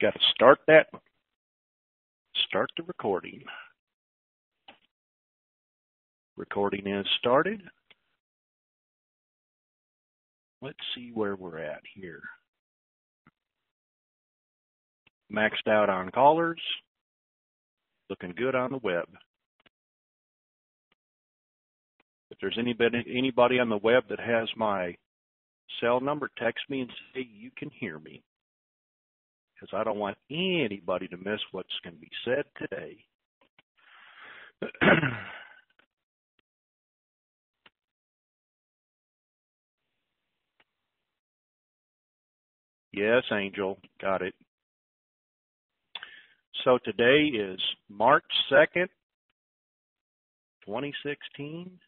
Got to start that. Start the recording. Recording is started. Let's see where we're at here. Maxed out on callers. Looking good on the web. If there's anybody on the web that has my cell number, text me and say you can hear me. Because I don't want anybody to miss what's going to be said today. Yes, Angel, got it. So today is March 2nd, 2016,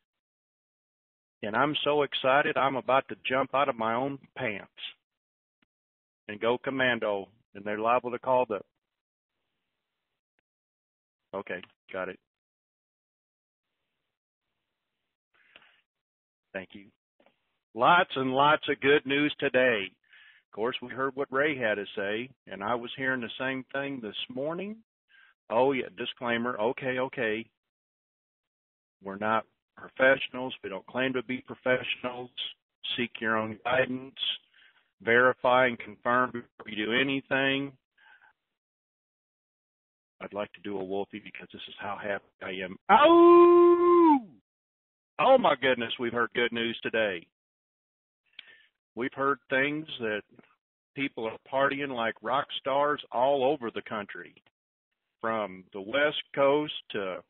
and I'm so excited I'm about to jump out of my own pants and go commando, and they're liable to call the... Okay, got it. Thank you. Lots and lots of good news today. Of course, we heard what Ray had to say, and I was hearing the same thing this morning. Oh, yeah, disclaimer, okay. We're not professionals. We don't claim to be professionals. Seek your own guidance. Verify and confirm before you do anything. I'd like to do a Wolfie because this is how happy I am. Oh, my goodness, we've heard good news today. We've heard things that people are partying like rock stars all over the country, from the West Coast to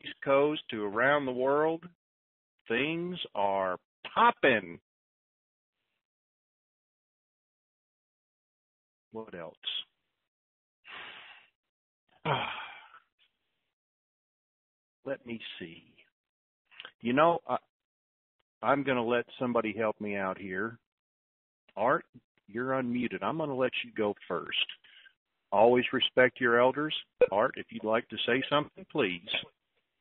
East Coast to around the world. Things are popping. What else? Let me see. You know, I'm going to let somebody help me out here. Art, you're unmuted. I'm going to let you go first. Always respect your elders. Art, if you'd like to say something, please.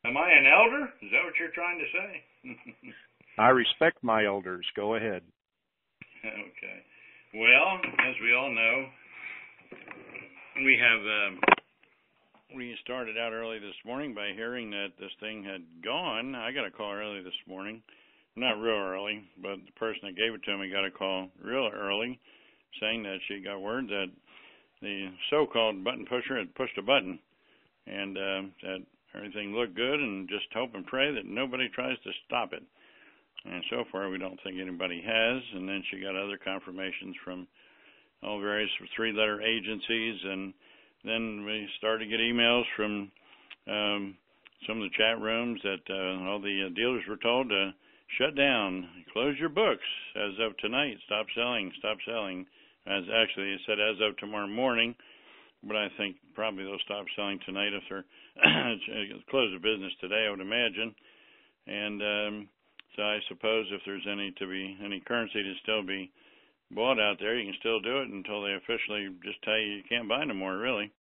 Am I an elder? Is that what you're trying to say? I respect my elders. Go ahead. Okay. Well, as we all know, we started out early this morning by hearing that this thing had gone. I got a call early this morning. Not real early, but the person that gave it to me got a call real early saying that she got word that the so-called button pusher had pushed a button and that everything looked good and just hope and pray that nobody tries to stop it. And so far, we don't think anybody has. And then she got other confirmations from all various three-letter agencies, and then we started to get emails from some of the chat rooms that all the dealers were told to shut down, close your books as of tonight, stop selling. As actually it said as of tomorrow morning, but I think probably they'll stop selling tonight if they're close the business today, I would imagine. And so I suppose if there's any currency to still be bought out there, you can still do it until they officially just tell you can't buy no more, really.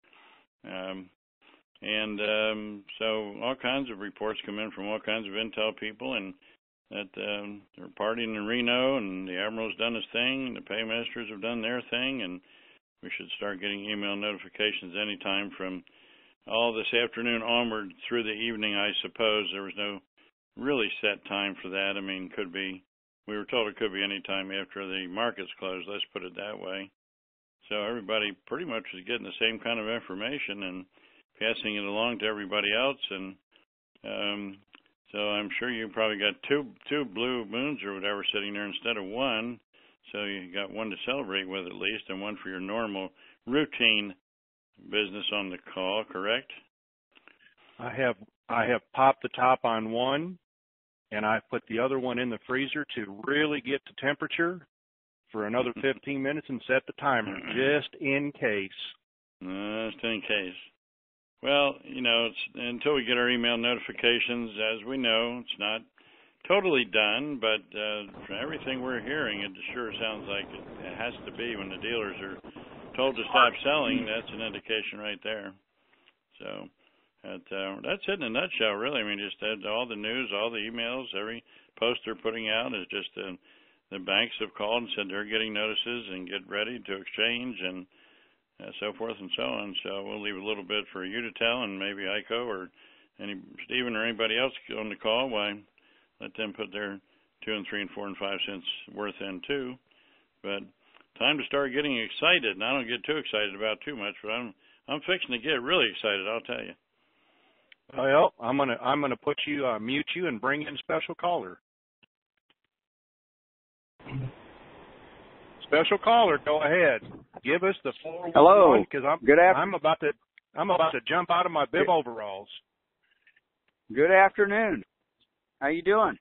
So all kinds of reports come in from all kinds of intel people, and that they're partying in Reno, and the Admiral's done his thing, and the paymasters have done their thing, and we should start getting email notifications anytime from all this afternoon onward through the evening, I suppose. There was no really set time for that. I mean, we were told it could be any time after the markets closed, let's put it that way. So everybody pretty much was getting the same kind of information and passing it along to everybody else, and so I'm sure you probably got two blue moons or whatever sitting there instead of one. So you got one to celebrate with at least, and one for your normal routine business on the call, correct? I have popped the top on one, and I put the other one in the freezer to really get the temperature for another 15 minutes and set the timer just in case. Just in case. Well, you know, until we get our email notifications, as we know, it's not totally done, but from everything we're hearing, it sure sounds like it has to be. When the dealers are told to stop selling, that's an indication right there. So that's it in a nutshell, really. I mean, just all the news, all the emails, every post they're putting out is just the banks have called and said they're getting notices and get ready to exchange and so forth and so on. So we'll leave a little bit for you to tell, and maybe Iko or Stephen or anybody else on the call. Why, let them put their 2 and 3 and 4 and 5 cents worth in too. But time to start getting excited, and I don't get too excited about too much, but I'm fixing to get really excited, I'll tell you. Well, I'm gonna put you mute you and bring in special caller. Special caller, go ahead. Give us the 411. Hello. Because I'm about to jump out of my bib overalls. Good afternoon. How you doing?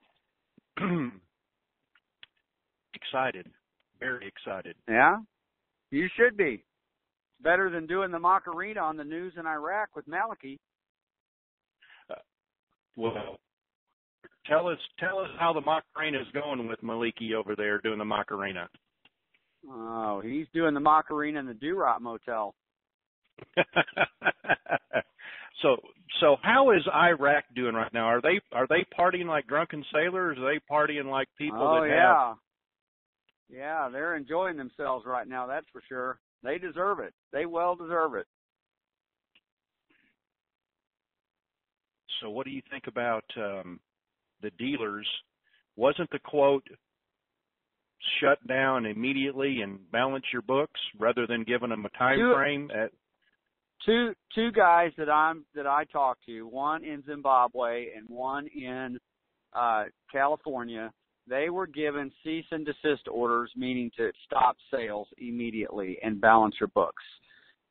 Excited, very excited. Yeah, you should be. Better than doing the Macarena on the news in Iraq with Maliki. Well, tell us how the Macarena is going with Maliki over there doing the Macarena. Oh, he's doing the Macarena in the Doo-Rot Motel. So how is Iraq doing right now? Are they partying like drunken sailors? Or are they partying like people that have? Yeah, they're enjoying themselves right now, that's for sure. They deserve it. They well deserve it. So what do you think about the dealers? Wasn't the quote shut down immediately and balance your books rather than giving them a time frame? Two guys that I talked to, one in Zimbabwe and one in California, they were given cease and desist orders, meaning to stop sales immediately and balance your books.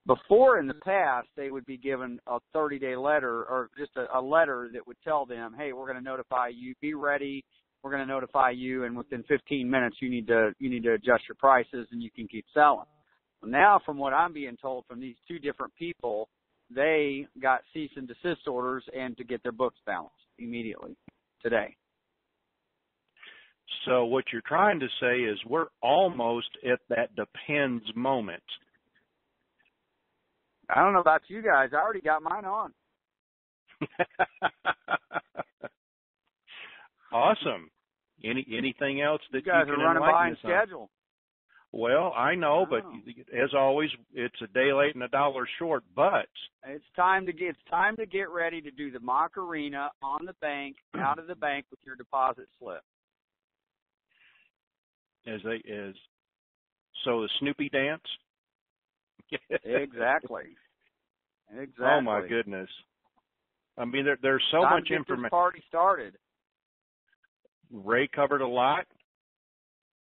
Before, in the past, they would be given a 30-day letter or just a letter that would tell them, hey, we're going to notify you, be ready, we're going to notify you, and within 15 minutes you need to adjust your prices and you can keep selling. Now, from what I'm being told from these two different people, they got cease and desist orders and to get their books balanced immediately today. So what you're trying to say is we're almost at that depends moment. I don't know about you guys. I already got mine on. Awesome. Anything else that you guys can are running behind on? schedule? Well, I know, but as always, it's a day late and a dollar short. But it's time to get ready to do the Macarena on the bank, out of the bank with your deposit slip. So the Snoopy dance. Exactly. Oh my goodness! I mean, there's so much information. This party started. Ray covered a lot.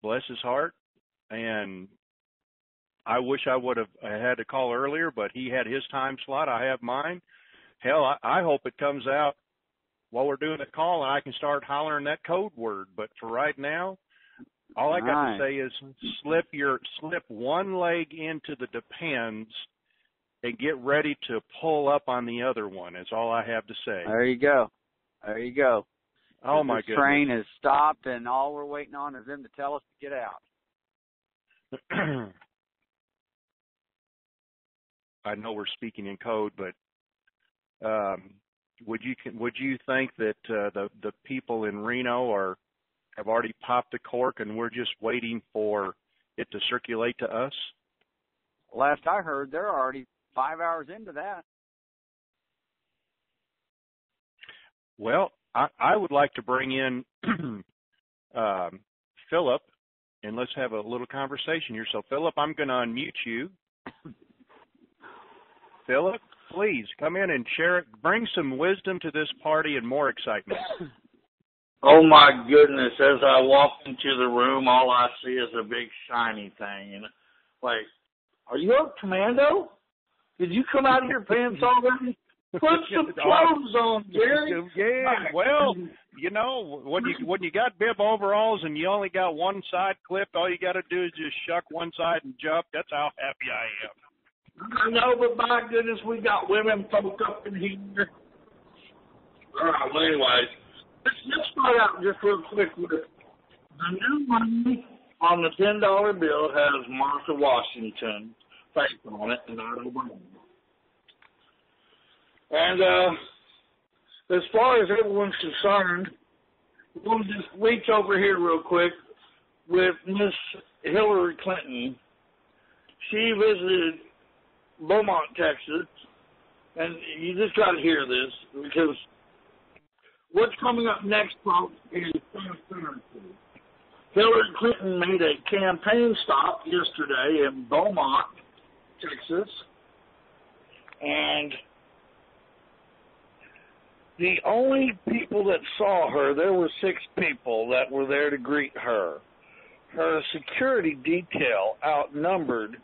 Bless his heart. And I wish I would have had to call earlier, but he had his time slot. I have mine. Hell, I hope it comes out while we're doing the call and I can start hollering that code word. But for right now, all I got to say is slip one leg into the depends and get ready to pull up on the other one. That's all I have to say. There you go. Oh my goodness. The train has stopped and all we're waiting on is them to tell us to get out. I know we're speaking in code, but would you think that the people in Reno have already popped the cork and we're just waiting for it to circulate to us? Last I heard, they're already 5 hours into that. Well, I would like to bring in Philip. And let's have a little conversation here. So, Philip, I'm going to unmute you. Philip, please come in and share it. Bring some wisdom to this party and more excitement. Oh, my goodness. As I walk into the room, all I see is a big shiny thing. And like, are you a commando? Did you come out of your pants already? Put some clothes on, Jerry. Yeah, well, you know, when you got bib overalls and you only got one side clipped, all you got to do is just shuck one side and jump. That's how happy I am. I know, but my goodness, we got women folk up in here. All right, well, anyways, let's start out just real quick with the new money on the $10 bill has Martha Washington face on it, and I don't know. And as far as everyone's concerned, we'll just reach over here real quick. with Miss Hillary Clinton. She visited Beaumont, Texas, and you just got to hear this, because what's coming up next, folks, is transparency. Hillary Clinton made a campaign stop yesterday in Beaumont, Texas, and the only people that saw her, there were 6 people that were there to greet her. Her security detail outnumbered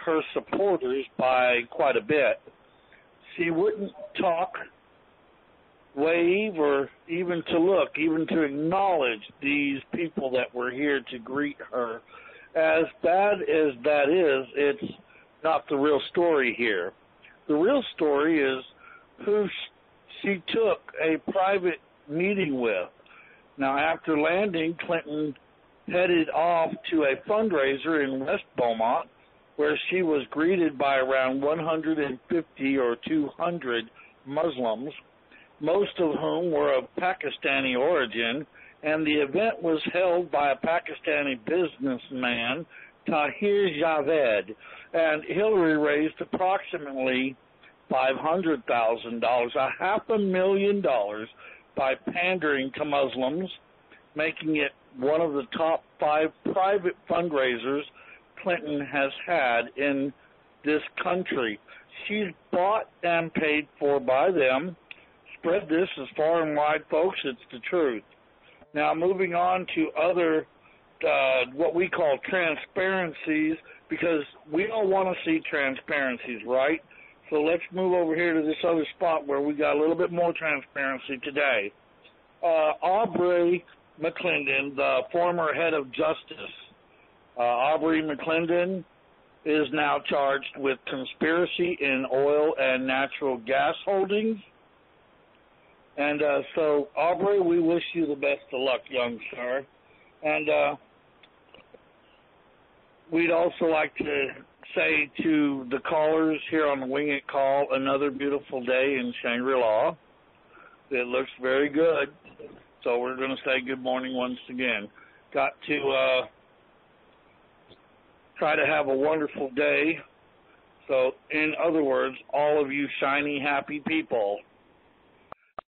her supporters by quite a bit. She wouldn't talk, wave, or even to look, even to acknowledge these people that were here to greet her. As bad as that is, it's not the real story here. The real story is who she took a private meeting with. Now, after landing, Clinton headed off to a fundraiser in West Beaumont, where she was greeted by around 150 or 200 Muslims, most of whom were of Pakistani origin, and the event was held by a Pakistani businessman, Tahir Javed, and Hillary raised approximately $500,000, $500,000 by pandering to Muslims, making it one of the top 5 private fundraisers Clinton has had in this country. She's bought and paid for by them. Spread this as far and wide, folks. It's the truth. Now, moving on to other what we call transparencies, because we all want to see transparencies, right? So let's move over here to this other spot where we got a little bit more transparency today. Aubrey McClendon, the former head of justice, Aubrey McClendon is now charged with conspiracy in oil and natural gas holdings. And so, Aubrey, we wish you the best of luck, young sir. And we'd also like to say to the callers here on the WINGIT call, another beautiful day in Shangri-La. It looks very good. So we're going to say good morning once again. Got to try to have a wonderful day. So, in other words, all of you shiny, happy people,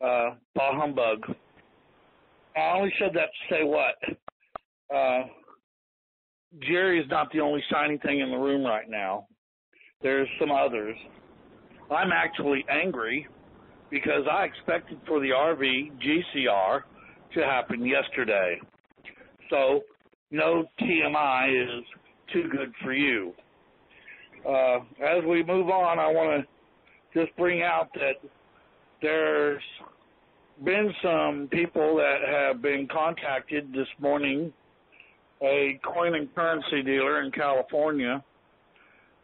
bah humbug. I only said that to say what? Jerry is not the only shiny thing in the room right now. There's some others. I'm actually angry because I expected for the RV GCR to happen yesterday. So, no TMI is too good for you. As we move on, I want to just bring out that there's been some people that have been contacted this morning, a coin and currency dealer in California,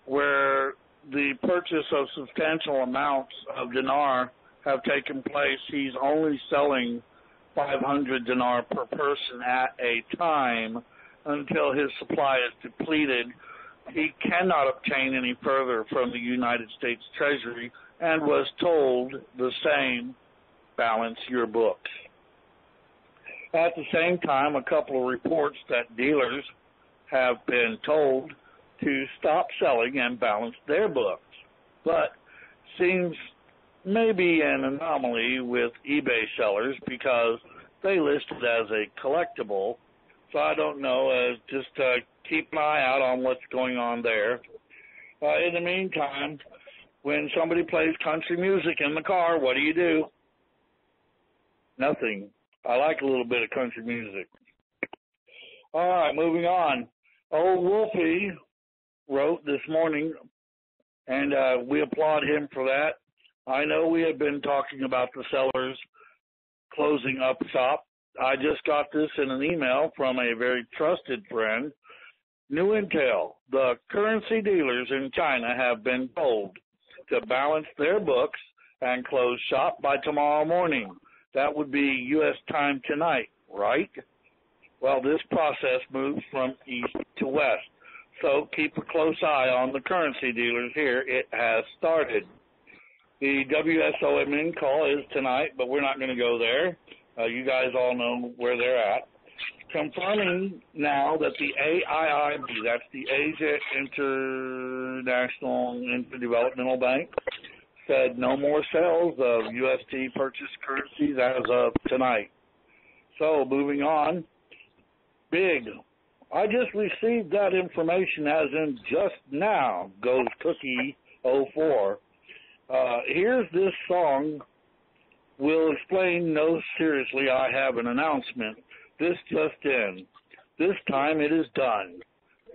where the purchase of substantial amounts of dinar have taken place. He's only selling 500 dinar per person at a time until his supply is depleted. He cannot obtain any further from the United States Treasury and was told the same, balance your books. At the same time, a couple of reports that dealers have been told to stop selling and balance their books. But seems maybe an anomaly with eBay sellers because they list it as a collectible. So I don't know, just keep an eye out on what's going on there. In the meantime, when somebody plays country music in the car, what do? Nothing. I like a little bit of country music. All right, moving on. Old Wolfie wrote this morning, and we applaud him for that. I know we have been talking about the sellers closing up shop. I just got this in an email from a very trusted friend. New intel, the currency dealers in China have been told to balance their books and close shop by tomorrow morning. That would be U.S. time tonight, right? Well, this process moves from east to west. So keep a close eye on the currency dealers here. It has started. The WSOMN call is tonight, but we're not going to go there. You guys all know where they're at. confirming now that the AIIB, that's the Asia International Interdevelopmental Bank, said no more sales of USD purchased currencies as of tonight. So moving on, big. I just received that information as in just now, goes Cookie 04. Here's this song. Will explain, no, seriously, I have an announcement. This just in. This time it is done.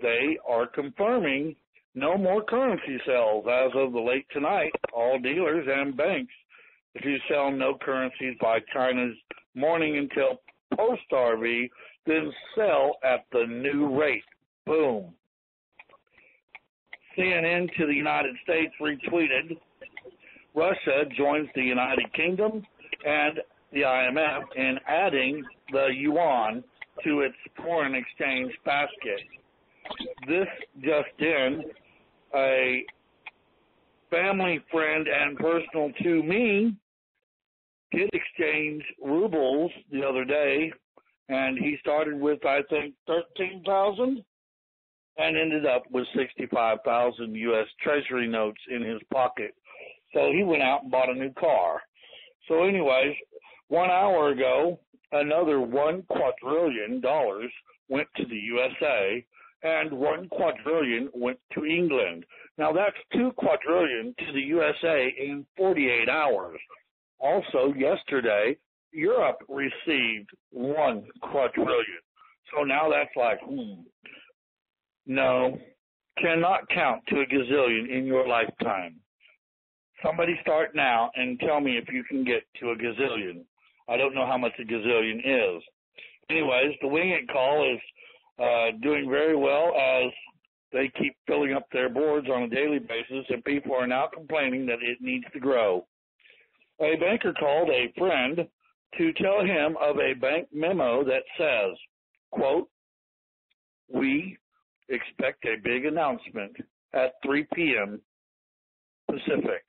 They are confirming no more currency sales as of the late tonight. All dealers and banks who sell no currencies by China's morning until post-RV, then sell at the new rate. Boom. CNN to the United States retweeted, Russia joins the United Kingdom and the IMF in adding the yuan to its foreign exchange basket. This just in, a family friend and personal to me did exchange rubles the other day, and he started with, I think, 13,000 and ended up with 65,000 U.S. Treasury notes in his pocket. So he went out and bought a new car. So anyways, 1 hour ago, another $1 quadrillion went to the USA, and $1 quadrillion went to England. Now that's $2 quadrillion to the USA in 48 hours. Also, yesterday, Europe received $1 quadrillion. So now that's like, no, cannot count to a gazillion in your lifetime. Somebody start now and tell me if you can get to a gazillion. I don't know how much a gazillion is. Anyways, the WINGIT call is doing very well as they keep filling up their boards on a daily basis, and people are now complaining that it needs to grow. A banker called a friend to tell him of a bank memo that says, quote, we expect a big announcement at 3 p.m. Pacific.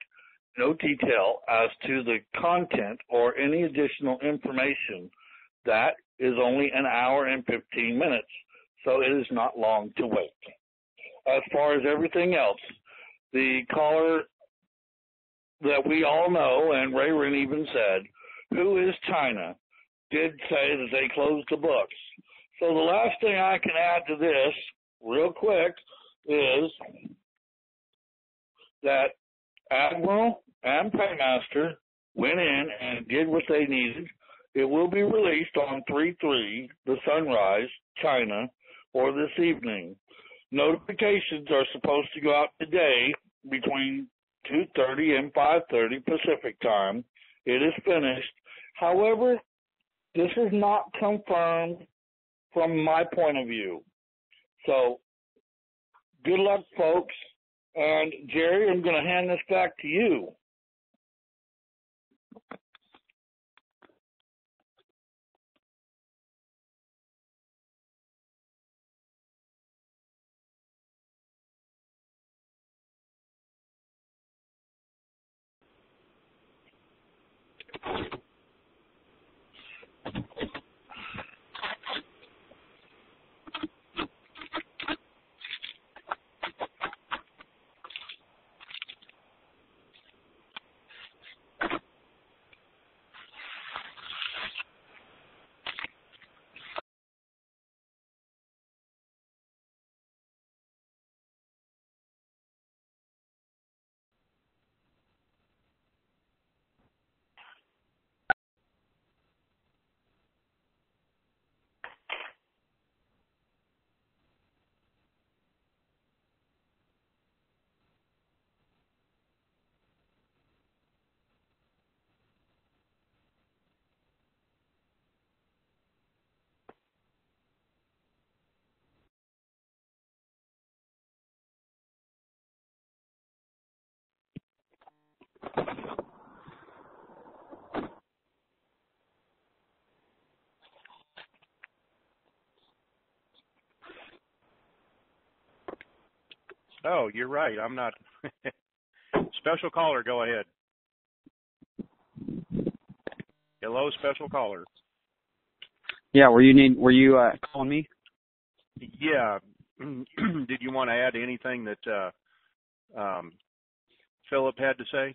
No detail as to the content or any additional information. That is only an hour and 15 minutes, so it is not long to wait. As far as everything else, the caller that we all know, and Rayron even said, who is China, did say that they closed the books. So the last thing I can add to this, real quick, is that Admiral and Paymaster went in and did what they needed. It will be released on 3/3, the sunrise, China, or this evening. Notifications are supposed to go out today between 2:30 and 5:30 Pacific time. It is finished. However, this is not confirmed from my point of view. So, good luck, folks. And, Jerry, I'm going to hand this back to you. Oh, you're right. I'm not. Special caller, go ahead. Hello, special caller. Yeah, were you calling me? Yeah. Did you want to add anything that Philip had to say?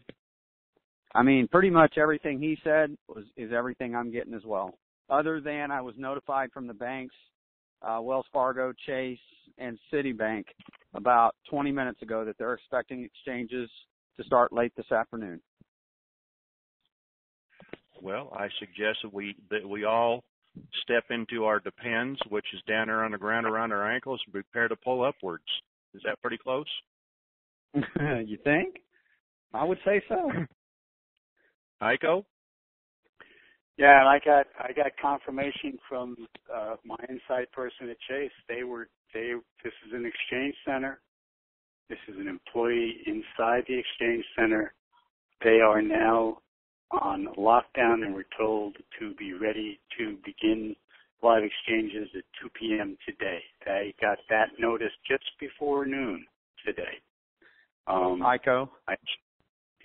I mean, pretty much everything he said is everything I'm getting as well. Other than I was notified from the banks, Wells Fargo, Chase, and Citibank about 20 minutes ago that they're expecting exchanges to start late this afternoon. Well, I suggest that we all step into our depends, which is down there on the ground around our ankles, and prepare to pull upwards. Is that pretty close? You think? I would say so. Heiko? Yeah, and I got confirmation from my inside person at Chase. This is an exchange center. This is an employee inside the exchange center. They are now on lockdown, and we're told to be ready to begin live exchanges at 2 p.m. today. I got that notice just before noon today. Heiko?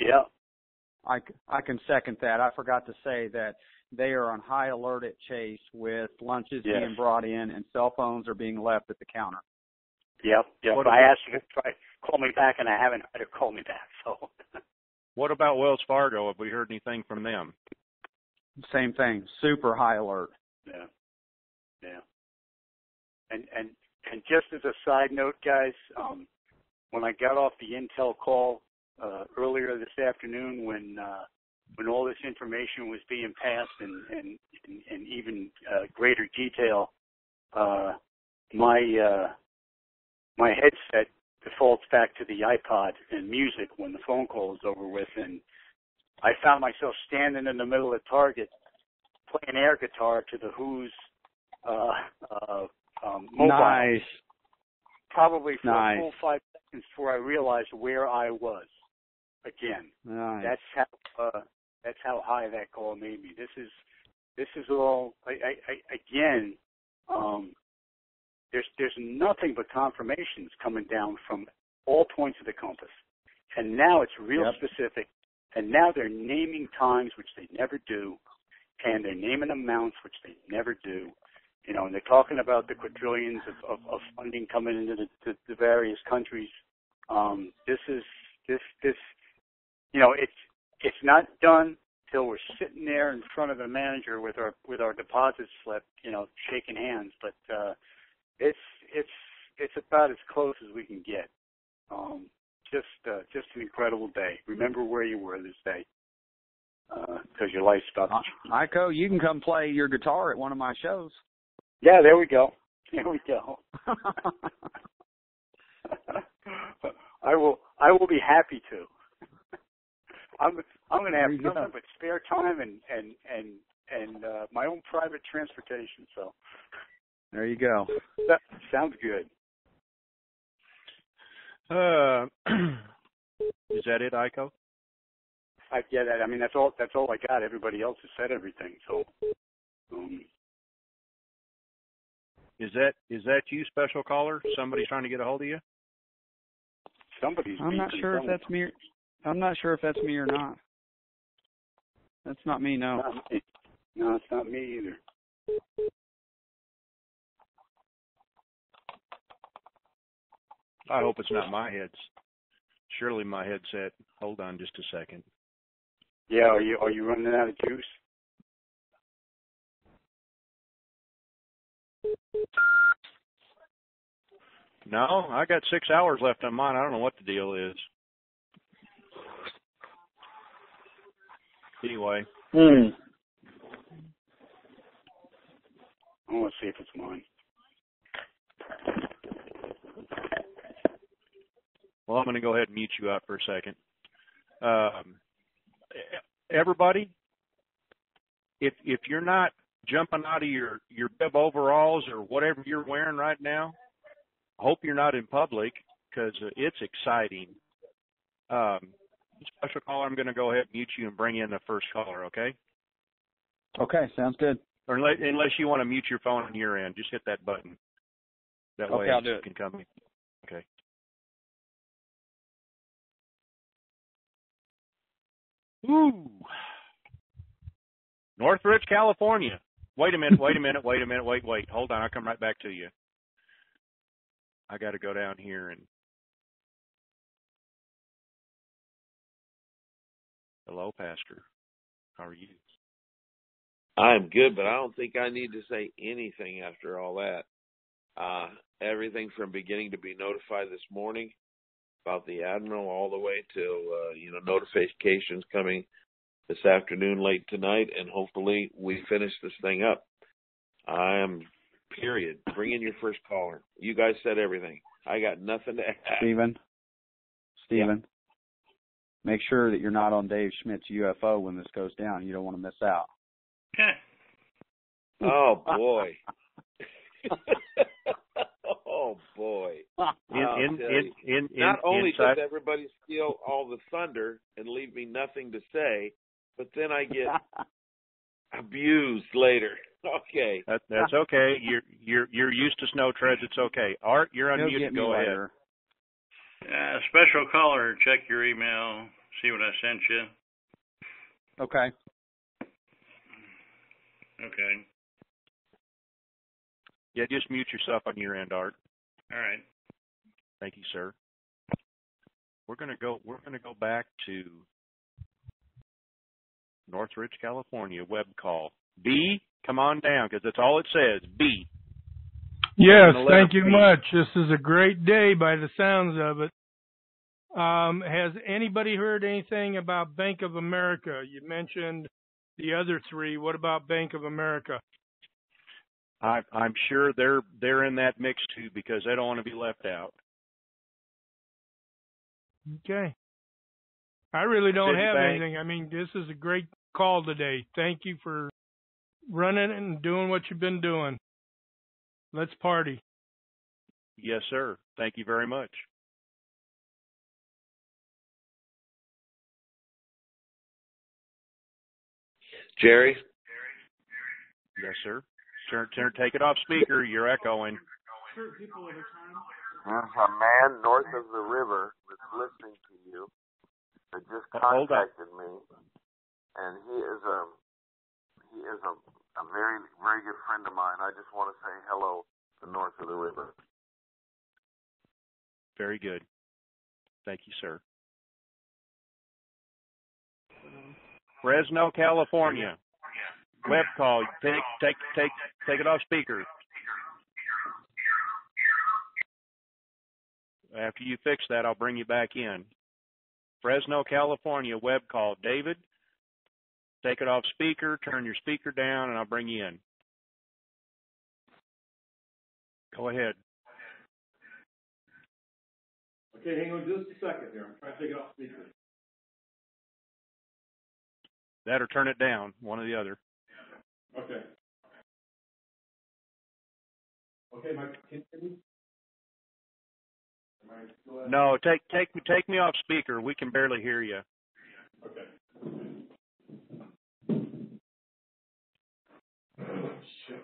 Yeah. I can second that. I forgot to say that they are on high alert at Chase with lunches being brought in and cell phones are being left at the counter. Yep. I asked you to try call me back, and I haven't had her call me back. So. What about Wells Fargo? Have we heard anything from them? Same thing. Super high alert. Yeah. And just as a side note, guys, when I got off the Intel call earlier this afternoon, when all this information was being passed and even greater detail, my headset defaults back to the iPod and music when the phone call is over with, and I found myself standing in the middle of Target playing air guitar to the Who's mobile. Nice. Probably for a full 5 seconds before I realized where I was. Again, nice. That's how high that call made me. This is all. Again, there's nothing but confirmations coming down from all points of the compass, and now it's real specific. And now they're naming times, which they never do, and they're naming amounts, which they never do. You know, and they're talking about the quadrillions of funding coming into the various countries. This. You know, it's not done till we're sitting there in front of the manager with our deposit slip, you know, shaking hands. But it's about as close as we can get. Just an incredible day. Remember where you were this day, because your life's about to change. Heiko, you can come play your guitar at one of my shows. Yeah, there we go. I will be happy to. I'm going to have nothing but spare time and my own private transportation. So there you go. That sounds good. Is that it, Heiko? I get it. I mean, that's all I got. Everybody else has said everything. So. Is that you, special caller? Somebody's trying to get a hold of you? I'm not sure if that's me. I'm not sure if that's me or not. That's not me, no. No, it's not me either. I hope it's not my headset. Surely my headset. Hold on just a second. Yeah, are you running out of juice? No, I got 6 hours left on mine. I don't know what the deal is. Anyway. I want to see if it's mine. Well, I'm going to go ahead and mute you out for a second. Everybody, if you're not jumping out of your bib overalls or whatever you're wearing right now, I hope you're not in public because it's exciting. Special caller, I'm going to go ahead and mute you and bring in the first caller, okay? Okay, sounds good. Or unless you want to mute your phone on your end, just hit that button. That way I'll do it. Can come in. Okay. Ooh. Northridge, California. Wait a minute. Wait. Hold on. I'll come right back to you. I got to go down here and. Hello, Pastor. How are you? I'm good, but I don't think I need to say anything after all that. Everything from beginning to be notified this morning about the Admiral all the way till, notifications coming this afternoon, late tonight, and hopefully we finish this thing up. I am, period. Bring in your first caller. You guys said everything. I got nothing to add. Steven, Yeah. make sure that you're not on Dave Schmidt's UFO when this goes down. You don't want to miss out. Okay. Oh, boy. Oh, boy. Not only does everybody steal all the thunder and leave me nothing to say, but then I get abused later. Okay. That's okay. You're used to snow treads. It's okay. Art, you're unmuted. Go ahead. Special caller, check your email, see what I sent you. Okay. Okay. Yeah, just mute yourself on your end, Art. All right. Thank you, sir. We're gonna go back to Northridge, California. Web call. B, come on down, because that's all it says. B. Yes, thank you much. This is a great day by the sounds of it. Has anybody heard anything about Bank of America? You mentioned the other three. What about Bank of America? I'm sure they're in that mix too, because they don't want to be left out. Okay. I really don't City have Bank. anything. I mean, this is a great call today. Thank you for running and doing what you've been doing. Let's party. Yes, sir. Thank you very much. Jerry? Yes, sir. Take it off speaker. You're echoing. There's a man north of the river that's listening to you that just contacted me, and he is a very, very good friend of mine. I just want to say hello to north of the river. Very good. Thank you, sir. Fresno, California. Web call. Take it off speaker. After you fix that, I'll bring you back in. Fresno, California, web call. David, take it off speaker, turn your speaker down, and I'll bring you in. Go ahead. Okay, hang on just a second here. I'm trying to take it off speaker. That or turn it down, one or the other. Okay. Okay, Mike, can you hear me? No, take me off speaker. We can barely hear you. Okay. Shit.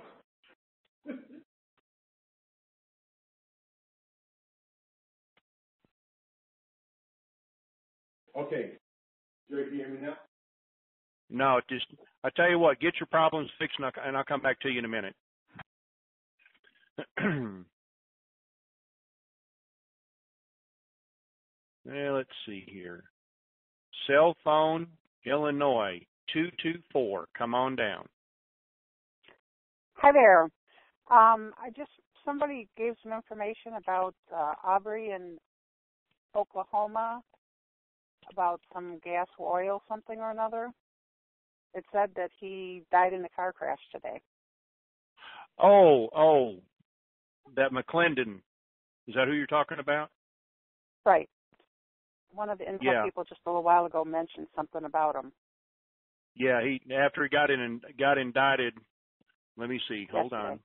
Okay. Jerry, can you hear me now? No, I tell you what, get your problems fixed, and I'll come back to you in a minute. Let's see here. Cell phone, Illinois, 224. Come on down. Hi there. Somebody gave some information about Aubrey in Oklahoma about some gas oil something or another. It said that he died in a car crash today. Oh, that McClendon. Is that who you're talking about? Right. One of the intel people just a little while ago mentioned something about him. Yeah, after he got indicted. Let me see. Hold on,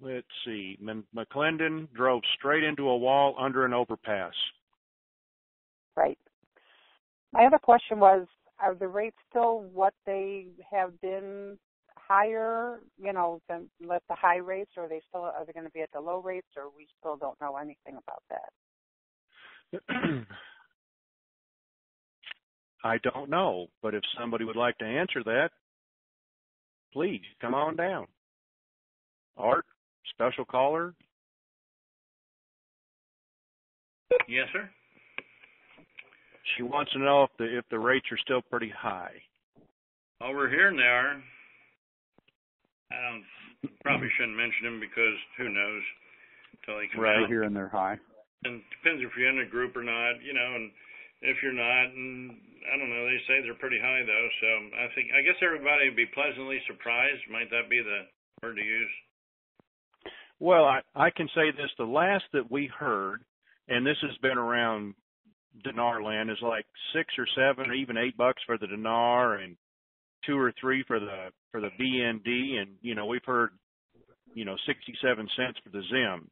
let's see. McClendon drove straight into a wall under an overpass. Right. My other question was, are the rates still what they have been higher, than the high rates, or are they going to be at the low rates, or we still don't know anything about that? I don't know, but if somebody would like to answer that, please come on down. Art, special caller. Yes, sir. She wants to know if the rates are still pretty high. Well, we're hearing they are. Probably shouldn't mention them because who knows until they come Right, out. hearing they're high. And it depends if you're in a group or not, and if you're not, and I don't know, they say they're pretty high though, so I guess everybody would be pleasantly surprised. Might that be the word to use? Well, I can say this, the last that we heard, and this has been around dinar land, is like $6 or $7 or even $8 for the dinar and 2 or 3 for the BND, and we've heard 67 cents for the Zim.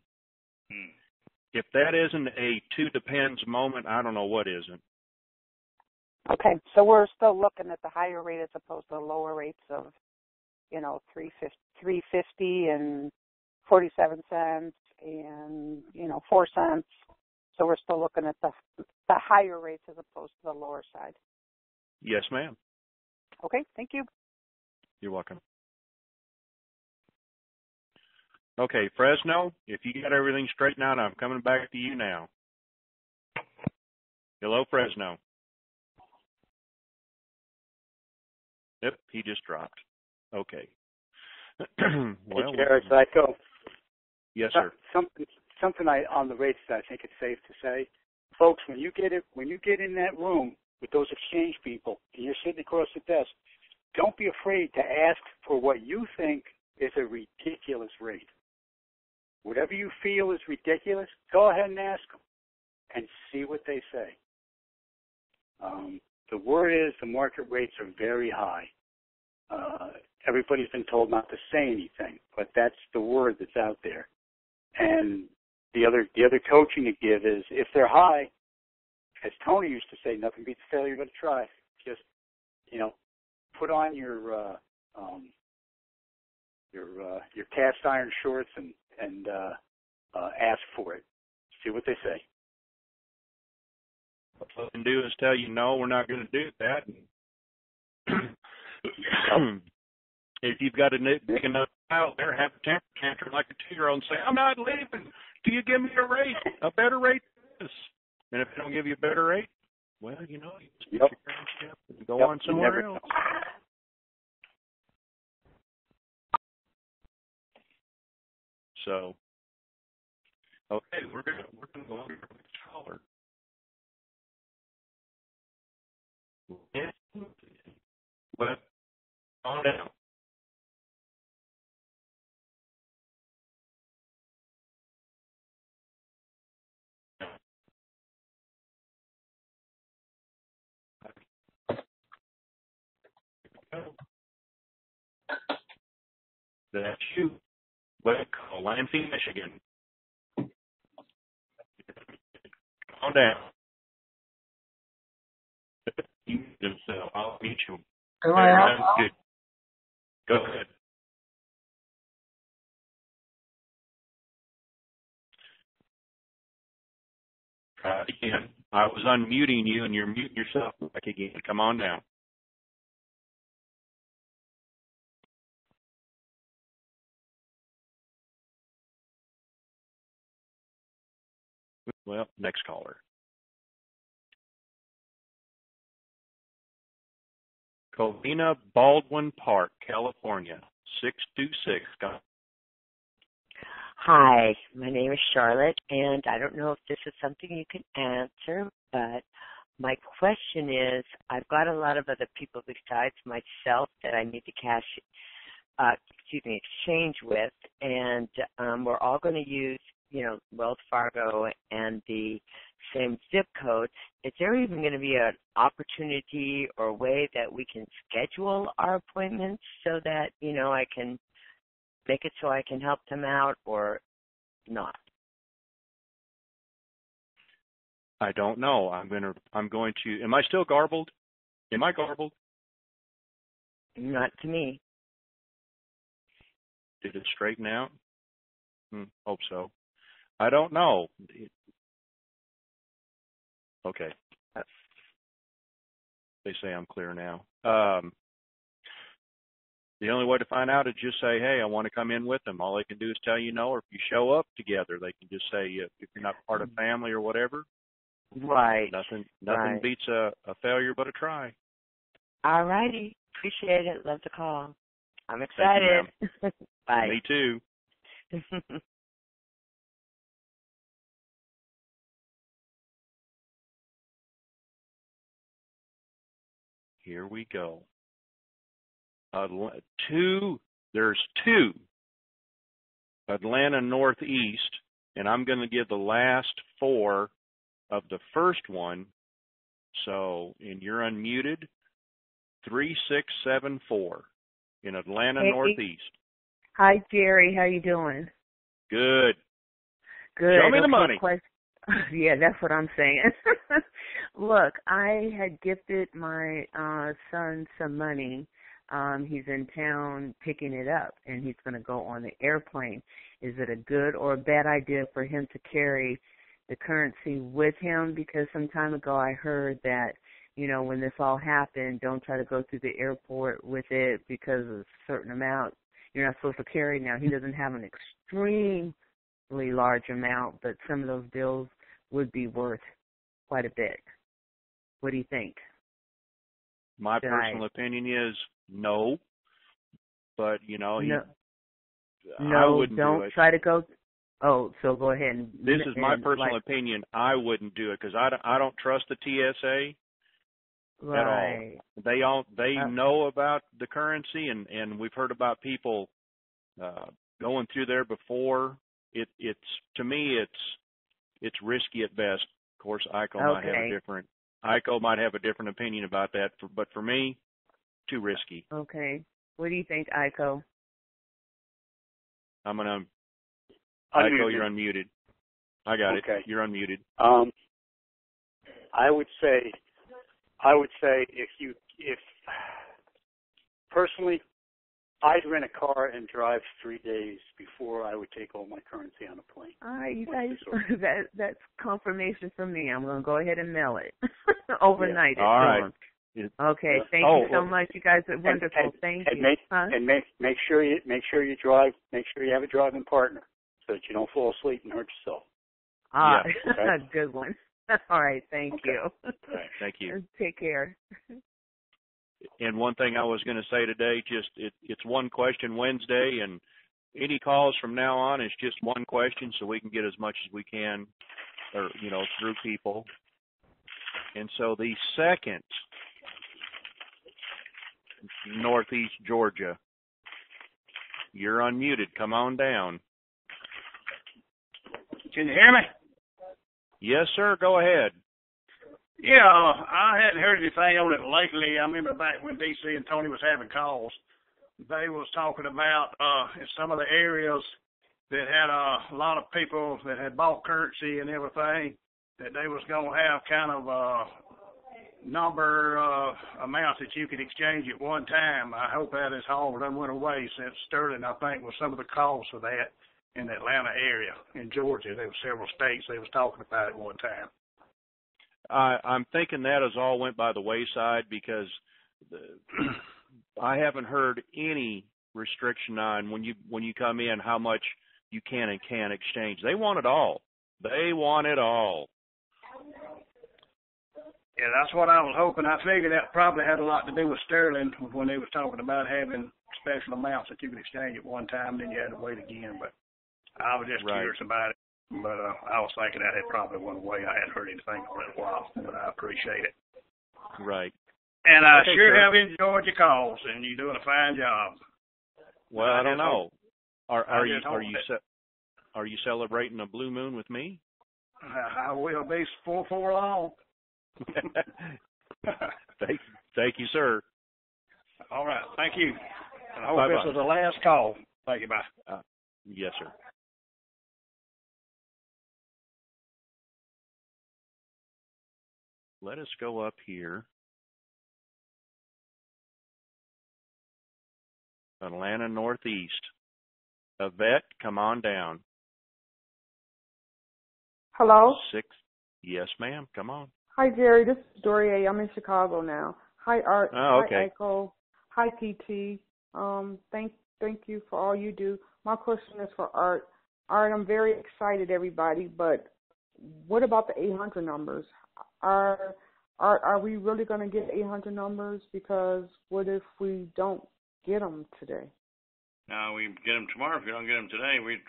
If that isn't a two depends moment, I don't know what isn't. Okay, so we're still looking at the higher rate as opposed to the lower rates of, $3.50 and 47 cents and 4 cents. So we're still looking at the higher rates as opposed to the lower side. Yes, ma'am. Okay, thank you. You're welcome. Okay, Fresno, if you got everything straightened out, I'm coming back to you now. Hello, Fresno. Yep, he just dropped. Okay. Well, hey, Jared, so I go. Yes, sir. Something on the rates that I think it's safe to say, folks, when you get in that room with those exchange people and you're sitting across the desk, don't be afraid to ask for what you think is a ridiculous rate. Whatever you feel is ridiculous, go ahead and ask them and see what they say. The word is the market rates are very high. Everybody's been told not to say anything, but that's the word that's out there. And the other coaching to give is if they're high, as Tony used to say, nothing beats failure but a try. Just put on your cast iron shorts and ask for it. See what they say. What I can do is tell you, no, we're not going to do that. If you've got a big enough child there, have a temper tantrum like a 2-year-old and say, I'm not leaving. Do you give me a better rate than this? And if they don't give you a better rate, well, you just go on somewhere else. So, okay, we're gonna go on to the next caller. Well, on down. That's you. Well, Lansing, Michigan. Calm down. I'll meet you. Good. Go ahead. Try it again. I was unmuting you, and you're muting yourself back again. Come on down. Well, next caller. Covina Baldwin Park, California, 626. Hi, my name is Charlotte, and I don't know if this is something you can answer, but my question is, I've got a lot of other people besides myself that I need to exchange with, and we're all going to use, Wells Fargo and the same zip code. Is there even going to be an opportunity or way that we can schedule our appointments so that, I can make it so I can help them out or not? I don't know. I'm going to, am I still garbled? Am I garbled? Not to me. Did it straighten out? Hope so. I don't know. Okay. They say I'm clear now. The only way to find out is just say, hey, I want to come in with them. All they can do is tell you no, or if you show up together, they can just say, if you're not part of family or whatever. Right. Nothing right. beats a failure but a try. All righty. Appreciate it. Love the call. I'm excited. You, Bye. Me too. Here we go. There's two Atlanta Northeast, and I'm going to give the last four of the first one. So, and you're unmuted, 3674 in Atlanta Northeast. Hi, Jerry. How you doing? Good. Good. Show me the money. Yeah, that's what I'm saying. Look, I had gifted my son some money. He's in town picking it up, and he's going to go on the airplane. Is it a good or a bad idea for him to carry the currency with him? Because some time ago I heard that, you know, when this all happened, don't try to go through the airport with it because of a certain amount you're not supposed to carry. Now, he doesn't have an extremely large amount, but some of those bills would be worth quite a bit. What do you think? My personal opinion is no, but, you know, I wouldn't do it. Try to go. Oh, so go ahead. This is my personal opinion. I wouldn't do it because I don't trust the TSA at all. They know about the currency, and we've heard about people going through there before. It's to me it's risky at best. Of course, Iko might have a different opinion about that, but for me, too risky. Okay. What do you think, Iko? Iko, you're unmuted. I got it. You're unmuted. I would say if personally, I'd rent a car and drive 3 days before I would take all my currency on a plane. All right, you guys, that's confirmation from me. I'm going to go ahead and mail it overnight. Yeah. All right. Okay, thank you so much. You guys are wonderful. Thank you. Make sure you drive. Make sure you have a driving partner so that you don't fall asleep and hurt yourself. A good one. All right, thank you. All right, thank you. Take care. And one thing I was going to say today, it's one question Wednesday, and any calls from now on is just one question, so we can get as much as we can, or through people. And so the second, Northeast Georgia, you're unmuted. Come on down. Can you hear me? Yes, sir. Go ahead. Yeah, I hadn't heard anything on it lately. I remember back when DC and Tony was having calls, they was talking about in some of the areas that had a lot of people that had bought currency and everything, that they was going to have kind of a number amounts that you could exchange at one time. I hope that has all done went away since Sterling, I think, was some of the calls for that in the Atlanta area. In Georgia, there were several states they was talking about at one time. I'm thinking that has all went by the wayside because I haven't heard any restriction on when you come in how much you can and can't exchange. They want it all. They want it all. Yeah, that's what I was hoping. I figured that probably had a lot to do with Sterling when they was talking about having special amounts that you could exchange at one time, and then you had to wait again. But I was just curious about it. But I was thinking that it probably went away. I hadn't heard anything for a while, but I appreciate it. Right. And I have enjoyed your calls, and you're doing a fine job. Well, I don't know. Are you celebrating a blue moon with me? I will be for long. Thank you, sir. All right. Thank you. I hope this was the last call. Thank you. Bye. Yes, sir. Let us go up here. Atlanta Northeast. Yvette, come on down. Hello? 6. Yes, ma'am. Come on. Hi, Jerry. This is Dorie. I'm in Chicago now. Hi, Art. Oh, okay. Hi, Echo. Hi, PT. Thank you for all you do. My question is for Art. Art, I'm very excited, everybody, but what about the 800 numbers? Are we really going to get 800 numbers? Because what if we don't get them today? We get them tomorrow if we don't get them today. We're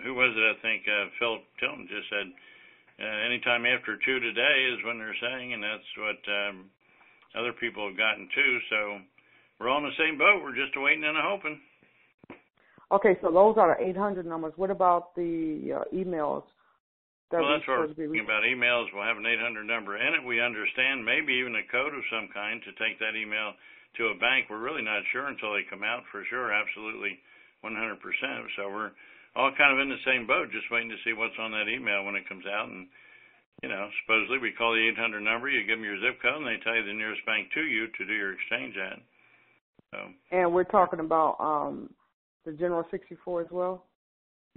who was it? I think Phil Tilton just said anytime after 2 today is when they're saying, and that's what other people have gotten too. So we're all in the same boat. We're just waiting and hoping. Okay, so those are the 800 numbers. What about the emails? Well, that's what we're talking about. Emails will have an 800 number in it. We understand maybe even a code of some kind to take that email to a bank. We're really not sure until they come out for sure, absolutely 100%. So we're all kind of in the same boat, just waiting to see what's on that email when it comes out. And, supposedly we call the 800 number, you give them your zip code, and they tell you the nearest bank to you to do your exchange at. So. And we're talking about the General 64 as well?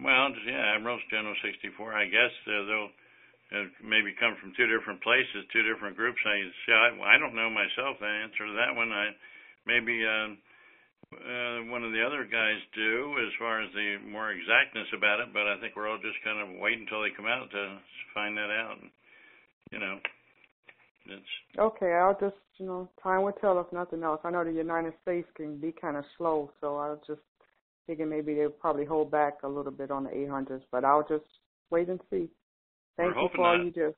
Well, yeah, Admiral's General 64. I guess they'll maybe come from 2 different places, 2 different groups. I don't know myself the answer to that one. Maybe one of the other guys do as far as the more exactness about it, but I think we're all just kind of waiting until they come out to find that out. It's okay. I'll just, time will tell if nothing else. I know the United States can be kind of slow, so I'll just thinking maybe they'll probably hold back a little bit on the 800s, but I'll just wait and see. Thank you for all you do.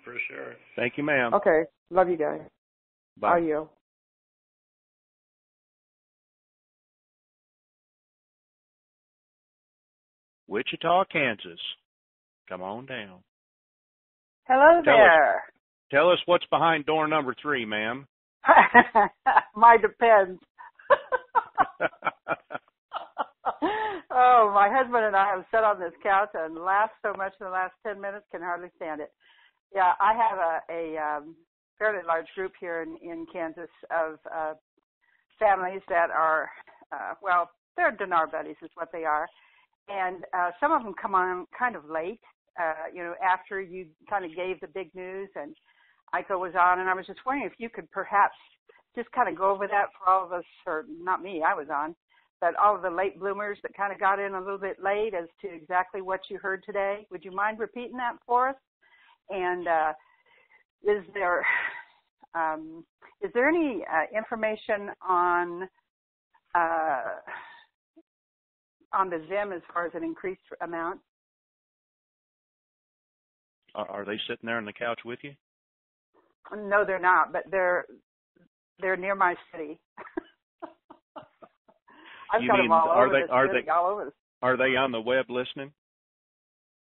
For sure. Thank you, ma'am. Okay. Love you guys. Bye. Bye, you. Wichita, Kansas. Come on down. Hello there. Tell us what's behind door number 3, ma'am. Mine depends. Oh, my husband and I have sat on this couch and laughed so much in the last 10 minutes, can hardly stand it. Yeah, I have a fairly large group here in Kansas of families that are, they're dinar buddies is what they are. And some of them come on kind of late, after you kind of gave the big news and Iko was on. And I was just wondering if you could perhaps just kind of go over that for all of us, or not me, I was on, but all of the late bloomers that kind of got in a little bit late as to exactly what you heard today. Would you mind repeating that for us? And is there any information on the Zim as far as an increased amount? Are they sitting there on the couch with you? No, they're not, but they're near my city. I've got them all over all over. Are they on the web listening?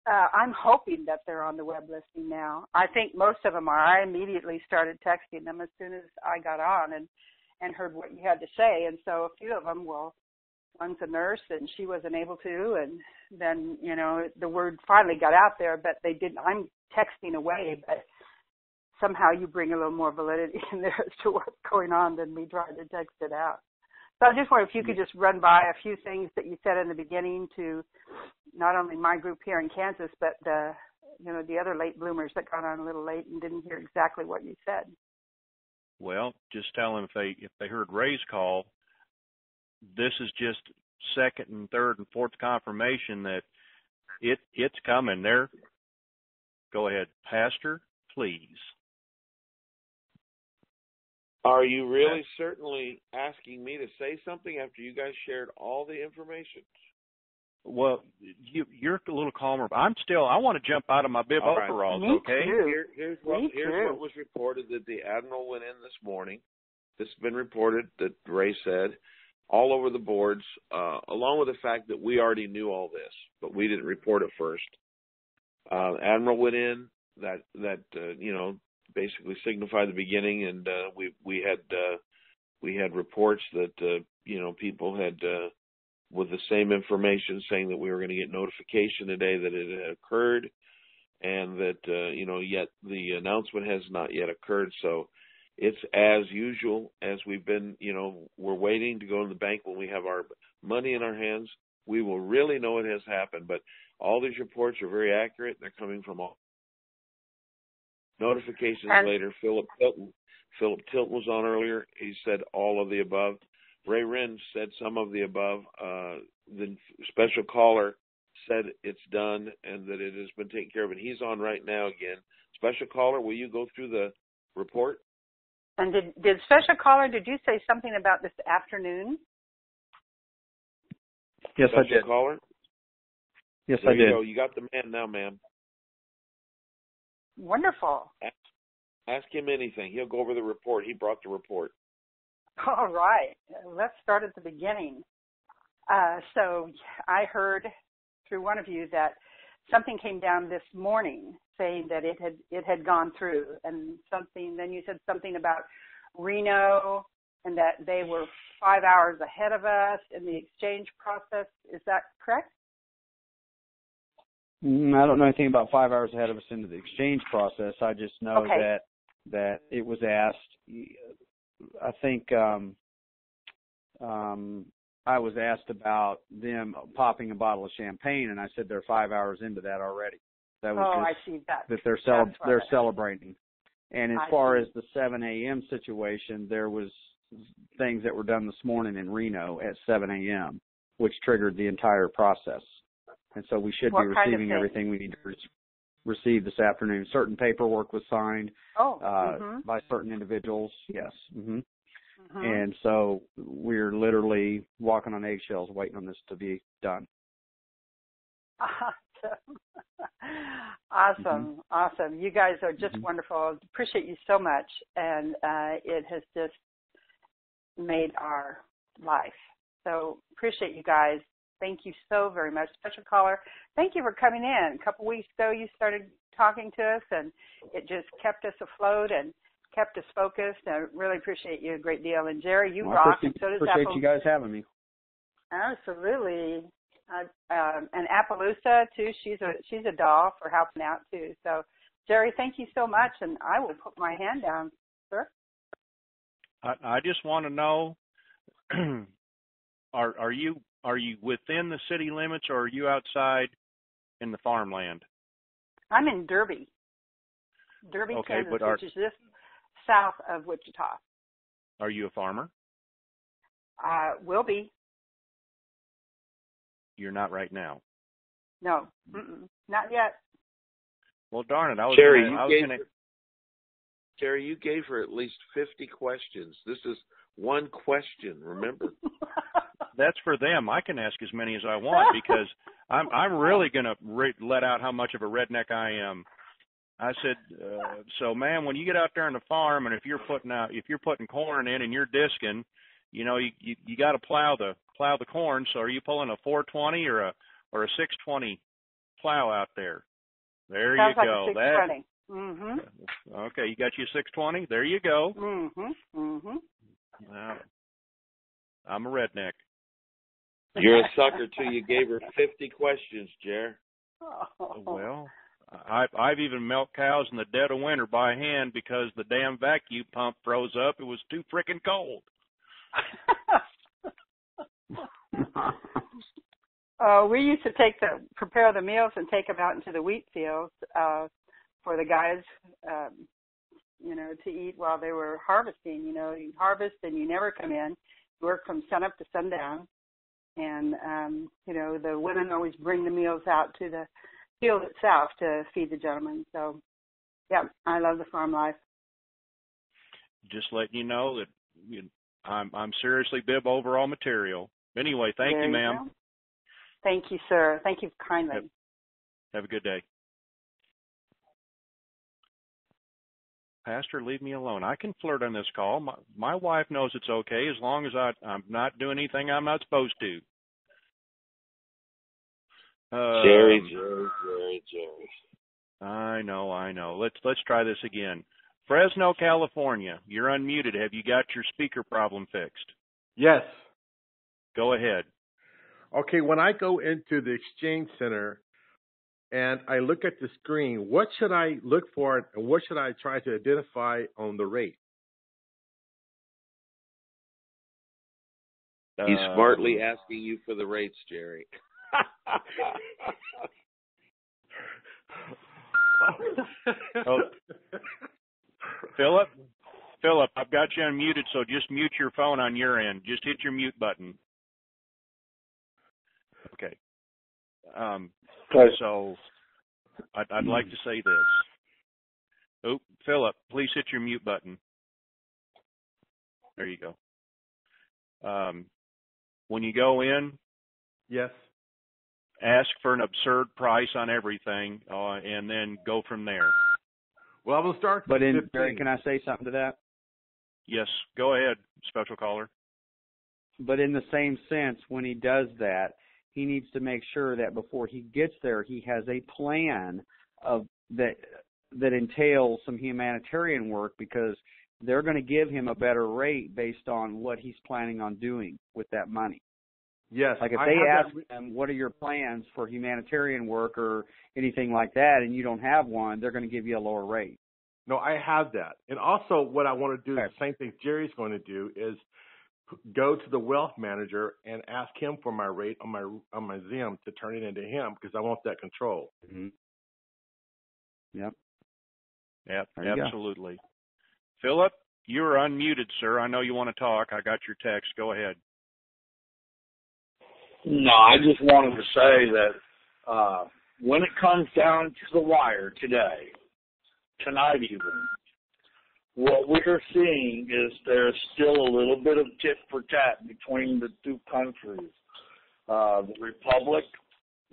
I'm hoping that they're on the web listening now. I think most of them are. I immediately started texting them as soon as I got on and heard what you had to say. And so a few of them, one's a nurse and she wasn't able to. And then, the word finally got out there, but they didn't. I'm texting away, but somehow you bring a little more validity in there as to what's going on than me trying to text it out. So I just wonder if you could just run by a few things that you said in the beginning to not only my group here in Kansas, but the other late bloomers that got on a little late and didn't hear exactly what you said. Well, just tell them if they heard Ray's call, this is just second and third and fourth confirmation that it's coming. Go ahead, Pastor, please. Are you really certainly asking me to say something after you guys shared all the information? Well, you're a little calmer. I want to jump out of my bib overalls, okay? Here's what was reported, that the Admiral went in this morning. This has been reported, that Ray said, all over the boards, along with the fact that we already knew all this, but we didn't report it first. Admiral went in, that basically signified the beginning, and we had reports that people had with the same information saying that we were going to get notification today that it had occurred, and that yet the announcement has not yet occurred. So it's as usual, as we've been. We're waiting to go to the bank when we have our money in our hands. We will really know it has happened. But all these reports are very accurate. They're coming from all notifications later. Philip Philip Tilton was on earlier. He said all of the above. Ray Wren said some of the above. The special caller said it's done and that it has been taken care of, and he's on right now again. Special caller, will you go through the report? And did special caller, did you say something about this afternoon? Yes, special I did. Caller? Yes, there I did. Go. You got the man now, ma'am. Wonderful. Ask him anything. He'll go over the report. He brought the report. All right. Let's start at the beginning. So I heard through one of you that something came down this morning saying that it had gone through, and something. Then you said something about Reno and that they were 5 hours ahead of us in the exchange process. Is that correct? I don't know anything about 5 hours ahead of us into the exchange process. I just know that it was asked. I think I was asked about them popping a bottle of champagne, and I said they're 5 hours into that already. That was I see that. That they're celebrating. And as far as the 7 a.m. situation, there was things that were done this morning in Reno at 7 a.m., which triggered the entire process. And so we should be receiving everything we need to receive this afternoon. Certain paperwork was signed by certain individuals, yes. Mm-hmm. Mm-hmm. And so we're literally walking on eggshells waiting on this to be done. Awesome. Awesome. You guys are just wonderful. Appreciate you so much. And it has just made our life. So appreciate you guys. Thank you so very much. Special caller, thank you for coming in. A couple weeks ago you started talking to us, and it just kept us afloat and kept us focused. I really appreciate you a great deal. And Jerry, you rock. And so does appreciate you guys having me. Absolutely. And Appaloosa too. She's a doll for helping out too. So, Jerry, thank you so much, and I will put my hand down, sir. I just want to know, are you within the city limits, or are you outside in the farmland? I'm in Derby, Kansas, which is just south of Wichita. Are you a farmer? Will be. You're not right now. No, not yet. Well, darn it! Jerry, you gave her at least 50 questions. This is one question. Remember? That's for them. I can ask as many as I want because I'm really going to let out how much of a redneck I am. I said, so man, when you get out there on the farm, and if you're putting corn in and you're disking, you know, you got to plow the corn. So are you pulling a 420 or a 620 plow out there? There you go. Sounds like a 620. Okay, you got your 620. There you go. I'm a redneck. You're a sucker too. You gave her 50 questions, Jer. Well, I've even milked cows in the dead of winter by hand because the damn vacuum pump froze up. It was too frickin' cold. We used to prepare the meals and take them out into the wheat fields for the guys, to eat while they were harvesting. You know, you harvest and you never come in. You work from sunup to sundown. And, the women always bring the meals out to the field itself to feed the gentlemen. So, yeah, I love the farm life. Just letting you know that I'm seriously bib overall material. Anyway, thank you, ma'am. Thank you, sir. Thank you kindly. Have a good day. Pastor, leave me alone. I can flirt on this call. My wife knows it's okay as long as I'm not doing anything I'm not supposed to. Jerry. I know. Let's try this again. Fresno, California. You're unmuted. Have you got your speaker problem fixed? Yes. Go ahead. Okay, when I go into the exchange center and I look at the screen, what should I look for and what should I try to identify on the rate? He's smartly asking you for the rates, Jerry. Philip, got you unmuted, so just mute your phone on your end. Just hit your mute button. Okay. So I'd like to say this. Oh, Philip, please hit your mute button. There you go. When you go in, yes, ask for an absurd price on everything, and then go from there. Well, I will start. But Barry, can I say something to that? Yes, go ahead, special caller. But in the same sense, when he does that, he needs to make sure that before he gets there, he has a plan of that entails some humanitarian work, because they're going to give him a better rate based on what he's planning on doing with that money. Yes. Like if they ask him, what are your plans for humanitarian work or anything like that, and you don't have one, they're going to give you a lower rate. No, I have that. And also what I want to do, the same thing Jerry's going to do, is go to the wealth manager and ask him for my rate on my Zim to turn it into him, because I want that control. Mm-hmm. Yep. Yep, absolutely. Go. Philip, you're unmuted, sir. I know you want to talk. I got your text. Go ahead. No, I just wanted to say that when it comes down to the wire tonight even, what we're seeing is there's still a little bit of tit for tat between the two countries. The Republic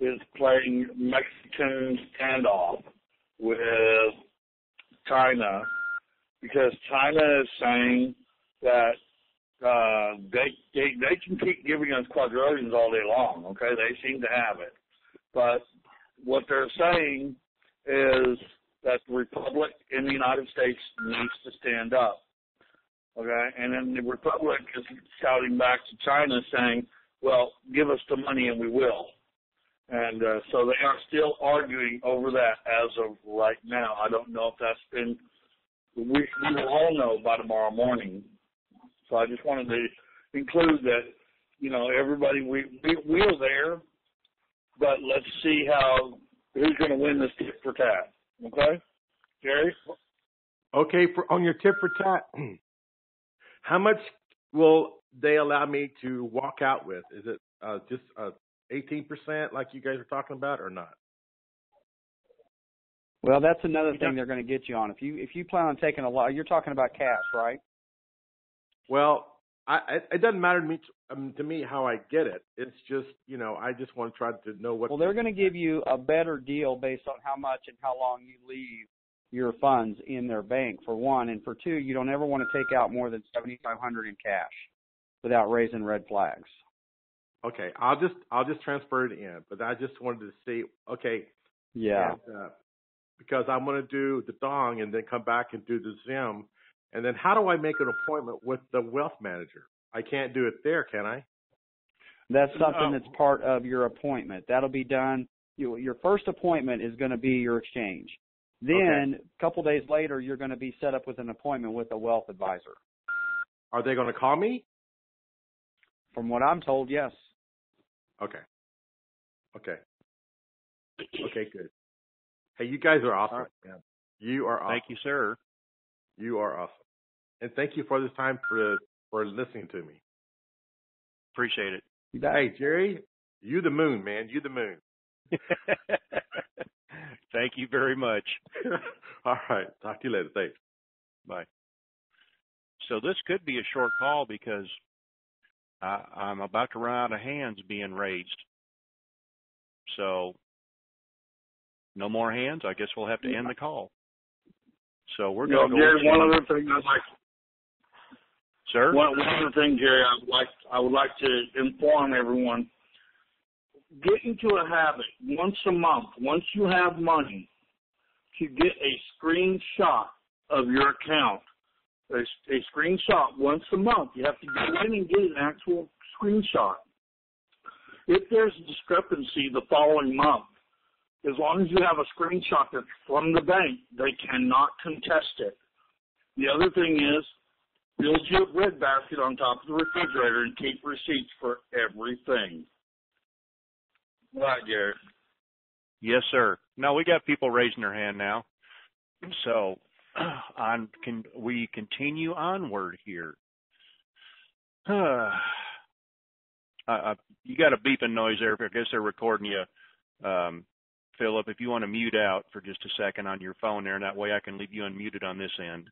is playing Mexican standoff with China, because China is saying that they can keep giving us quadrillions all day long, okay? They seem to have it. But what they're saying is that the Republic in the United States needs to stand up, okay? And then the Republic is shouting back to China saying, well, give us the money and we will. And so they are still arguing over that as of right now. I don't know if that's been, we will all know by tomorrow morning. So I just wanted to include that, you know, everybody, we're there, but let's see who's going to win this tit for tat. Okay? Jerry? Okay, on your tit for tat, how much will they allow me to walk out with? Is it just 18% like you guys are talking about, or not? Well, that's another thing they're going to get you on. If you plan on taking a lot, you're talking about cash, right? Well, it doesn't matter to me how I get it. It's just, you know, I just want to try to know what. Well, they're going to give you a better deal based on how much and how long you leave your funds in their bank, for one, and for two, you don't ever want to take out more than $7,500 in cash without raising red flags. Okay, I'll just transfer it in, but I just wanted to see. Okay. Yeah. And, because I'm going to do the dong and then come back and do the Zim. And then how do I make an appointment with the wealth manager? I can't do it there, can I? That's something that's part of your appointment. That'll be done. Your first appointment is going to be your exchange. Then a couple days later, you're going to be set up with an appointment with a wealth advisor. Are they going to call me? From what I'm told, yes. Okay. Okay, good. Hey, you guys are awesome, man. You are awesome. Thank you, sir. You are awesome. And thank you for this time for listening to me. Appreciate it. Hey, Jerry, you the moon, man. You the moon. Thank you very much. All right. Talk to you later. Thanks. Bye. So this could be a short call because I'm about to run out of hands being raised. So no more hands. I guess we'll have to end the call. So we're going to go. Jerry, one other thing I'd like. Sir? One other thing, Jerry, I would like to inform everyone. Get into a habit once a month, once you have money, to get a screenshot of your account. A screenshot once a month. You have to go in and get an actual screenshot. If there's a discrepancy the following month, as long as you have a screenshot that's from the bank, they cannot contest it. The other thing is, build your bread basket on top of the refrigerator and keep receipts for everything. Right, Jared? Yes, sir. No, we got people raising their hand now. So we continue onward here? You got a beeping noise there. I guess they're recording you, Philip. If you want to mute out for just a second on your phone there, and that way I can leave you unmuted on this end.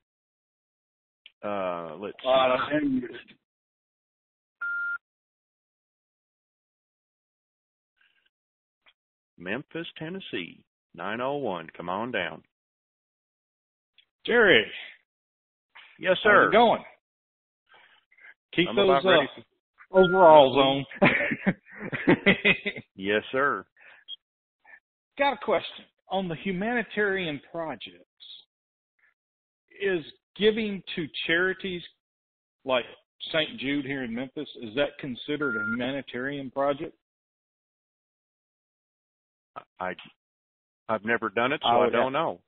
Let's see. Memphis, Tennessee, 901. Come on down. Jerry. Yes, sir. How's it going? Keep I'm those ready. overalls on. Yes, sir. Got a question. On the humanitarian projects, is giving to charities like St. Jude here in Memphis, is that considered a humanitarian project? I've never done it, so I don't know.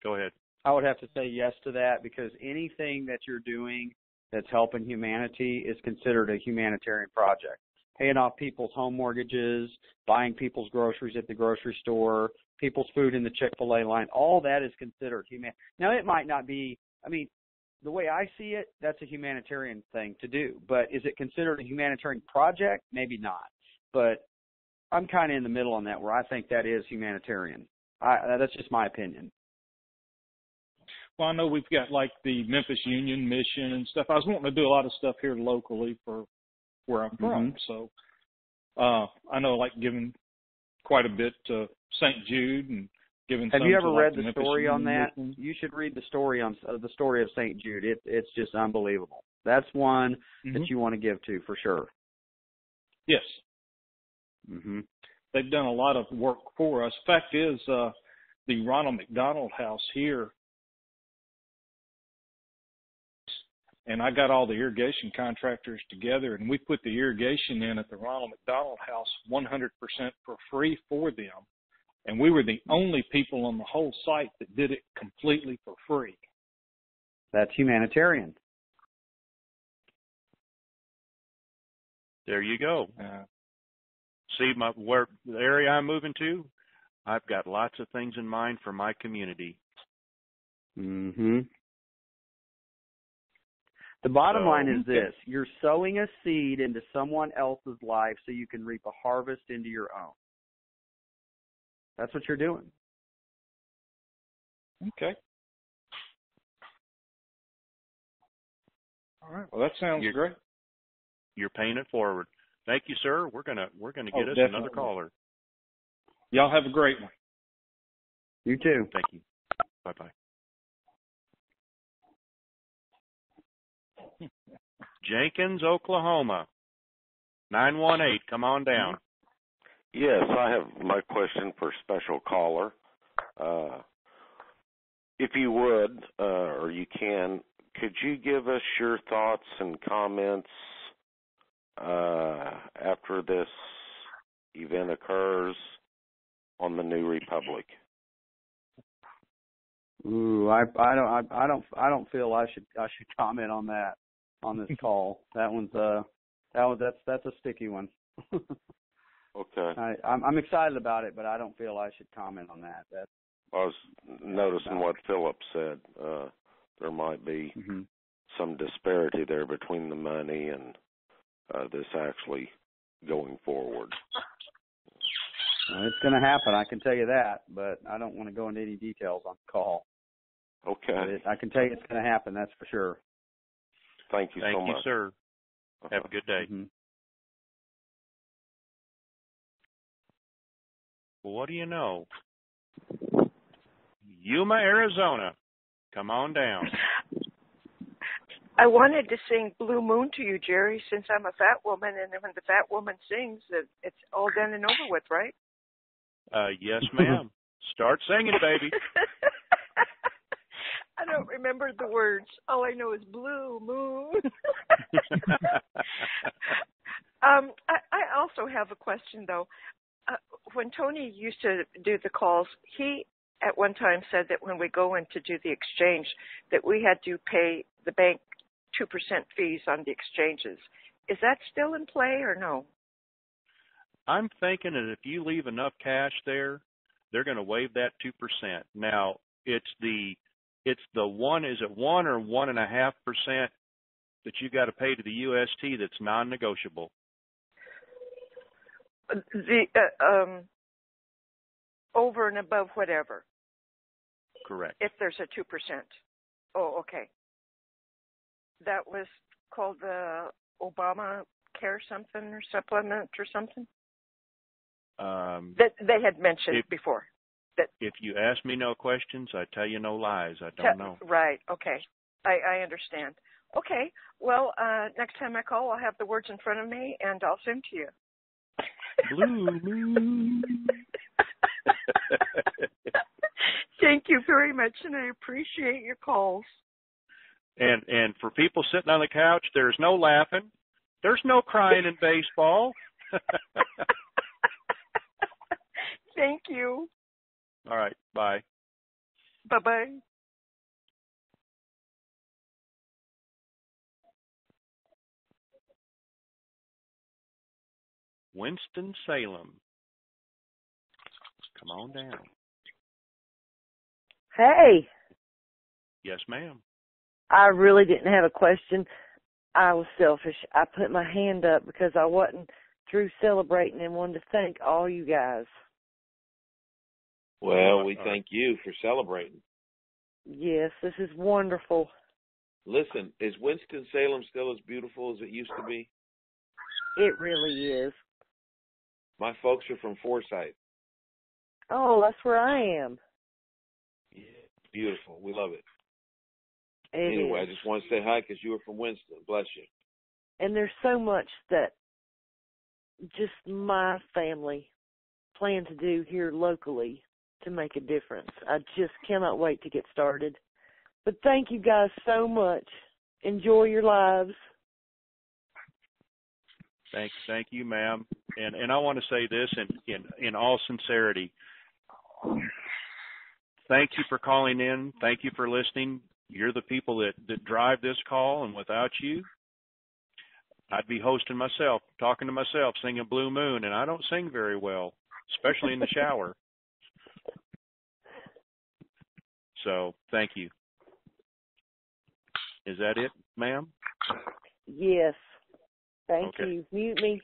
Go ahead. I would have to say yes to that, because anything that you're doing that's helping humanity is considered a humanitarian project. Paying off people's home mortgages, buying people's groceries at the grocery store, people's food in the Chick-fil-A line, all that is considered human. Now, it might not be, I mean, the way I see it, that's a humanitarian thing to do. But is it considered a humanitarian project? Maybe not. But I'm kind of in the middle on that, where I think that is humanitarian. That's just my opinion. Well, I know we've got like the Memphis Union Mission and stuff. I was wanting to do a lot of stuff here locally for where I'm from. So I know like giving quite a bit to St. Jude and giving. Have you ever read the Memphis story on Union that? Mission. You should read the story of St. Jude. It's just unbelievable. That's one that you want to give to for sure. Yes. Mm-hmm. They've done a lot of work for us. Fact is, the Ronald McDonald House here, and I got all the irrigation contractors together, and we put the irrigation in at the Ronald McDonald House 100% for free for them. And we were the only people on the whole site that did it completely for free. That's humanitarian. There you go. See, the area I'm moving to, I've got lots of things in mind for my community. Mm-hmm. The bottom line is this. You're sowing a seed into someone else's life so you can reap a harvest into your own. That's what you're doing. Okay. All right. Well, that sounds great. You're paying it forward. Thank you, sir. We're gonna get us definitely. another caller. Y'all have a great one. You too. Thank you. Bye-bye. Jenkins, Oklahoma, 918. Come on down. Yes, I have my question for special caller. If you would, or you can, could you give us your thoughts and comments after this event occurs on the New Republic? Ooh, I don't feel I should comment on that on this call. That's a sticky one. Okay. I'm excited about it, but I don't feel I should comment on that. I was noticing what Philip said. There might be some disparity there between the money and this actually going forward. Well, it's going to happen, I can tell you that, but I don't want to go into any details on the call. Okay. I can tell you it's going to happen, that's for sure. Thank you so much. Thank you, sir. Have a good day. Well, what do you know? Yuma, Arizona. Come on down. I wanted to sing Blue Moon to you, Jerry, since I'm a fat woman, and when the fat woman sings, it's all done and over with, right? Yes, ma'am. Start singing, baby. I don't remember the words. All I know is Blue Moon. I also have a question, though. When Tony used to do the calls, he at one time said that when we go in to do the exchange, that we had to pay the bank 2% fees on the exchanges. Is that still in play or no? I'm thinking that if you leave enough cash there, they're going to waive that 2%. Now, it's the one. Is it 1 or 1.5% that you got to pay to the UST that's non-negotiable? The over and above whatever. Correct. If there's a 2%. Oh, okay. That was called the Obama Care something or supplement or something? That they had mentioned before. That if you ask me no questions, I tell you no lies. I don't know. Right. Okay. I understand. Okay. Well, next time I call, I'll have the words in front of me, and I'll sing to you. Blue moon. Thank you very much, and I appreciate your calls. And for people sitting on the couch, there's no laughing. There's no crying in baseball. Thank you. All right. Bye. Bye-bye. Winston-Salem. Come on down. Hey. Yes, ma'am. I really didn't have a question. I was selfish. I put my hand up because I wasn't through celebrating and wanted to thank all you guys. Well, we thank you for celebrating. Yes, this is wonderful. Listen, is Winston-Salem still as beautiful as it used to be? It really is. My folks are from Forsyth. Oh, that's where I am. Yeah, beautiful. We love it. Anyway, I just want to say hi because you were from Winston. Bless you. And there's so much that just my family plan to do here locally to make a difference. I just cannot wait to get started. But thank you guys so much. Enjoy your lives. Thank you, ma'am. And I want to say this in all sincerity. Thank you for calling in. Thank you for listening. You're the people that drive this call, and without you, I'd be hosting myself, talking to myself, singing Blue Moon, and I don't sing very well, especially in the shower. So, thank you. Is that it, ma'am? Yes. Thank okay. you. Mute me.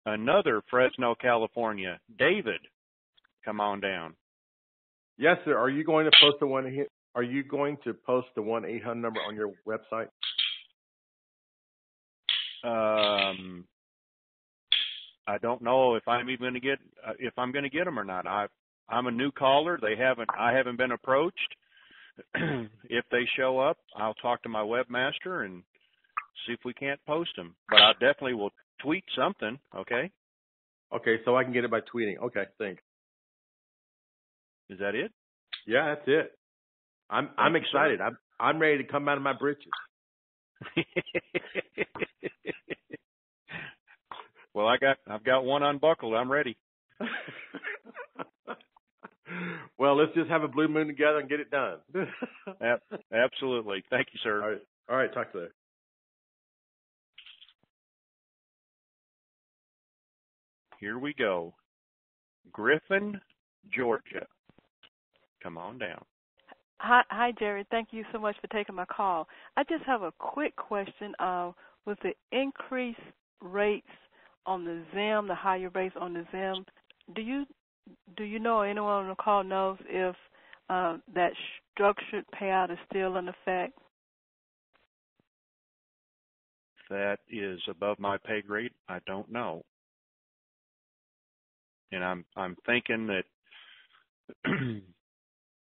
Another Fresno, California. David, come on down. Yes, sir. Are you going to post the 1-800 number on your website? I don't know if I'm even going to get them or not. I'm a new caller. I haven't been approached. If they show up, I'll talk to my webmaster and see if we can't post them. But I definitely will tweet something. Okay. Okay, so I can get it by tweeting. Okay, thanks. Is that it? Yeah, that's it. I'm excited. I'm ready to come out of my britches. Well, I've got one unbuckled. I'm ready. Well, let's just have a blue moon together and get it done. Absolutely. Thank you, sir. All right. Talk to you later. Here we go. Griffin, Georgia. Come on down. Hi, Jerry. Thank you so much for taking my call. I just have a quick question. With the increased rates on the ZIM, the higher rates on the ZIM, do you know, or anyone on the call knows if that structured payout is still in effect? That is above my pay grade. I don't know. And I'm thinking that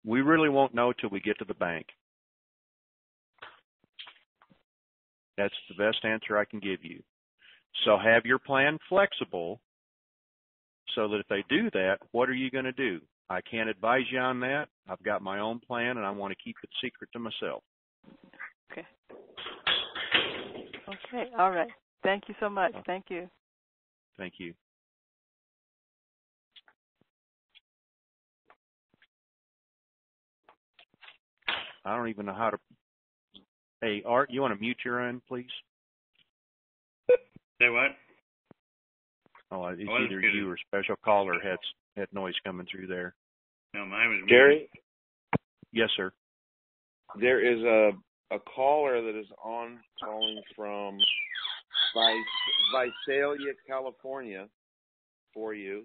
we really won't know till we get to the bank. That's the best answer I can give you. So have your plan flexible so that if they do that, what are you going to do? I can't advise you on that. I've got my own plan, and I want to keep it secret to myself. Okay. Okay. All right. Thank you so much. Thank you. Thank you. I don't even know how to. Hey, Art, you want to mute your end, please? Say what? Oh, it's either you or special caller had noise coming through there. No, mine was Jerry? Yes, sir. There is a caller that is on calling from Visalia, California for you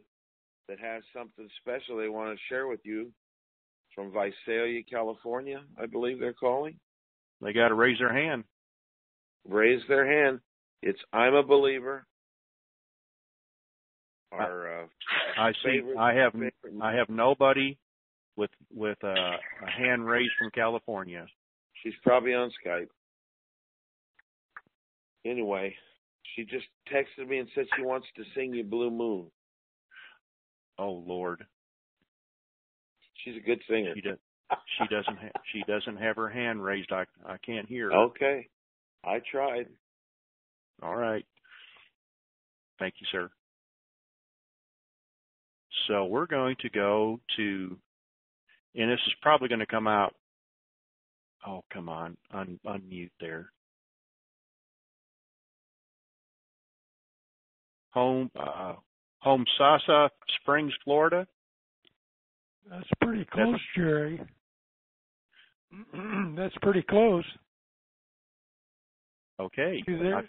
that has something special they want to share with you from Visalia, California, I believe they're calling. They got to raise their hand. Raise their hand. It's I'm a Believer. Our I see. I have nobody with a hand raised from California. She's probably on Skype. Anyway, she just texted me and said she wants to sing you Blue Moon. Oh Lord. She's a good singer. She doesn't have her hand raised. I can't hear her. Okay. I tried. All right. Thank you, sir. So we're going to go to, and this is probably going to come out. Oh, come on. Unmute there. Homosassa Springs, Florida. That's pretty close, Jerry. That's pretty close. Okay. You there?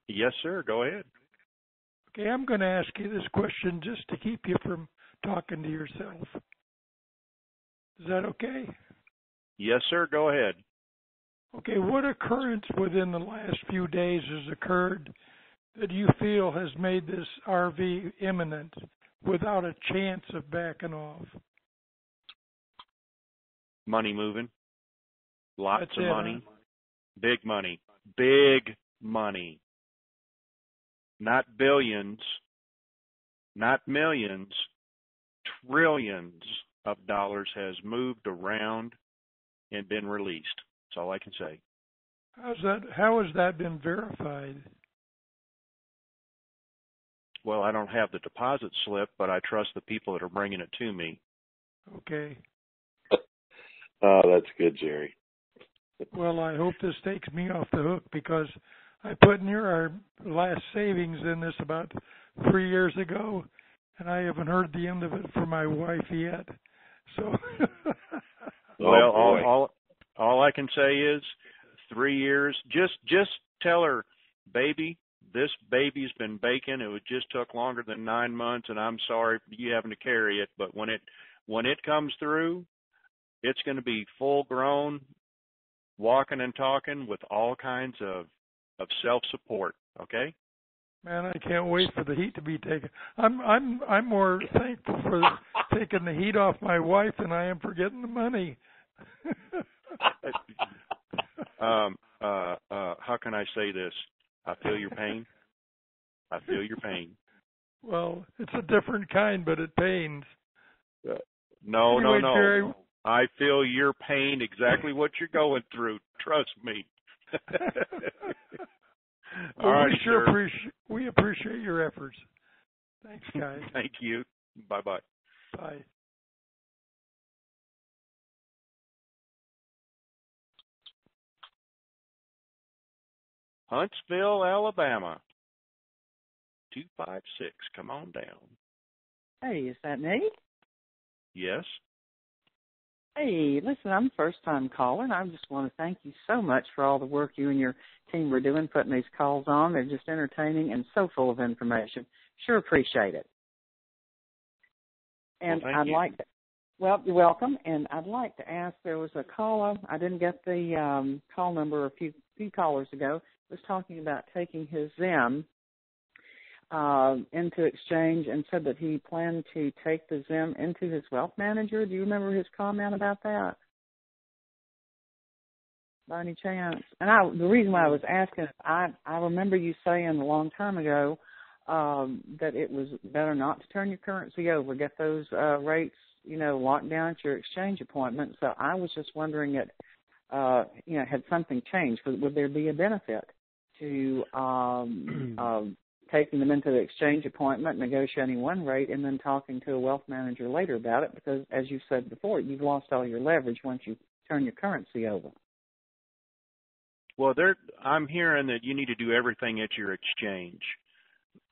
Yes, sir. Go ahead. Okay, I'm going to ask you this question just to keep you from talking to yourself. Is that okay? Yes, sir. Go ahead. Okay, what occurrence within the last few days has occurred that you feel has made this RV imminent without a chance of backing off? Money moving. Lots That's of it, money. Huh? Big money. Big money. Not billions, not millions, trillions of dollars has moved around and been released. That's all I can say. How has that been verified? Well, I don't have the deposit slip, but I trust the people that are bringing it to me. Okay. Oh, that's good, Jerry. Well, I hope this takes me off the hook because I put near our last savings in this about 3 years ago, and I haven't heard the end of it from my wife yet. So, well, all I can say is 3 years. Just tell her, baby, this baby's been baking. It just took longer than 9 months, and I'm sorry for you having to carry it. But when it comes through, it's going to be full grown, walking and talking with all kinds of self-support, okay? Man, I can't wait for the heat to be taken. I'm more thankful for taking the heat off my wife than I am for getting the money. How can I say this? I feel your pain. I feel your pain. Well, it's a different kind, but it pains. No, anyway, no. Jerry, I feel your pain, exactly what you're going through. Trust me. Well, all right, we appreciate your efforts. Thanks, guys. Thank you. Bye-bye. Bye. Huntsville, Alabama. 256. Come on down. Hey, is that me? Yes. Hey, listen, I'm a first-time caller, and I just want to thank you so much for all the work you and your team were doing, putting these calls on. They're just entertaining and so full of information. Sure appreciate it. And well, thank you. like to, well, you're welcome. And I'd like to ask, there was a caller, I didn't get the call number a few callers ago, was talking about taking his Zim into exchange and said that he planned to take the Zim into his wealth manager. Do you remember his comment about that? By any chance? And the reason why I was asking is I remember you saying a long time ago that it was better not to turn your currency over, get those rates, locked down at your exchange appointment. So I was just wondering had something changed? Would there be a benefit to taking them into the exchange appointment, negotiating one rate, and then talking to a wealth manager later about it? Because, as you said before, you've lost all your leverage once you turn your currency over. Well, I'm hearing that you need to do everything at your exchange.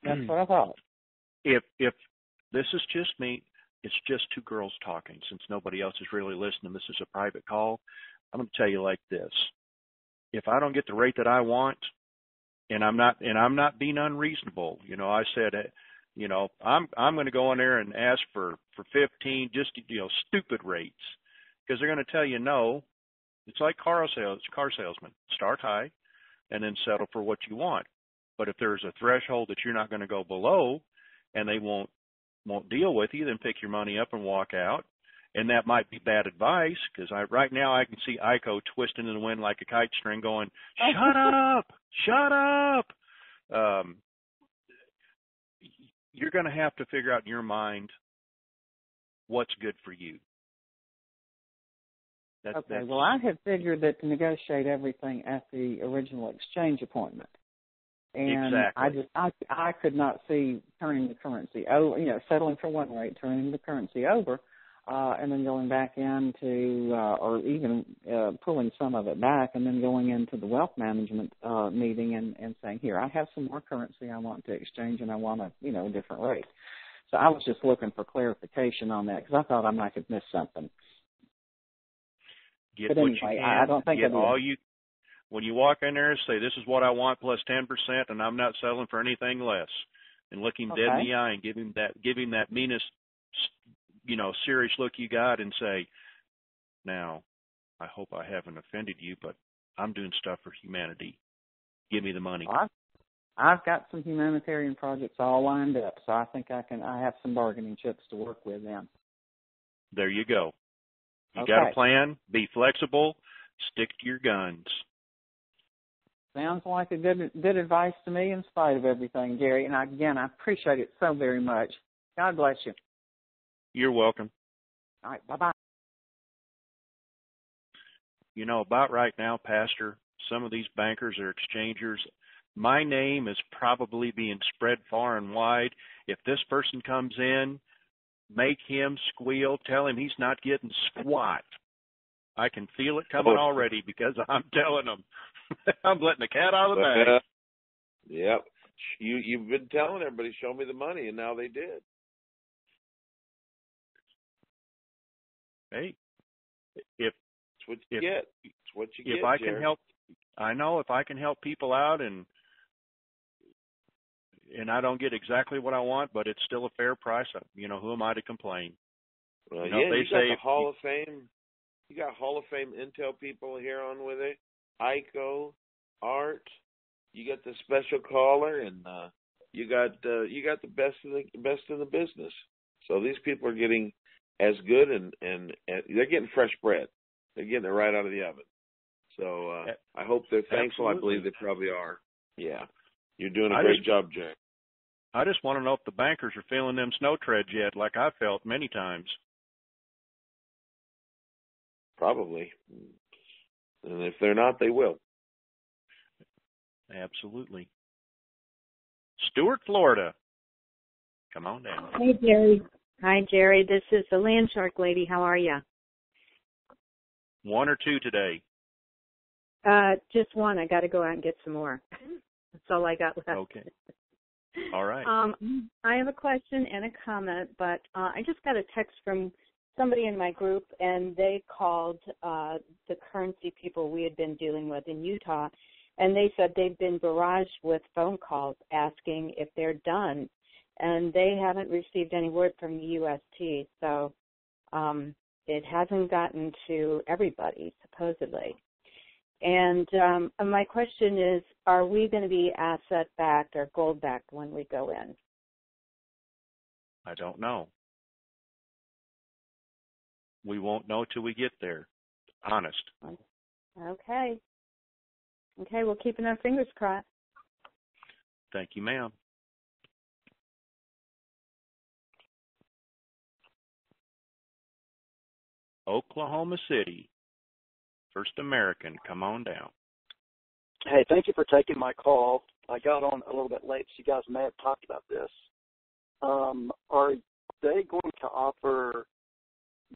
That's what I thought. If this is just me, it's just two girls talking. Since nobody else is really listening, this is a private call. I'm going to tell you like this: if I don't get the rate that I want, and I'm not being unreasonable, I said, I'm going to go in there and ask for 15, just stupid rates, because they're going to tell you no. It's like car salesman. Start high, and then settle for what you want. But if there's a threshold that you're not going to go below, and they won't deal with you, then pick your money up and walk out. And that might be bad advice, because right now I can see Iko twisting in the wind like a kite string going, shut up, shut up. You're going to have to figure out in your mind what's good for you. Okay, well, I had figured that to negotiate everything at the original exchange appointment. And exactly. I could not see turning the currency over, settling for one rate, turning the currency over, and then going back into, or even pulling some of it back, and then going into the wealth management meeting and saying, here, I have some more currency I want to exchange, and I want a different rate. So I was just looking for clarification on that, because I thought I might have missed something. Get but what anyway, you can. I don't think get all you. When you walk in there, say, this is what I want plus 10%, and I'm not settling for anything less. And look him dead in the eye and give him that meanest, serious look you got, and say, now, I hope I haven't offended you, but I'm doing stuff for humanity. Give me the money. I've got some humanitarian projects all lined up, so I think I have some bargaining chips to work with them. There you go. You got a plan, be flexible, stick to your guns. Sounds like a good advice to me in spite of everything, Jerry. And I appreciate it so very much. God bless you. You're welcome. All right, bye-bye. About right now, Pastor, some of these bankers are exchangers. My name is probably being spread far and wide. If this person comes in, make him squeal, tell him he's not getting squat. I can feel it coming already, because I'm telling them. I'm letting the cat out of the bag. Yep. You've been telling everybody, show me the money, and now they did. Hey, it's what you get. It's what you get. If I can help, I know if I can help people out, and I don't get exactly what I want, but it's still a fair price. Who am I to complain? Well, they you say got the Hall of Fame. You got Hall of Fame Intel people here on with it. Iko, Art. You got the special caller, and you got the best in the business. So these people are getting as good, and they're getting fresh bread. They're getting it right out of the oven. So I hope they're thankful. Absolutely. I believe they probably are. Yeah, you're doing a great job, Jay. I just want to know if the bankers are feeling them snow treads yet, like I felt many times. Probably. And if they're not, they will. Absolutely. Stuart, Florida. Come on down. Hey, Jerry. Hi, Jerry. This is the Land Shark Lady. How are you? One or two today? Just one. I got to go out and get some more. That's all I got left. Okay. All right. I have a question and a comment, but I just got a text from somebody in my group, and they called the currency people we had been dealing with in Utah, and they said they've been barraged with phone calls asking if they're done, and they haven't received any word from the UST, so it hasn't gotten to everybody, supposedly. And my question is, are we going to be asset-backed or gold-backed when we go in? I don't know. We won't know till we get there. Honest. Okay. Okay, we're keeping our fingers crossed. Thank you, ma'am. Oklahoma City. First American, come on down. Hey, thank you for taking my call. I got on a little bit late, so you guys may have talked about this. Are they going to offer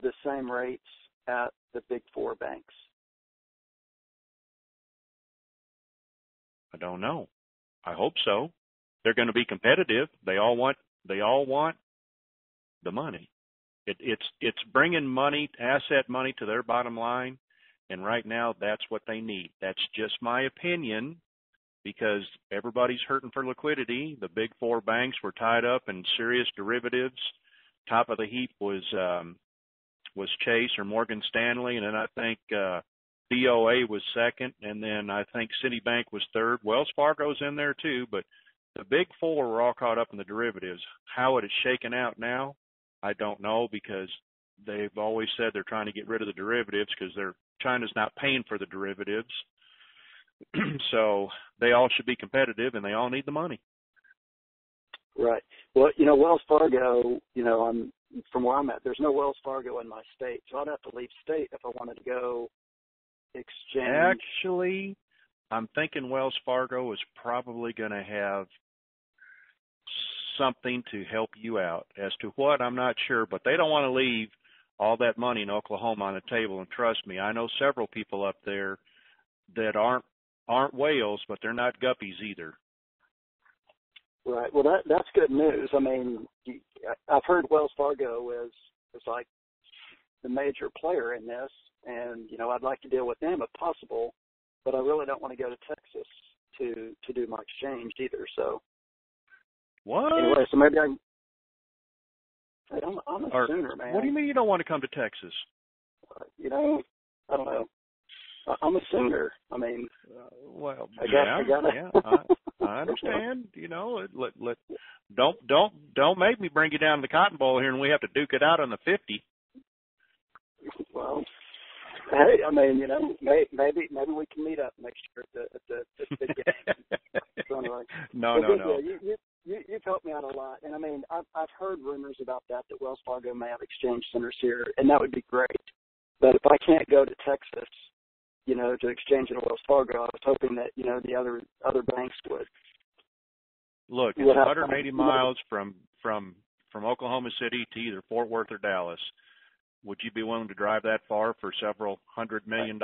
the same rates at the big four banks? I don't know. I hope so. They're going to be competitive. They all want the money. It's bringing money, asset money to their bottom line, and right now that's what they need. That's just my opinion, because everybody's hurting for liquidity. The big four banks were tied up in serious derivatives. Top of the heap was Chase or Morgan Stanley, and then I think BOA was second, and then I think Citibank was third. Wells Fargo's in there too, but the big four were all caught up in the derivatives. How it is shaken out now, I don't know, because they've always said they're trying to get rid of the derivatives because China's not paying for the derivatives. So they all should be competitive, and they all need the money. Right. Well, Wells Fargo, from where I'm at, there's no Wells Fargo in my state, so I'd have to leave state if I wanted to go exchange. Actually, I'm thinking Wells Fargo is probably going to have something to help you out. As to what, I'm not sure, but they don't want to leave all that money in Oklahoma on the table. And trust me, I know several people up there that aren't whales, but they're not guppies either. Right. Well, that's good news. I mean, I've heard Wells Fargo is like the major player in this, and I'd like to deal with them if possible, but I really don't want to go to Texas to do my exchange either. So what? Anyway, so maybe I'm a Sooner, man. What do you mean you don't want to come to Texas? I don't know. I'm a Sooner. I mean, I understand. Don't make me bring you down to the Cotton Bowl here and we have to duke it out on the 50. Well, hey, I mean, maybe we can meet up next year at the big game. So anyway, No. You've helped me out a lot, and I mean, I've heard rumors about that Wells Fargo may have exchange centers here, and that would be great. But if I can't go to Texas, to exchange at a Wells Fargo, I was hoping that the other banks would. Look, it's 180 miles from Oklahoma City to either Fort Worth or Dallas. Would you be willing to drive that far for several $100 million?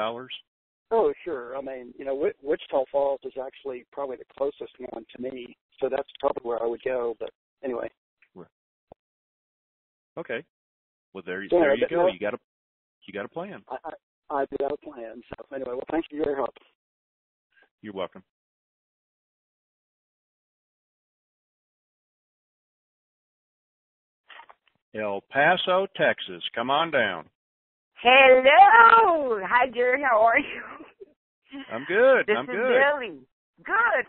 Oh, sure. I mean, Wichita Falls is actually probably the closest one to me, so that's probably where I would go. But anyway. Okay. Well, there you go. You got a plan. I do have a plan. So anyway, well, thank you for your help. You're welcome. El Paso, Texas. Come on down. Hello. Hi, Jerry. How are you? I'm good. This I'm is good. Lily. Good.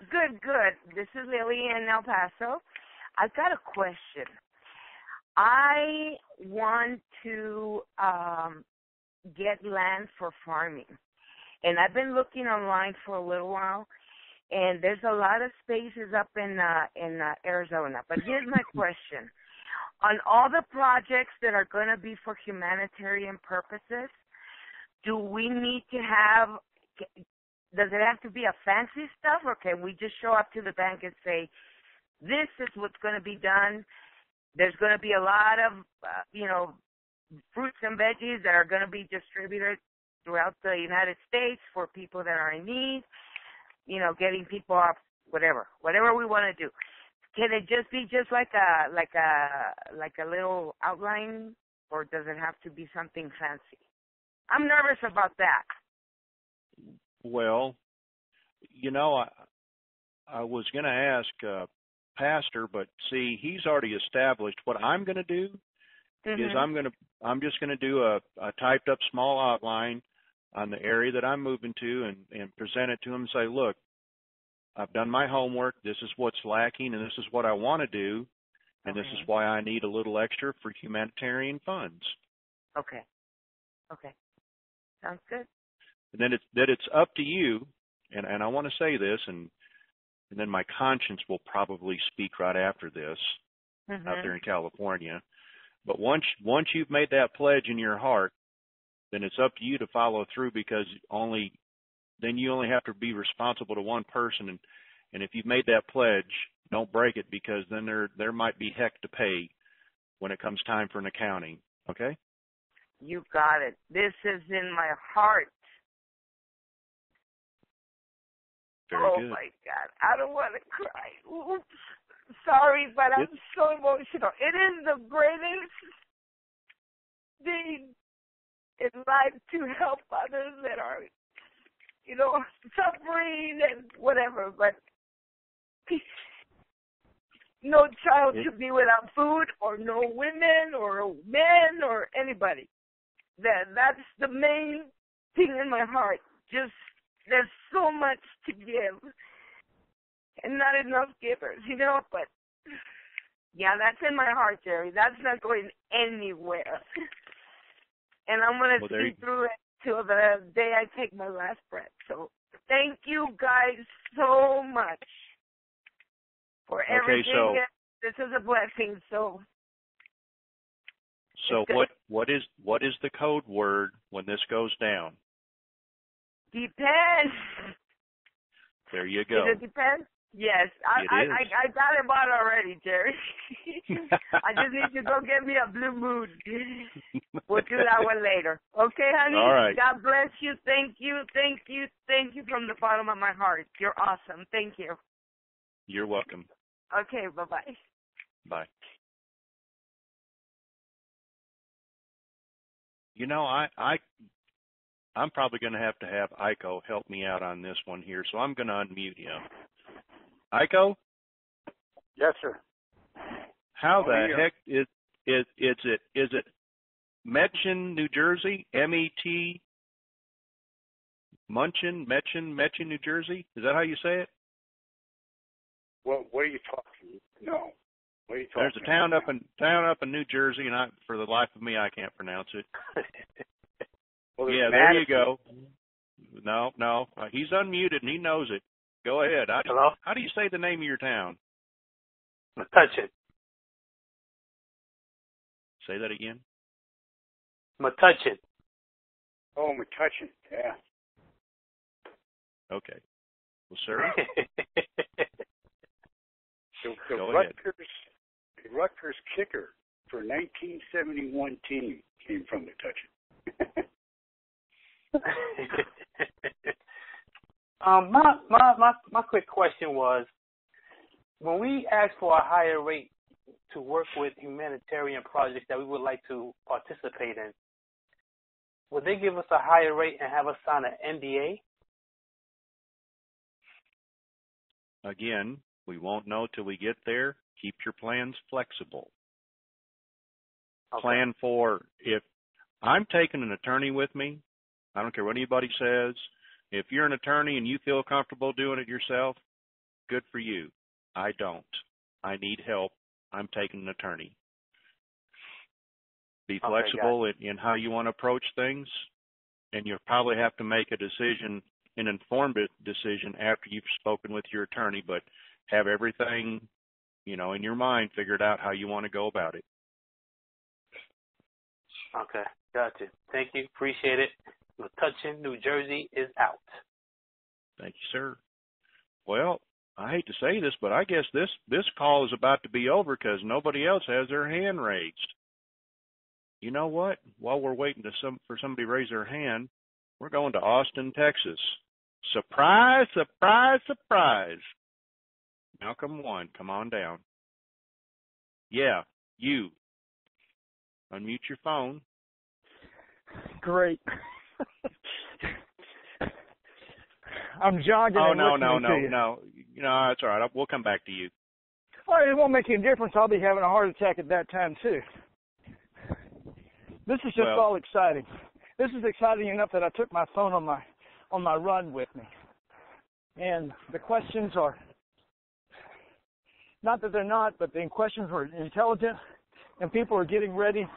This is Lily in El Paso. I've got a question. I want to get land for farming, and I've been looking online for a little while, and there's a lot of spaces up in Arizona. But here's my question. On all the projects that are going to be for humanitarian purposes, do we need to have, does it have to be a fancy stuff, or can we just show up to the bank and say, this is what's going to be done? There's going to be a lot of, fruits and veggies that are going to be distributed throughout the United States for people that are in need, getting people off, whatever we want to do. Can it just be just like a little outline, or does it have to be something fancy? I'm nervous about that. Well, I was going to ask Pastor, but see, he's already established what I'm going to do is I'm just going to do a typed up small outline on the area that I'm moving to and present it to him and say, look, I've done my homework. This is what's lacking, and this is what I want to do, and this is why I need a little extra for humanitarian funds. Okay. Sounds good. And then it's up to you, and I want to say this, and then my conscience will probably speak right after this out there in California. But once you've made that pledge in your heart, then it's up to you to follow through, because then you only have to be responsible to one person. And if you've made that pledge, don't break it, because then there might be heck to pay when it comes time for an accounting. Okay? You got it. This is in my heart. Very good. My God, I don't want to cry. Oops. Sorry, but I'm so emotional. It is the greatest thing in life to help others that are, suffering and whatever. But no child should be without food, or no women, or men, or anybody. That's the main thing in my heart. Just there's so much to give, and not enough givers, But yeah, that's in my heart, Jerry. That's not going anywhere. And I'm going to see through it till the day I take my last breath. So thank you guys so much for everything. This is a blessing. So what is the code word when this goes down? Depends. There you go. Does it depend? Yes, I got it bought already, Jerry. I just need to go get me a blue moon. We'll do that one later. Okay, honey? All right. God bless you. Thank you. Thank you. Thank you from the bottom of my heart. You're awesome. Thank you. You're welcome. Okay, bye-bye. Bye. I'm probably going to have Iko help me out on this one here, so I'm going to unmute him. Iko? Yes, sir. How the heck is it Mechen, New Jersey? M-E-T Mechen, New Jersey? Is that how you say it? What are you talking? No. What are you talking? There's a town up in New Jersey, and for the life of me, I can't pronounce it. Well, yeah, there you go. No, he's unmuted and he knows it. Go ahead. Hello? How do you say the name of your town? Metuchen. Say that again. Metuchen. Oh, Metuchen. Yeah. Okay. Well, sir. the Rutgers kicker for 1971 team came from Metuchen. My quick question was, when we ask for a higher rate to work with humanitarian projects that we would like to participate in, would they give us a higher rate and have us sign an NDA? Again, we won't know till we get there. Keep your plans flexible. Okay. Plan for, if I'm taking an attorney with me, I don't care what anybody says. If you're an attorney and you feel comfortable doing it yourself, good for you. I don't. I need help. I'm taking an attorney. Be flexible in how you want to approach things, and you'll probably have to make a decision, an informed decision after you've spoken with your attorney, but have everything, in your mind figured out how you want to go about it. Okay, gotcha. Thank you. Appreciate it. Metuchen, New Jersey is out. Thank you, sir. Well, I hate to say this, but I guess this call is about to be over because nobody else has their hand raised. You know what? While we're waiting for somebody to raise their hand, we're going to Austin, Texas. Surprise, surprise, surprise. Malcolm 1, come on down. Yeah, you. Unmute your phone. Great. I'm jogging. Oh, and no, listening to you. No, that's all right. We'll come back to you. Well, it won't make any difference. I'll be having a heart attack at that time, too. This is just all exciting. This is exciting enough that I took my phone on my run with me. And the questions are, not that they're not, but the questions were intelligent, and people are getting ready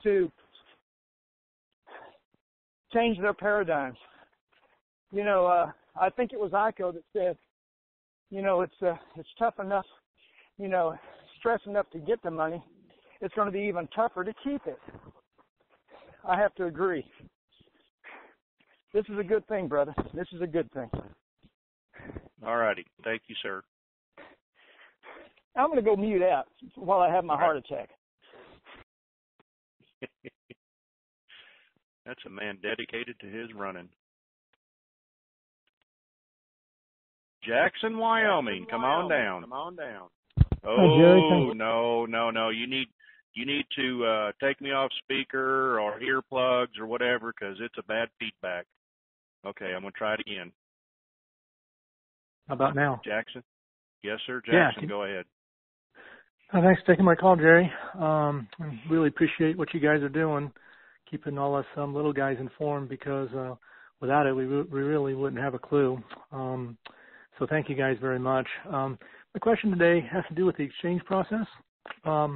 to change their paradigms. I think it was Iko that said, it's tough enough, stress enough to get the money. It's going to be even tougher to keep it. I have to agree. This is a good thing, brother. This is a good thing. All righty. Thank you, sir. I'm going to go mute out while I have my heart attack. That's a man dedicated to his running. Jackson, Wyoming. Come on down. Oh, Hi, Jerry. no. You need to take me off speaker or earplugs or whatever because it's a bad feedback. Okay, I'm going to try it again. How about now? Jackson? Yes, sir. Jackson, Yeah. go ahead. Thanks for taking my call, Jerry. I really appreciate what you guys are doing, keeping all us little guys informed because without it, we really wouldn't have a clue. So thank you guys very much. My question today has to do with the exchange process. I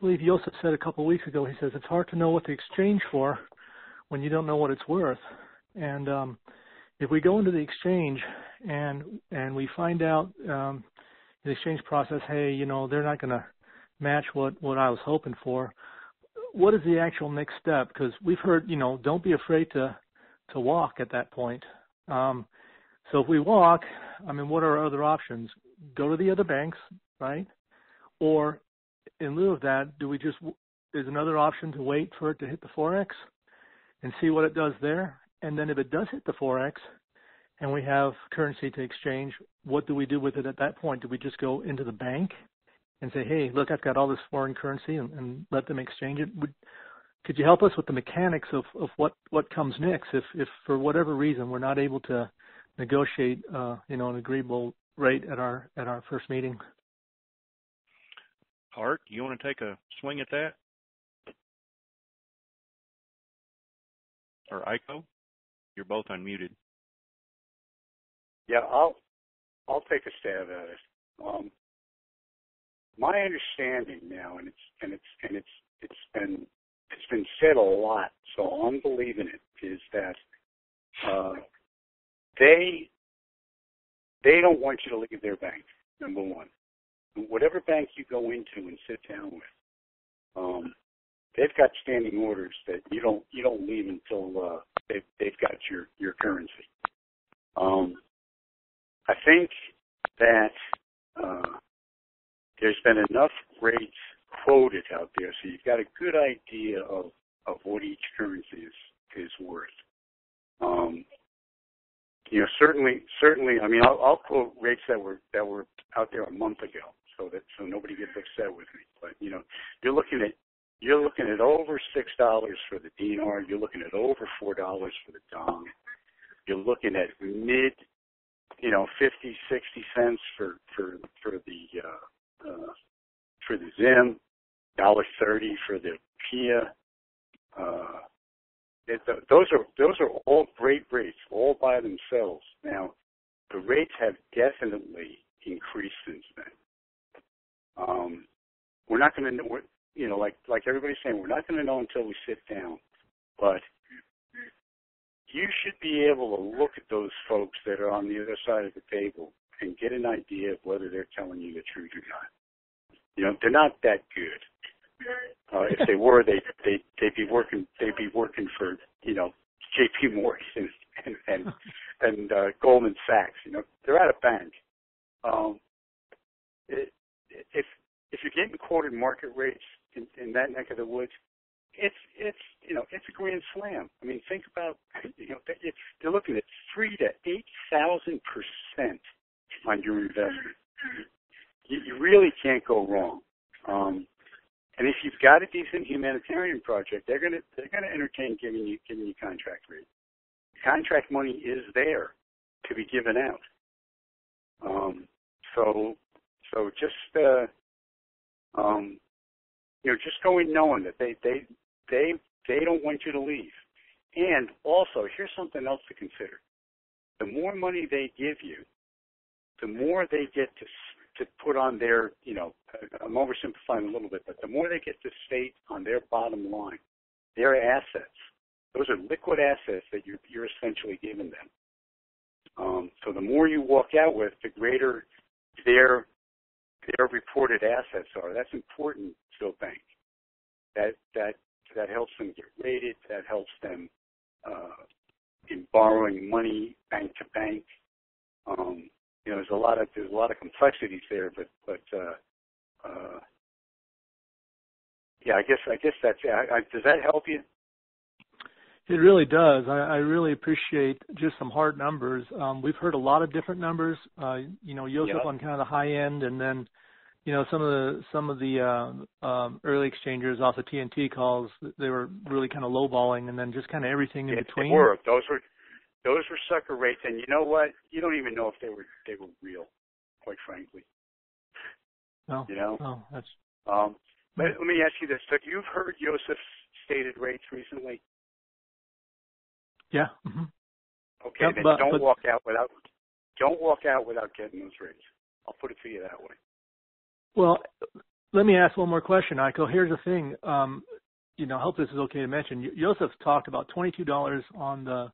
believe Joseph said a couple of weeks ago, he says it's hard to know what to exchange for when you don't know what it's worth. And if we go into the exchange and we find out the exchange process, hey, they're not going to match what I was hoping for, what is the actual next step? Because we've heard, don't be afraid to walk at that point. So if we walk, what are our other options? Go to the other banks, right? Or in lieu of that, is another option to wait for it to hit the Forex and see what it does there? And then if it does hit the Forex and we have currency to exchange, what do we do with it at that point? Do we just go into the bank and say, hey, look, I've got all this foreign currency and let them exchange it? Could you help us with the mechanics of what comes next if for whatever reason we're not able to negotiate an agreeable rate at our first meeting? Art, you want to take a swing at that? Or Iko? You're both unmuted. Yeah, I'll take a stab at it. My understanding now, and it's been said a lot, so I'm believing it, is that they don't want you to leave their bank. Number one, whatever bank you go into and sit down with, they've got standing orders that you don't leave until they've got your currency. I think that there's been enough rates quoted out there, so you've got a good idea of what each currency is worth. Certainly. I'll quote rates that were out there a month ago, so nobody gets upset with me. But you're looking at over $6 for the dinar. You're looking at over $4 for the dong. You're looking at mid, 50, 60 cents for the zim, $1.30 for the pia. Those are all great rates, all by themselves. Now, the rates have definitely increased since then. We're not going to know, like everybody's saying, we're not going to know until we sit down. But you should be able to look at those folks that are on the other side of the table and get an idea of whether they're telling you the truth or not. They're not that good. If they were, they'd be working for J.P. Morgan and Goldman Sachs. They're out of bank. If you're getting quoted market rates in that neck of the woods, it's a grand slam. Think about they're looking at 3,000 to 8,000% on your investment. You really can't go wrong. And if you've got a decent humanitarian project, they're gonna entertain giving you contract rate. Contract money is there to be given out. So just just go in knowing that they don't want you to leave. And also, here's something else to consider: the more money they give you, the more they get to put on their, I'm oversimplifying a little bit, but the more they get to state on their bottom line, their assets. Those are liquid assets that you're essentially giving them. So the more you walk out with, the greater their reported assets are. That's important to a bank. That helps them get rated. That helps them in borrowing money bank to bank. There's a lot of complexities there, but yeah, I guess that's it. Does that help you? It really does. I really appreciate just some hard numbers. We've heard a lot of different numbers. Joseph on kind of the high end, and then some of the early exchangers off the TNT calls, they were really kind of lowballing, and then just kind of everything in between. They were. Those were sucker rates, and you know what? You don't even know if they were real, quite frankly. No. That's. But let me ask you this: so you've heard Joseph's stated rates recently? Yeah. Mm-hmm. Okay, then don't walk out without getting those rates. I'll put it to you that way. Well, let me ask one more question, Iko. Here's the thing. I hope this is okay to mention. Joseph talked about $22 on the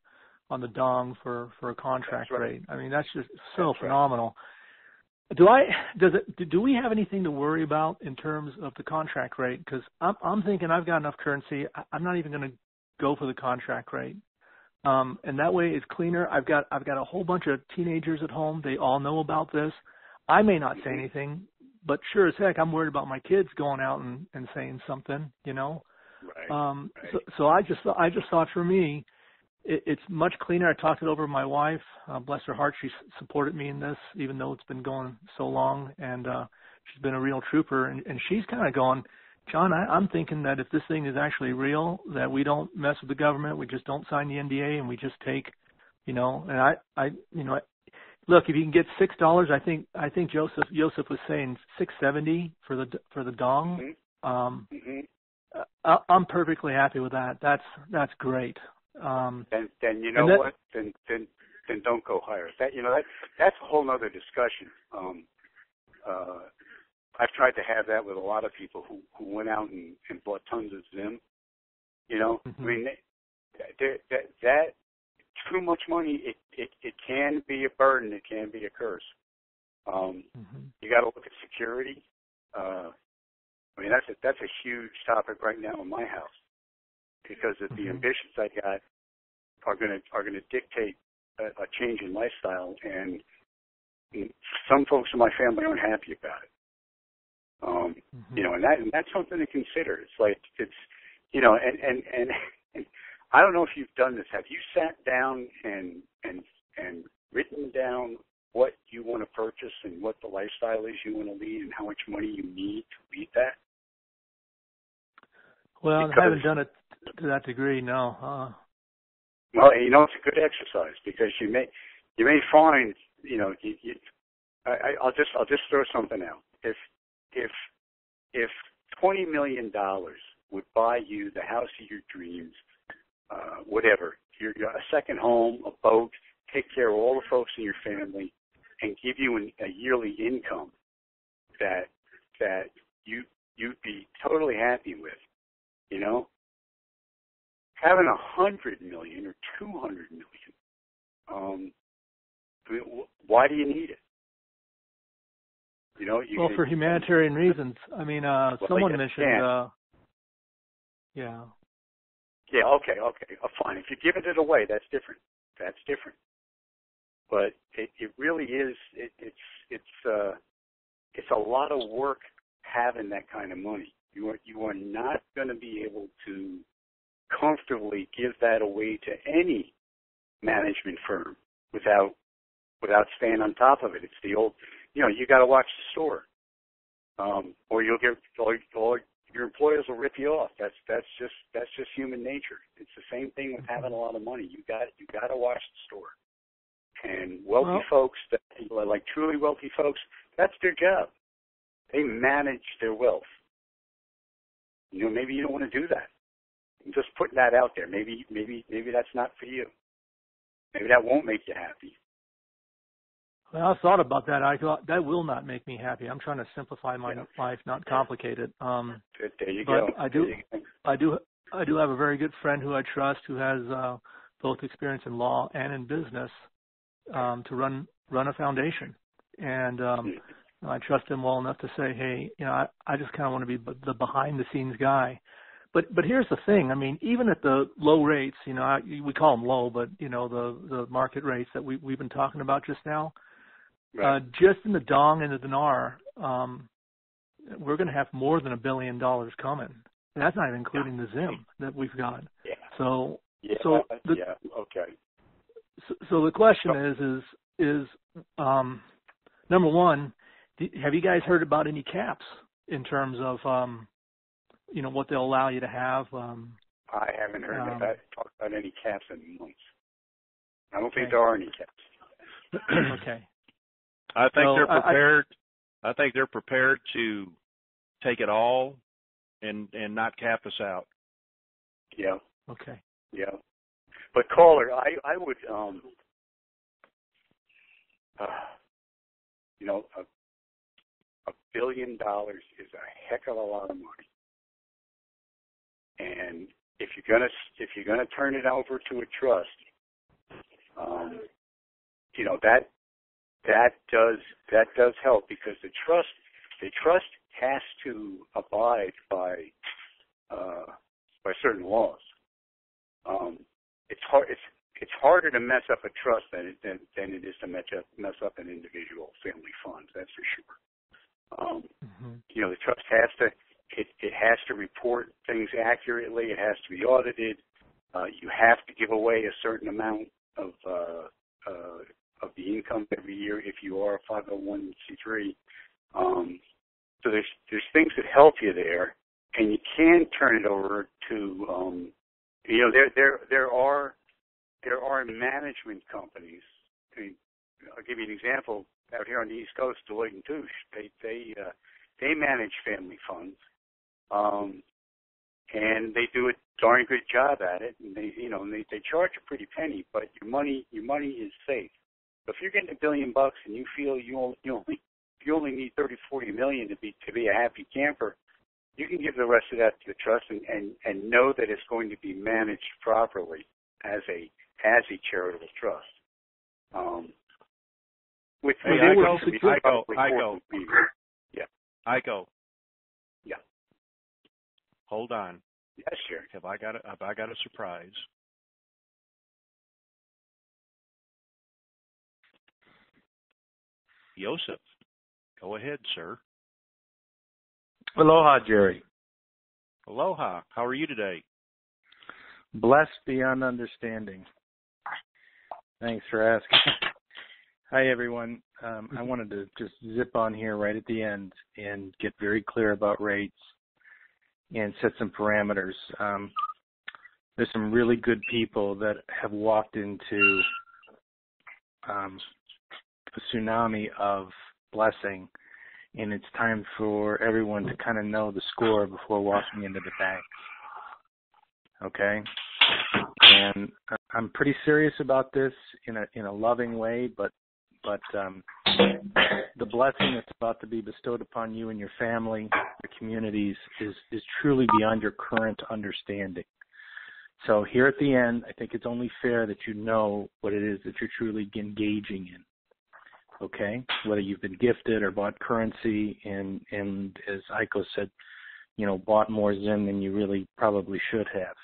dong for a contract rate. I mean, that's just so phenomenal. Right. Do we have anything to worry about in terms of the contract rate? Because I'm thinking I've got enough currency. I'm not even going to go for the contract rate. And that way it's cleaner. I've got a whole bunch of teenagers at home. They all know about this. I may not say anything, but sure as heck, I'm worried about my kids going out and saying something, Right. So I just thought for me, it's much cleaner. I talked it over with my wife. Bless her heart, she supported me in this, even though it's been going so long, and she's been a real trooper. And she's kind of going, John, I'm thinking that if this thing is actually real, that we don't mess with the government, we just don't sign the NDA, and we just take, and look, if you can get $6, I think Joseph was saying $6.70 for the dong. I'm perfectly happy with that. That's great. Then you know what? Then don't go higher. That's a whole other discussion. I've tried to have that with a lot of people who went out and bought tons of Zim. I mean, that too much money. It can be a burden. It can be a curse. You got to look at security. I mean, that's a huge topic right now in my house, because of the ambitions I got are going to dictate a change in lifestyle, and some folks in my family aren't happy about it. And that's something to consider. It's like and I don't know if you've done this. Have you sat down and written down what you want to purchase and what the lifestyle is you want to lead and how much money you need to lead that? Well, I haven't done it to that degree, no. Well, it's a good exercise, because you may find, I'll just throw something out. If $20 million would buy you the house of your dreams, whatever, a second home, a boat, take care of all the folks in your family, and give you a yearly income that you'd be totally happy with, having $100 million or $200 million, why do you need it? For humanitarian reasons. I mean, someone mentioned. Yeah. Yeah. Okay. Fine. If you're giving it away, that's different. But it really is. It's a lot of work having that kind of money. You are not going to be able to comfortably give that away to any management firm without staying on top of it. It's the old, you got to watch the store, or you'll get, or your employers will rip you off. That's just human nature. It's the same thing with having a lot of money. You got to watch the store. And wealthy folks, that people are like truly wealthy folks, that's their job. They manage their wealth. Maybe you don't want to do that. I'm just putting that out there. Maybe that's not for you. Maybe that won't make you happy. Well, I thought about that. I thought that will not make me happy. I'm trying to simplify my life, not complicate it. There you go. I do have a very good friend who I trust, who has both experience in law and in business, to run a foundation, and I trust him well enough to say, hey, I just kind of want to be the behind the scenes guy. But here's the thing. I mean, even at the low rates, we call them low, but the market rates that we've been talking about just now, right. Just in the dong and the dinar, we're going to have more than $1 billion coming. And that's not even including the Zim that we've got. Yeah. So Yeah. So Okay. So the question is number one, have you guys heard about any caps in terms of what they'll allow you to have? I haven't heard talk about any caps in months. I don't think there are any caps. Okay. I think they're prepared. I think they're prepared to take it all and not cap us out. Yeah. Okay. Yeah. But caller, I would $1 billion is a heck of a lot of money. And if you're gonna turn it over to a trust, that does help, because the trust has to abide by certain laws. It's harder to mess up a trust than it is to mess up an individual family fund. That's for sure. The trust has to report things accurately. It has to be audited. You have to give away a certain amount of the income every year if you are a 501c3. So there's things that help you there, and you can turn it over to there are management companies. I mean, I'll give you an example. Out here on the East Coast, Deloitte and Touche, they manage family funds, and they do a darn good job at it. And they charge a pretty penny, but your money is safe. So if you're getting $1 billion and you feel you only need 30-40 million to be a happy camper, you can give the rest of that to the trust and know that it's going to be managed properly as a charitable trust. I go. Yeah. Hold on. Yes, sure. Have I got a surprise? Joseph, go ahead, sir. Aloha, Jerry. Aloha. How are you today? Blessed beyond understanding. Thanks for asking. Hi, everyone. I wanted to just zip on here right at the end and get very clear about rates and set some parameters. There's some really good people that have walked into a tsunami of blessing, and it's time for everyone to kind of know the score before walking into the bank. Okay? And I'm pretty serious about this in a loving way, but the blessing that's about to be bestowed upon you and your family, your communities, is truly beyond your current understanding. So here at the end, I think it's only fair that you know what it is that you're truly engaging in. Okay? Whether you've been gifted or bought currency, and as Aiko said, bought more Zim than you really probably should have.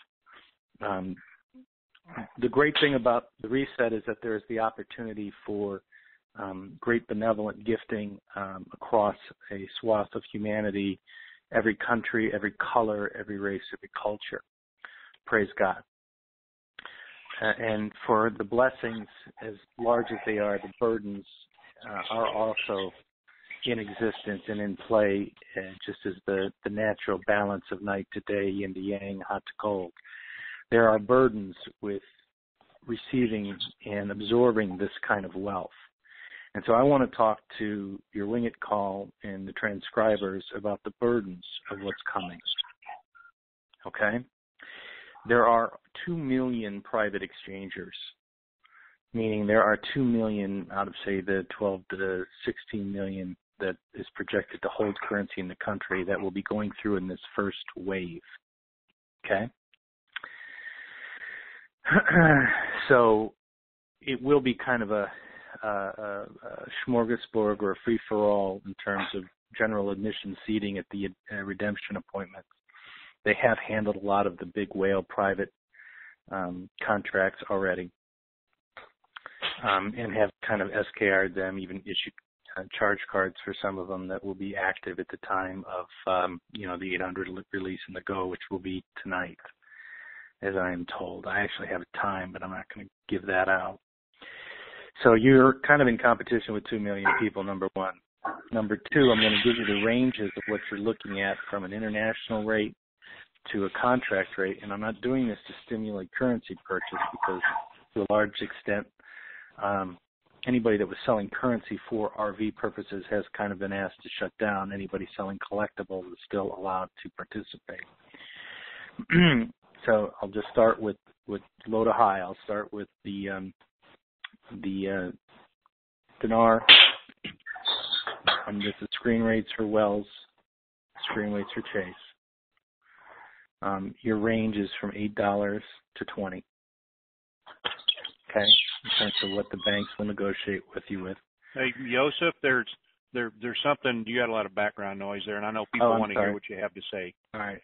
The great thing about the reset is that there is the opportunity for great benevolent gifting across a swath of humanity, every country, every color, every race, every culture. Praise God. And for the blessings, as large as they are, the burdens are also in existence and in play, just as the natural balance of night to day, yin to yang, hot to cold. There are burdens with receiving and absorbing this kind of wealth. And so I want to talk to your WINGIT call and the transcribers about the burdens of what's coming. Okay? There are 2 million private exchangers, meaning there are 2 million out of, say, the 12 to 16 million that is projected to hold currency in the country that will be going through in this first wave. Okay? So it will be kind of a smorgasbord or a free-for-all in terms of general admission seating at the redemption appointments. They have handled a lot of the big whale private contracts already, and have kind of SKR'd them, even issued charge cards for some of them that will be active at the time of the 800 release in the go, which will be tonight. as I am told. I actually have a time, but I'm not going to give that out. So you're kind of in competition with 2 million people, number one. Number two, I'm going to give you the ranges of what you're looking at from an international rate to a contract rate, and I'm not doing this to stimulate currency purchase because to a large extent, anybody that was selling currency for RV purposes has kind of been asked to shut down. Anybody selling collectibles is still allowed to participate. So I'll just start with low to high. I'll start with the dinar. And this is screen rates for Wells, screen rates for Chase. Your range is from $8 to $20. Okay, in terms of what the banks will negotiate with you with. Hey, Joseph, there's something. You got a lot of background noise there, and I know people want to hear what you have to say. All right,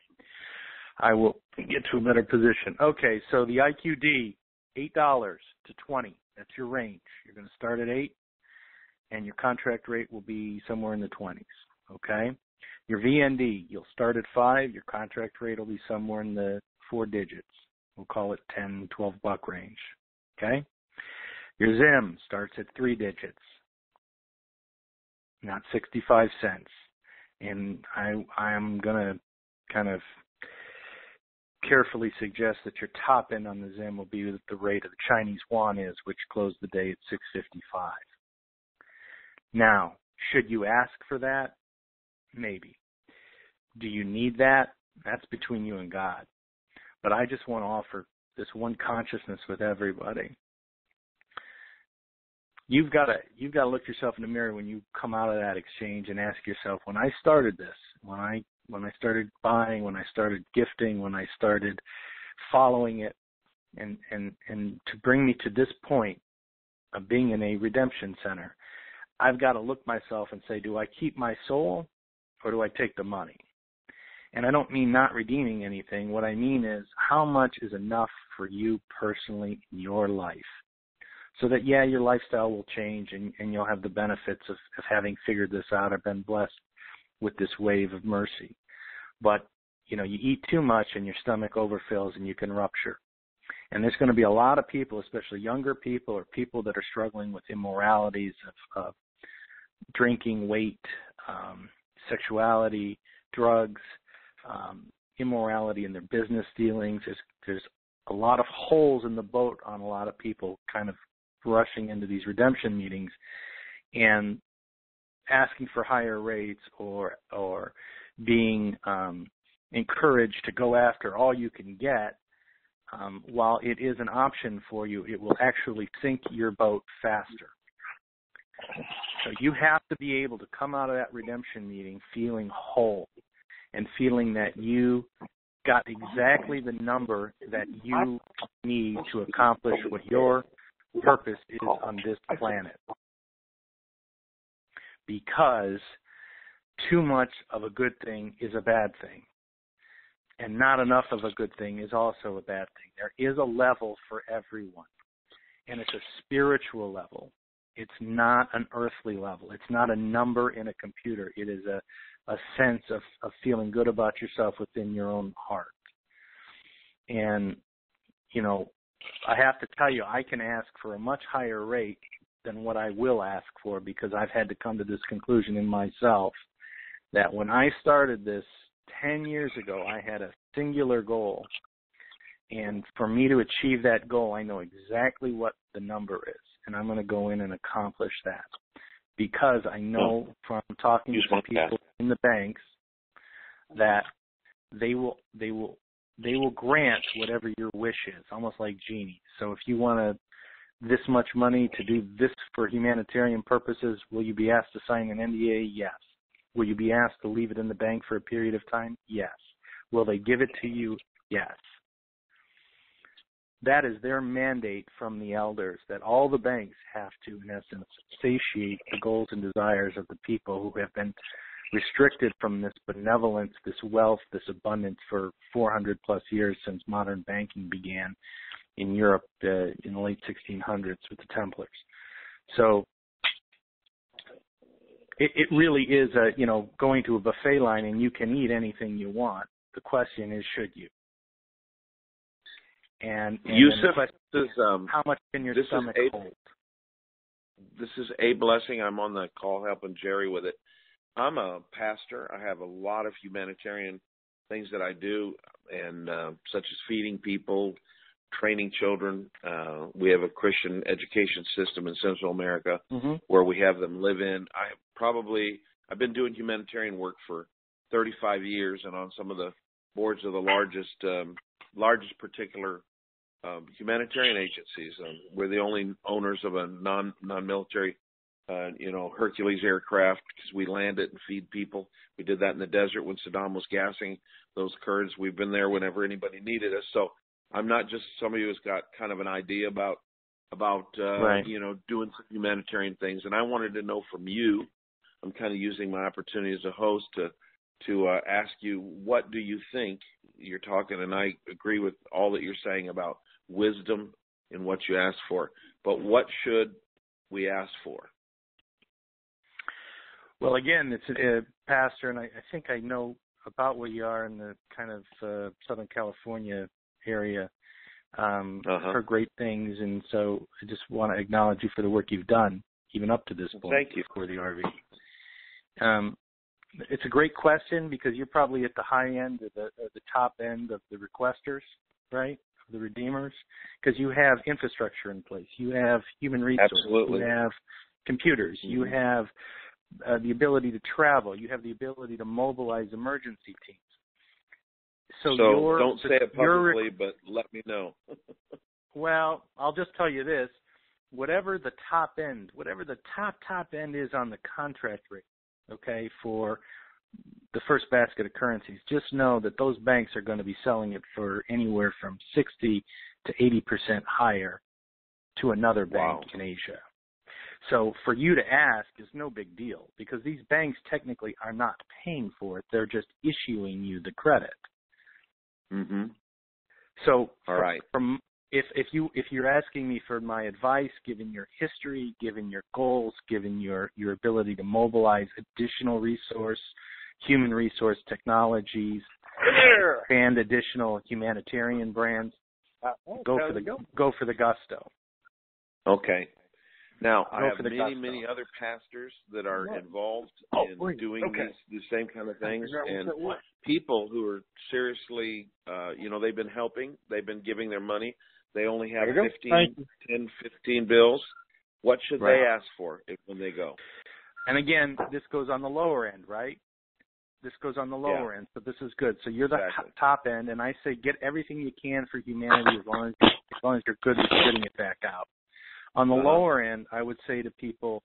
I will get to a better position. Okay, so the IQD, $8 to $20. That's your range. You're going to start at 8, and your contract rate will be somewhere in the 20s. Okay, your VND, you'll start at 5. Your contract rate will be somewhere in the 4 digits. We'll call it $10, $12 range. Okay, your ZIM starts at 3 digits, not 65 cents. And I'm going to kind of carefully suggest that your top end on the ZIM will be at the rate of the Chinese yuan is, which closed the day at 655. Now, should you ask for that? Maybe. Do you need that? That's between you and God. But I just want to offer this one consciousness with everybody. You've got to look yourself in the mirror when you come out of that exchange and ask yourself, when I started this, when I started buying, when I started gifting, when I started following it, and to bring me to this point of being in a redemption center, I've got to look myself and say, do I keep my soul or do I take the money? And I don't mean not redeeming anything. What I mean is how much is enough for you personally in your life? So that, yeah, your lifestyle will change and you'll have the benefits of having figured this out or been blessed with this wave of mercy. But, you eat too much and your stomach overfills and you can rupture. And there's going to be a lot of people, especially younger people or people that are struggling with immoralities of drinking, weight, sexuality, drugs, immorality in their business dealings. There's a lot of holes in the boat on a lot of people kind of rushing into these redemption meetings and asking for higher rates or being encouraged to go after all you can get. While it is an option for you, it will actually sink your boat faster. So you have to be able to come out of that redemption meeting feeling whole and feeling that you got exactly the number that you need to accomplish what your purpose is on this planet. Because too much of a good thing is a bad thing. And not enough of a good thing is also a bad thing. There is a level for everyone. And it's a spiritual level. It's not an earthly level. It's not a number in a computer. It is a sense of feeling good about yourself within your own heart. And, I have to tell you, I can ask for a much higher rate than what I will ask for because I've had to come to this conclusion in myself that when I started this 10 years ago, I had a singular goal. And for me to achieve that goal, I know exactly what the number is. And I'm going to go in and accomplish that because I know from talking to people in the banks that they will grant whatever your wish is, almost like genies. So if you want this much money to do this for humanitarian purposes, will you be asked to sign an NDA? Yes. Will you be asked to leave it in the bank for a period of time? Yes. Will they give it to you? Yes. That is their mandate from the elders, that all the banks have to, in essence, satiate the goals and desires of the people who have been restricted from this benevolence, this wealth, this abundance for 400 plus years since modern banking began in Europe in the late 1600s with the Templars. So it really is going to a buffet line and you can eat anything you want. The question is, should you? And Yusuf, then how much can your stomach hold? This is a blessing. I'm on the call helping Jerry with it. I'm a pastor. I have a lot of humanitarian things that I do, and such as feeding people, training children. We have a Christian education system in Central America where we have them live in. I've been doing humanitarian work for 35 years, and on some of the boards of the largest particular humanitarian agencies. We're the only owners of a non-military, Hercules aircraft, because we land it and feed people. We did that in the desert when Saddam was gassing those Kurds. We've been there whenever anybody needed us. So I'm not just somebody who's got kind of an idea about right. Doing some humanitarian things. And I wanted to know from you. I'm kind of using my opportunity as a host to ask you, what do you think? You're talking, and I agree with all that you're saying about wisdom in what you ask for. But what should we ask for? Well, again, it's a pastor, and I think I know about where you are in the kind of Southern California area. Heard great things, and so I just want to acknowledge you for the work you've done, even up to this point. Thank you. For the RV. It's a great question because you're probably at the high end of the top end of the requesters, right? Of the redeemers, because you have infrastructure in place, you have human resources, Absolutely. You have computers, you have the ability to travel, you have the ability to mobilize emergency teams. So don't say it publicly, but let me know. Well, I'll just tell you this: whatever the top end is on the contract rate, okay, for the first basket of currencies, just know that those banks are going to be selling it for anywhere from 60 to 80% higher to another bank in Asia. So for you to ask is no big deal because these banks technically are not paying for it. They're just issuing you the credit. Mm-hmm. So all right. If you're asking me for my advice, given your history, given your goals, given your ability to mobilize additional human resource technologies, expand additional humanitarian brands, go for the gusto. Okay. Now, I have many other pastors that are involved in doing these same kind of things, and people who are seriously, they've been helping, they've been giving their money. They only have 15 bills. What should they ask for when they go? And again, this goes on the lower end, right? This goes on the lower end, so this is good. So you're the top end, and I say get everything you can for humanity as long as you're good with getting it back out. On the lower end, I would say to people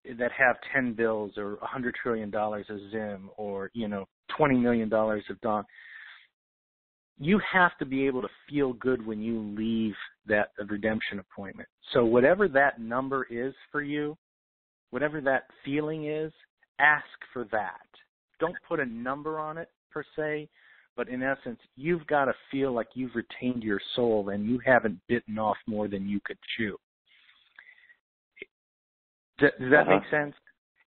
that have 10 bills or $100 trillion of Zim or, $20 million of Don, you have to be able to feel good when you leave that redemption appointment. So whatever that number is for you, whatever that feeling is, ask for that. Don't put a number on it per se, but in essence, you've got to feel like you've retained your soul and you haven't bitten off more than you could chew. Does that make sense?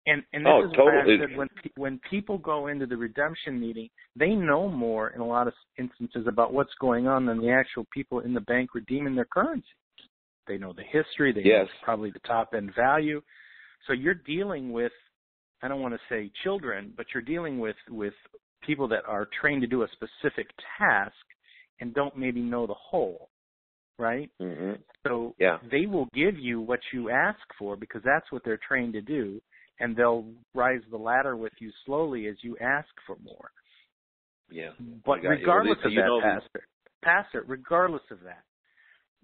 And this is totally. why I said when people go into the redemption meeting, they know more in a lot of instances about what's going on than the actual people in the bank redeeming their currency. They know the history. They know probably the top-end value. So you're dealing with, I don't want to say children, but you're dealing with people that are trained to do a specific task and don't maybe know the whole, right? Mm-hmm. So they will give you what you ask for because that's what they're trained to do, and they'll rise the ladder with you slowly as you ask for more. Yeah. But regardless of that, Pastor, regardless of that,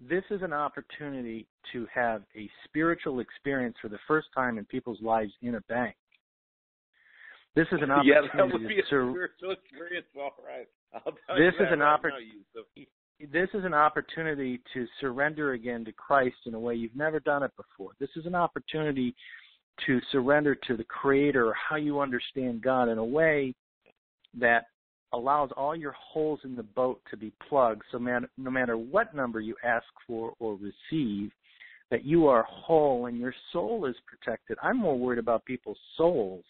this is an opportunity to have a spiritual experience for the first time in people's lives in a bank. This is an opportunity. Yeah, that would be a spiritual experience, all right. I'll tell you that This is an opportunity to surrender again to Christ in a way you've never done it before. This is an opportunity to surrender to the Creator or how you understand God in a way that allows all your holes in the boat to be plugged, so no matter what number you ask for or receive, that you are whole and your soul is protected. I'm more worried about people's souls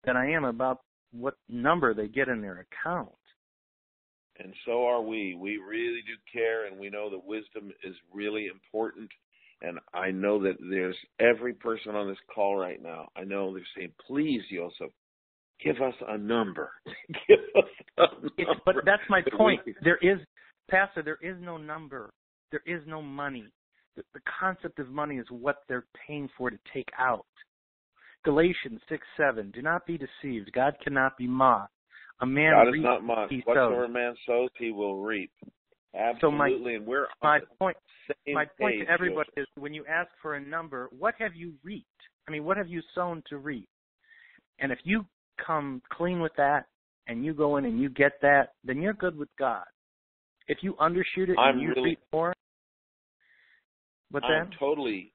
than I am about what number they get in their account. and so are we. We really do care, and we know that wisdom is really important. And I know that there's every person on this call right now, I know they're saying, please, Joseph, give us a number. Give us a number. But that's my point. Pastor, there is no number. There is no money. The concept of money is what they're paying for to take out. Galatians 6:7, do not be deceived. God cannot be mocked. A man God is reaps not mocked. Whatsoever a man sows, he will reap. Absolutely. And we're on my point to everybody is when you ask for a number, what have you reaped? I mean, what have you sown to reap? And if you come clean with that and you go in and you get that, then you're good with God. If you undershoot it and you reap more, I'm totally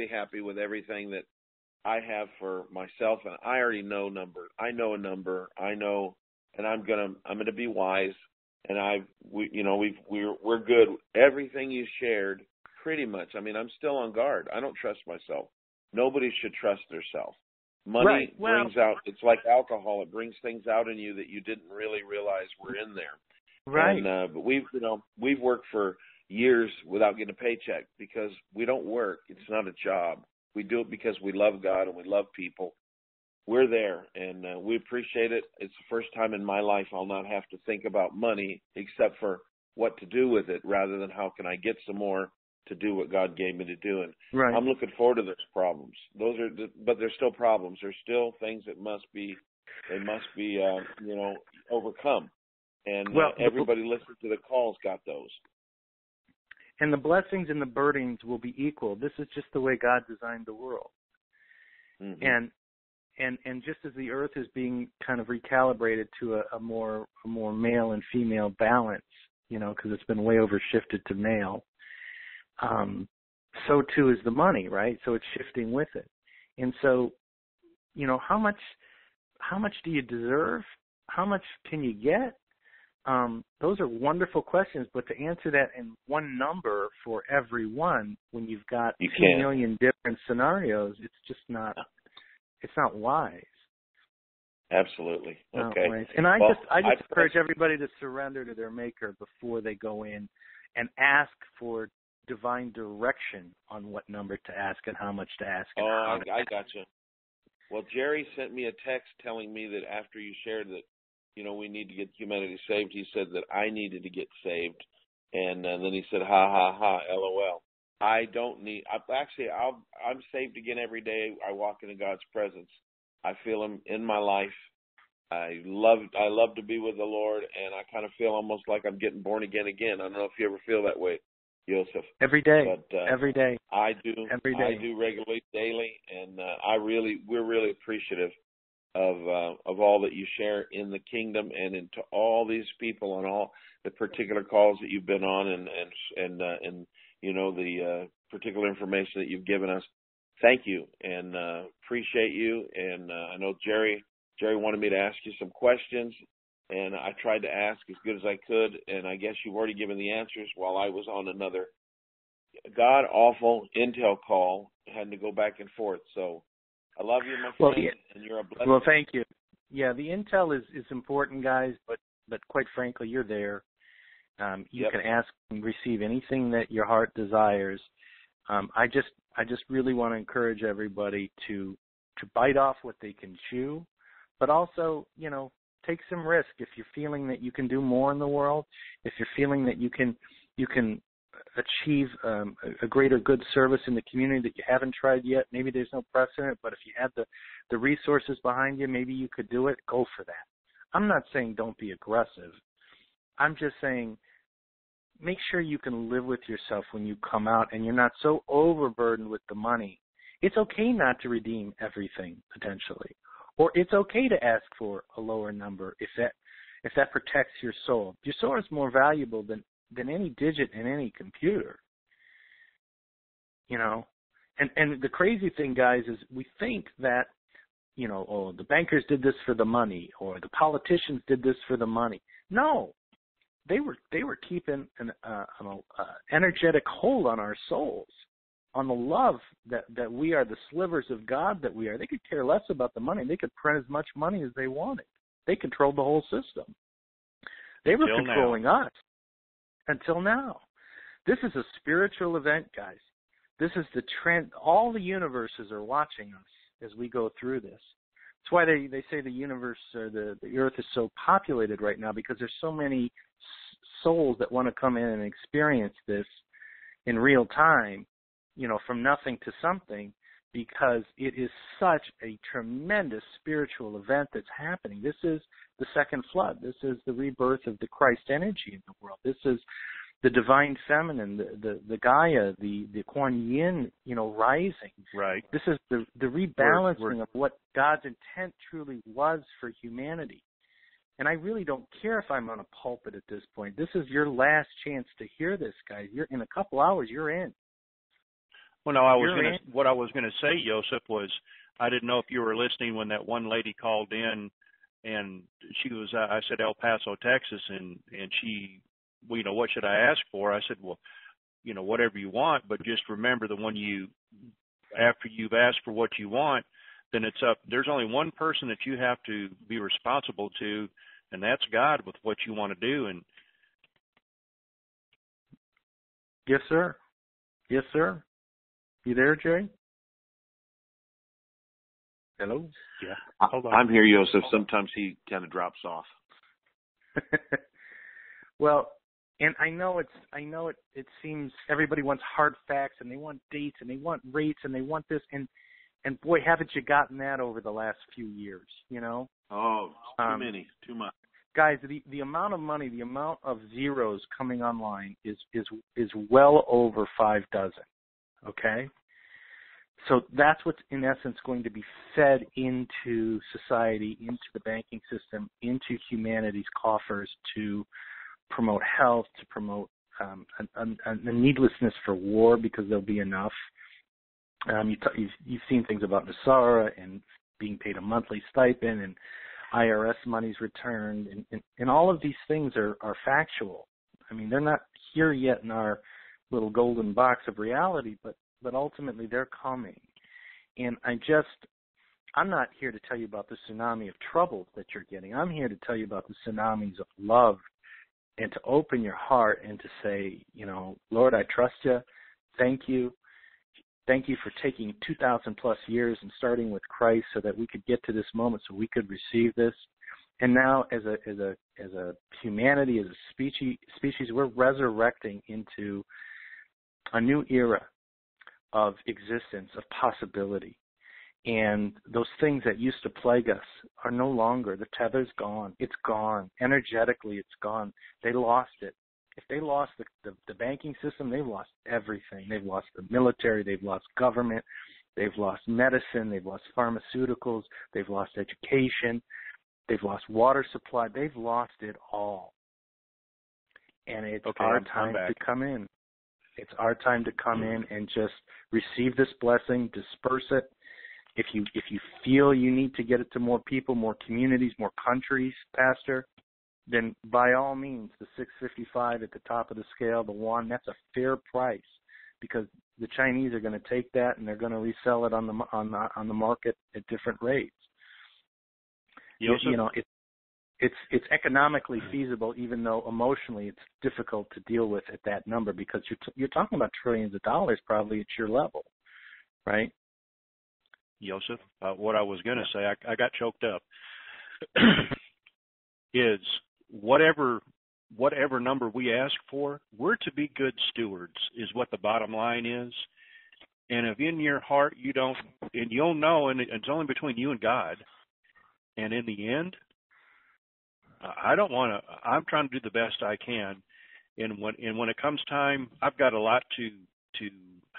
happy with everything that I have for myself, and I already know numbers. I know a number. I know, and I'm gonna be wise. And we're good. Everything you shared, pretty much. I mean, I'm still on guard. I don't trust myself. Nobody should trust themselves. Money brings out. It's like alcohol. It brings things out in you that you didn't really realize were in there. Right. And but we've worked for years without getting a paycheck because we don't work. It's not a job. We do it because we love God and we love people. We're there, and we appreciate it. It's the first time in my life I'll not have to think about money except for what to do with it rather than how can I get some more to do what God gave me to do. And I'm looking forward to those problems. But there's still problems. There's still things that must be overcome. And everybody listening to the calls got those. And the blessings and the burdens will be equal. This is just the way God designed the world. Mm-hmm. And just as the earth is being kind of recalibrated to a more male and female balance, because it's been way overshifted to male, so too is the money, right? So it's shifting with it. And so, how much do you deserve? How much can you get? Those are wonderful questions, but to answer that in one number for everyone when you've got 2 million different scenarios, it's just not. It's not wise. Absolutely. Okay. Wise. And I just encourage everybody to surrender to their Maker before they go in and ask for divine direction on what number to ask and how much to ask. I gotcha. Well, Jerry sent me a text telling me that after you shared that, we need to get humanity saved, he said that I needed to get saved. And then he said, ha, ha, ha, LOL. I don't need. I'm saved again every day. I walk into God's presence. I feel Him in my life. I love to be with the Lord, and I kind of feel almost like I'm getting born again. I don't know if you ever feel that way, Joseph. Every day. But, every day. I do. Every day. I do regularly, daily, and we're really appreciative of all that you share in the kingdom and into all these people on all the particular calls that you've been on and the particular information that you've given us. Thank you, and appreciate you. And I know Jerry wanted me to ask you some questions, and I tried to ask as good as I could, and I guess you've already given the answers while I was on another god-awful intel call, had to go back and forth. So I love you, my friend, and you're a blessing. Well, thank you. Yeah, the intel is important, guys, but quite frankly, you're there. You can ask and receive anything that your heart desires. I just really want to encourage everybody to bite off what they can chew, but also, take some risk. If you're feeling that you can do more in the world, if you're feeling that you can achieve a greater good service in the community that you haven't tried yet, maybe there's no precedent, but if you have the resources behind you, maybe you could do it, go for that. I'm not saying don't be aggressive. I'm just saying make sure you can live with yourself when you come out and you're not so overburdened with the money. It's okay not to redeem everything, potentially. Or it's okay to ask for a lower number if that protects your soul. Your soul is more valuable than any digit in any computer. And the crazy thing, guys, is we think that, the bankers did this for the money or the politicians did this for the money. No. They were keeping an energetic hold on our souls, on the love that we are, the slivers of God that we are. They could care less about the money. They could print as much money as they wanted. They controlled the whole system. They were Till controlling us until now. This is a spiritual event, guys. This is the trend. All the universes are watching us as we go through this. That's why they say the universe or the earth is so populated right now, because there's so many souls that want to come in and experience this in real time, from nothing to something, because it is such a tremendous spiritual event that's happening. This is the second flood. This is the rebirth of the Christ energy in the world. This is the divine feminine, the Gaia, the Kuan Yin, rising. Right. This is the rebalancing of what God's intent truly was for humanity. And I really don't care if I'm on a pulpit at this point. This is your last chance to hear this, guys. You're in a couple hours, you're in. Well, no, what I was going to say, Joseph, was I didn't know if you were listening when that one lady called in, and she was, I said El Paso, Texas, and she, what should I ask for? I said, well, whatever you want, but just remember that after you've asked for what you want, then it's up. There's only one person that you have to be responsible to, and that's God with what you want to do. And yes, sir. Yes, sir. You there, Jerry? Hello? Yeah. Hold on. I'm here, Joseph. Sometimes he kind of drops off. Well, and I know it seems everybody wants hard facts, and they want dates, and they want rates, and they want this, and boy, haven't you gotten that over the last few years, Oh, too many, too much. Guys, the amount of money, the amount of zeros coming online is well over 6. Okay? So that's what's in essence going to be fed into society, into the banking system, into humanity's coffers to promote health, to promote a needlessness for war, because there'll be enough. You've seen things about Nasara and being paid a monthly stipend and IRS money's returned, and all of these things are factual. I mean, they're not here yet in our little golden box of reality, but ultimately they're coming. And I'm not here to tell you about the tsunami of trouble that you're getting. I'm here to tell you about the tsunamis of love, and to open your heart and to say, Lord, I trust you. Thank you. Thank you for taking 2,000 plus years and starting with Christ so that we could get to this moment, so we could receive this. And now, as a humanity, as a species, we're resurrecting into a new era of existence, of possibility. And those things that used to plague us are no longer. The tether's gone. It's gone. Energetically, it's gone. They lost it. If they lost the banking system, they've lost everything. They've lost the military. They've lost government. They've lost medicine. They've lost pharmaceuticals. They've lost education. They've lost water supply. They've lost it all. And it's our time to come in. It's our time to come in and just receive this blessing, disperse it. If you feel you need to get it to more people, more communities, more countries, Pastor, then by all means, the $6.55 at the top of the scale, the yuan, that's a fair price, because the Chinese are going to take that and they're going to resell it on the market at different rates. It's economically feasible, even though emotionally it's difficult to deal with at that number, because you're talking about trillions of dollars probably at your level, right? Joseph, what I was going to say, I got choked up, is whatever number we ask for, we're to be good stewards, is what the bottom line is. And if in your heart you don't, and you'll know, and it's only between you and God, and in the end, I'm trying to do the best I can. And when it comes time, I've got a lot to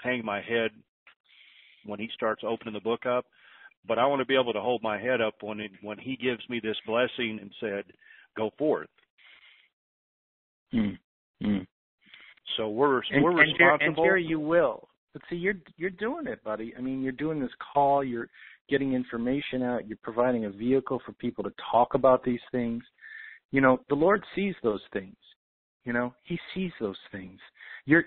hang my head when he starts opening the book up, but I want to be able to hold my head up when he gives me this blessing and said, go forth. So we're responsible. And Jerry, you will. But see, you're doing it, buddy. I mean, you're doing this call. You're getting information out. You're providing a vehicle for people to talk about these things. The Lord sees those things. He sees those things. You're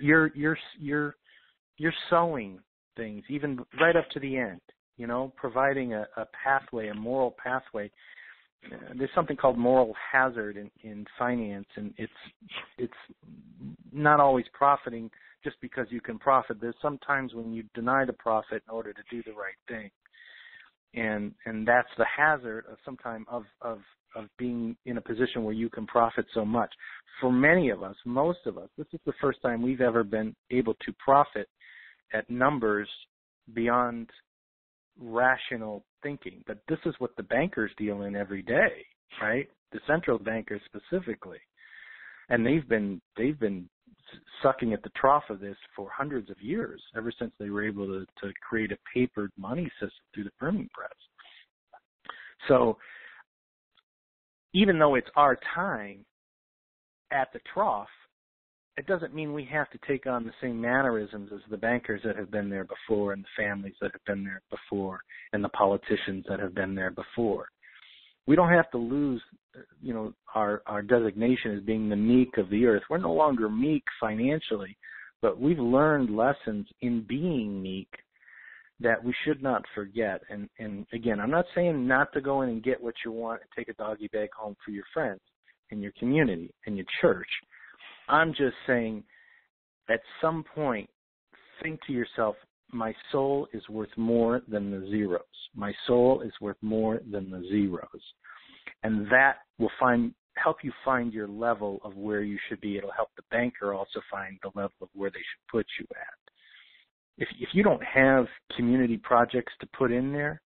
sowing things, even right up to the end. Providing a pathway, a moral pathway. there's something called moral hazard in finance, and it's not always profiting just because you can profit. There's sometimes when you deny the profit in order to do the right thing, and that's the hazard of sometimes of being in a position where you can profit so much. For many of us, most of us, this is the first time we've ever been able to profit at numbers beyond rational thinking. But this is what the bankers deal in every day, right? The central bankers specifically. And they've been sucking at the trough of this for hundreds of years, ever since they were able to create a papered money system through the printing press. So even though it's our time at the trough, it doesn't mean we have to take on the same mannerisms as the bankers that have been there before, and the families that have been there before, and the politicians that have been there before. We don't have to lose, our designation as being the meek of the earth. We're no longer meek financially, but we've learned lessons in being meek that we should not forget. And again, I'm not saying not to go in and get what you want and take a doggy bag home for your friends and your community and your church. I'm just saying at some point, think to yourself, my soul is worth more than the zeros. My soul is worth more than the zeros. And that will help you find your level of where you should be. It'll help the banker also find the level of where they should put you at. If you don't have community projects to put in there,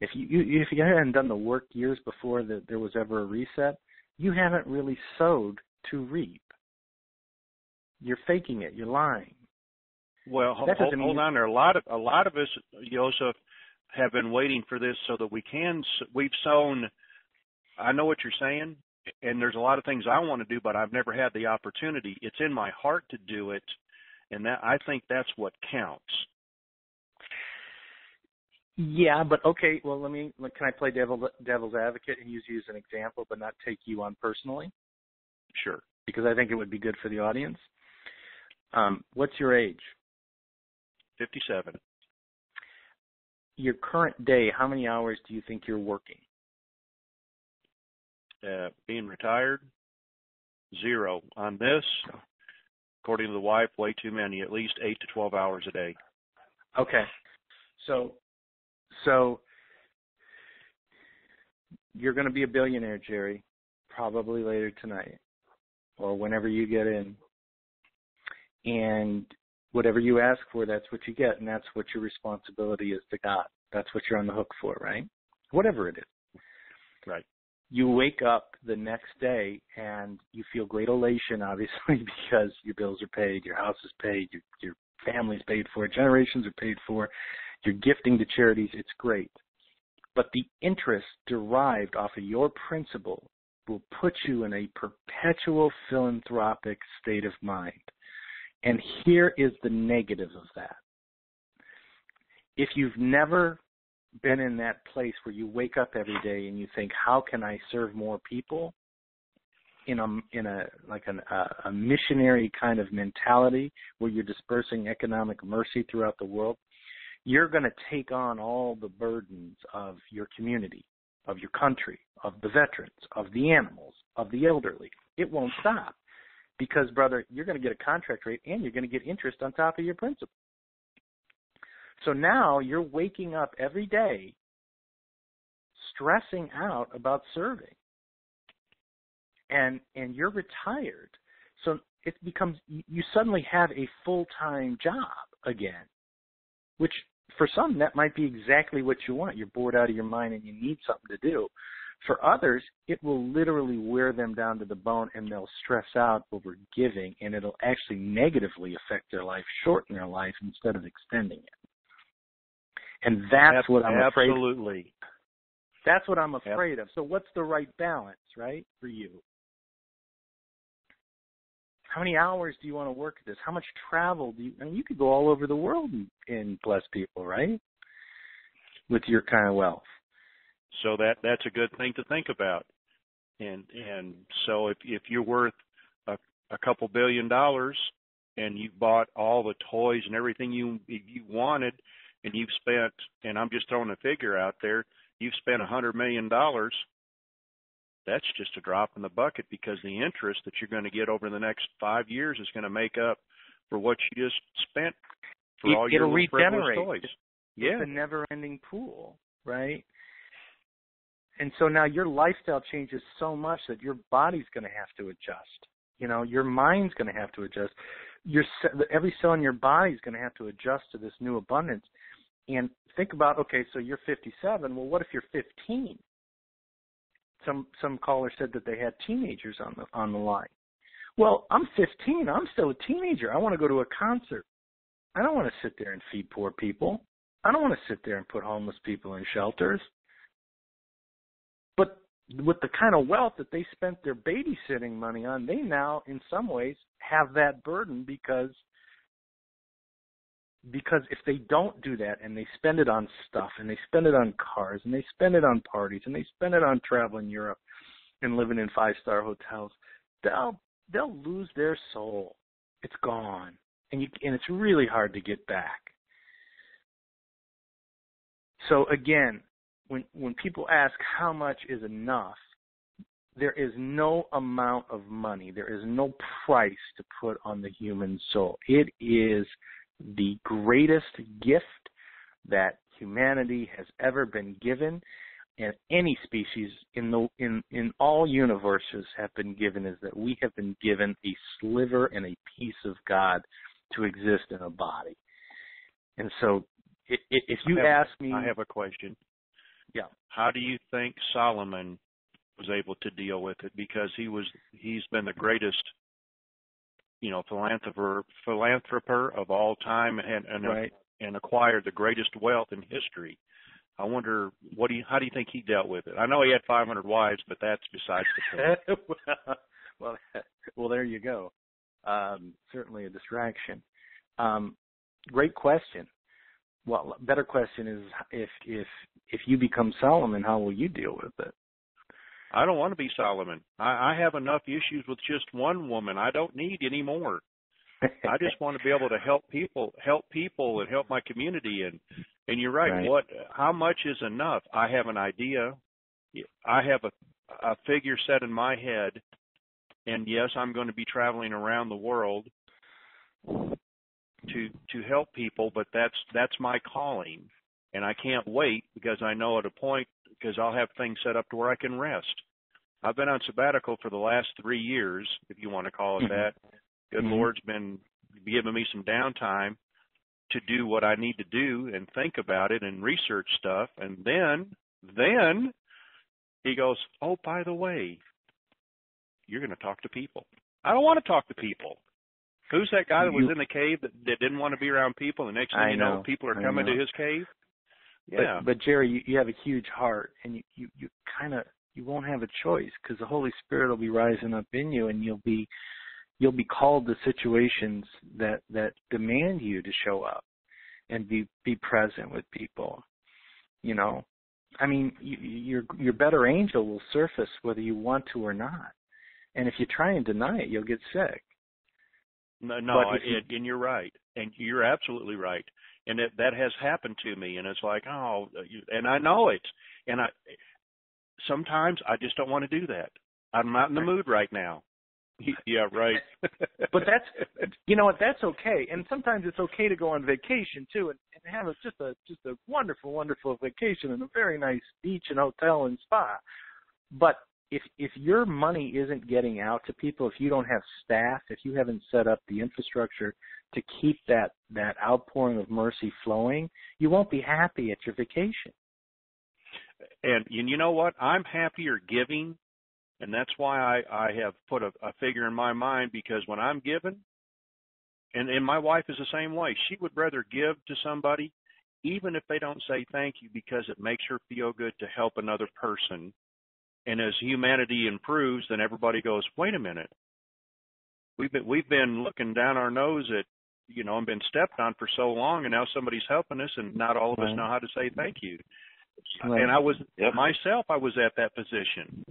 if you haven't done the work years before that there was ever a reset, you haven't really sowed to reap. You're faking it. You're lying. Well, hold on there. A lot of us, Joseph, have been waiting for this so that we've sown. I know what you're saying, and there's a lot of things I want to do, but I've never had the opportunity. It's in my heart to do it, and that I think that's what counts. Yeah, but okay. Well, can I play devil's advocate and use you as an example, but not take you on personally? Sure. Because I think it would be good for the audience. What's your age? 57. Your current day, how many hours do you think you're working? Being retired, 0. On this, according to the wife, way too many, at least 8 to 12 hours a day. Okay. So you're going to be a billionaire, Jerry, probably later tonight or whenever you get in. And whatever you ask for, that's what you get, and that's what your responsibility is to God. That's what you're on the hook for, right? Whatever it is. Right. You wake up the next day and you feel great elation, obviously, because your bills are paid, your house is paid, your family's paid for, generations are paid for, you're gifting to charities. It's great. But the interest derived off of your principle will put you in a perpetual philanthropic state of mind. And here is the negative of that. If you've never been in that place where you wake up every day and you think, how can I serve more people in a missionary kind of mentality where you're dispersing economic mercy throughout the world, you're going to take on all the burdens of your community, of your country, of the veterans, of the animals, of the elderly. It won't stop. Because, brother, you're going to get a contract rate and you're going to get interest on top of your principal. So now you're waking up every day stressing out about serving. And you're retired. So it becomes, you suddenly have a full-time job again, which for some that might be exactly what you want. You're bored out of your mind and you need something to do. For others, it will literally wear them down to the bone and they'll stress out over giving, and it'll actually negatively affect their life, shorten their life instead of extending it. And that's what I'm afraid of. Absolutely. That's what I'm afraid of. So what's the right balance, right, for you? How many hours do you want to work at this? How much travel do you, I mean, you could go all over the world and bless people, right, with your kind of wealth. So that's a good thing to think about. And so if you're worth a couple $1 billion and you bought all the toys and everything you wanted, and you've spent, and I'm just throwing a figure out there, you've spent $100 million, that's just a drop in the bucket, because the interest that you're going to get over the next 5 years is going to make up for what you just spent for all your little frivolous toys. It's a never-ending pool, right? And so now your lifestyle changes so much that your body's going to have to adjust. You know, your mind's going to have to adjust. Every cell in your body is going to have to adjust to this new abundance. And think about, okay, so you're 57. Well, what if you're 15? Some caller said that they had teenagers on the line. Well, I'm 15. I'm still a teenager. I want to go to a concert. I don't want to sit there and feed poor people. I don't want to sit there and put homeless people in shelters. But with the kind of wealth that they spent their babysitting money on, they now, in some ways, have that burden because if they don't do that and they spend it on stuff and they spend it on cars and they spend it on parties and they spend it on traveling Europe and living in 5-star hotels, they'll lose their soul. It's gone. And it's really hard to get back. So again, when people ask how much is enough, there is no amount of money, there is no price to put on the human soul. It is the greatest gift that humanity has ever been given, and any species in all universes have been given, is that we have been given a sliver and a piece of God to exist in a body. And so if you ask me... I have a question. Yeah. How do you think Solomon was able to deal with it? Because he's been the greatest, philanthropist of all time, and acquired the greatest wealth in history. I wonder how do you think he dealt with it? I know he had 500 wives, but that's besides the point. well, there you go. Certainly a distraction. Great question. Well, better question is if you become Solomon, how will you deal with it? I don't want to be Solomon. I have enough issues with just one woman. I don't need any more. I just want to be able to help people and help my community. And you're right. How much is enough? I have an idea. I have a figure set in my head. And yes, I'm going to be traveling around the world to help people, but that's my calling. And I can't wait, because I know at a point, because I'll have things set up to where I can rest. I've been on sabbatical for the last 3 years, if you want to call it that. Good Lord's been giving me some downtime to do what I need to do and think about it and research stuff. And then he goes, oh, by the way, you're going to talk to people. I don't want to talk to people. Who's that guy that was in the cave that didn't want to be around people? The next thing you know, people are coming to his cave. Yeah. But Jerry, you have a huge heart, and you won't have a choice, because the Holy Spirit will be rising up in you, and you'll be called to situations that demand you to show up and be present with people. I mean, your better angel will surface whether you want to or not. And if you try and deny it, you'll get sick. No, and you're right. And you're absolutely right. And that has happened to me. And it's like, and I know it. And sometimes I just don't want to do that. I'm not in the mood right now. Yeah, right. But that's okay. And sometimes it's okay to go on vacation too, and have just a wonderful, wonderful vacation in a very nice beach and hotel and spa. But if your money isn't getting out to people, if you don't have staff, if you haven't set up the infrastructure to keep that outpouring of mercy flowing, you won't be happy at your vacation. And you know what? I'm happier giving. And that's why I have put a figure in my mind, because when I'm giving, and my wife is the same way, she would rather give to somebody, even if they don't say thank you, because it makes her feel good to help another person. And as humanity improves, then everybody goes, wait a minute. We've been looking down our nose at, and been stepped on for so long, and now somebody's helping us, and not all of us know how to say thank you. Right. And I was myself, I was at that position.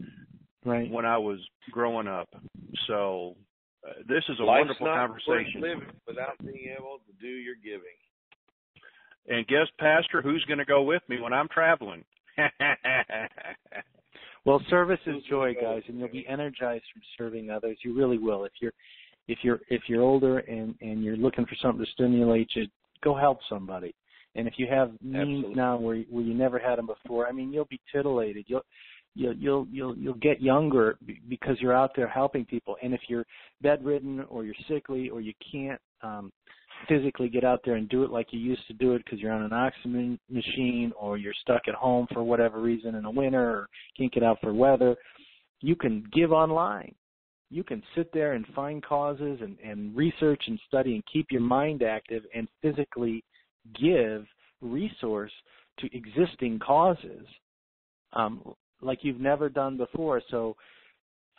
Right. When I was growing up. So this is a Life's wonderful conversation. Living without being able to do your giving. And guest pastor, who's going to go with me when I'm traveling? Well, service is joy, guys, and you'll be energized from serving others. You really will. If you're older and you're looking for something to stimulate you, go help somebody. And if you have means now where you never had them before, I mean, you'll be titillated. You'll get younger because you're out there helping people. And if you're bedridden or you're sickly or you can't physically get out there and do it like you used to do it because you're on an oxygen machine or you're stuck at home for whatever reason in the winter or can't get out for weather, you can give online. You can sit there and find causes and research and study and keep your mind active and physically give resource to existing causes like you've never done before. So,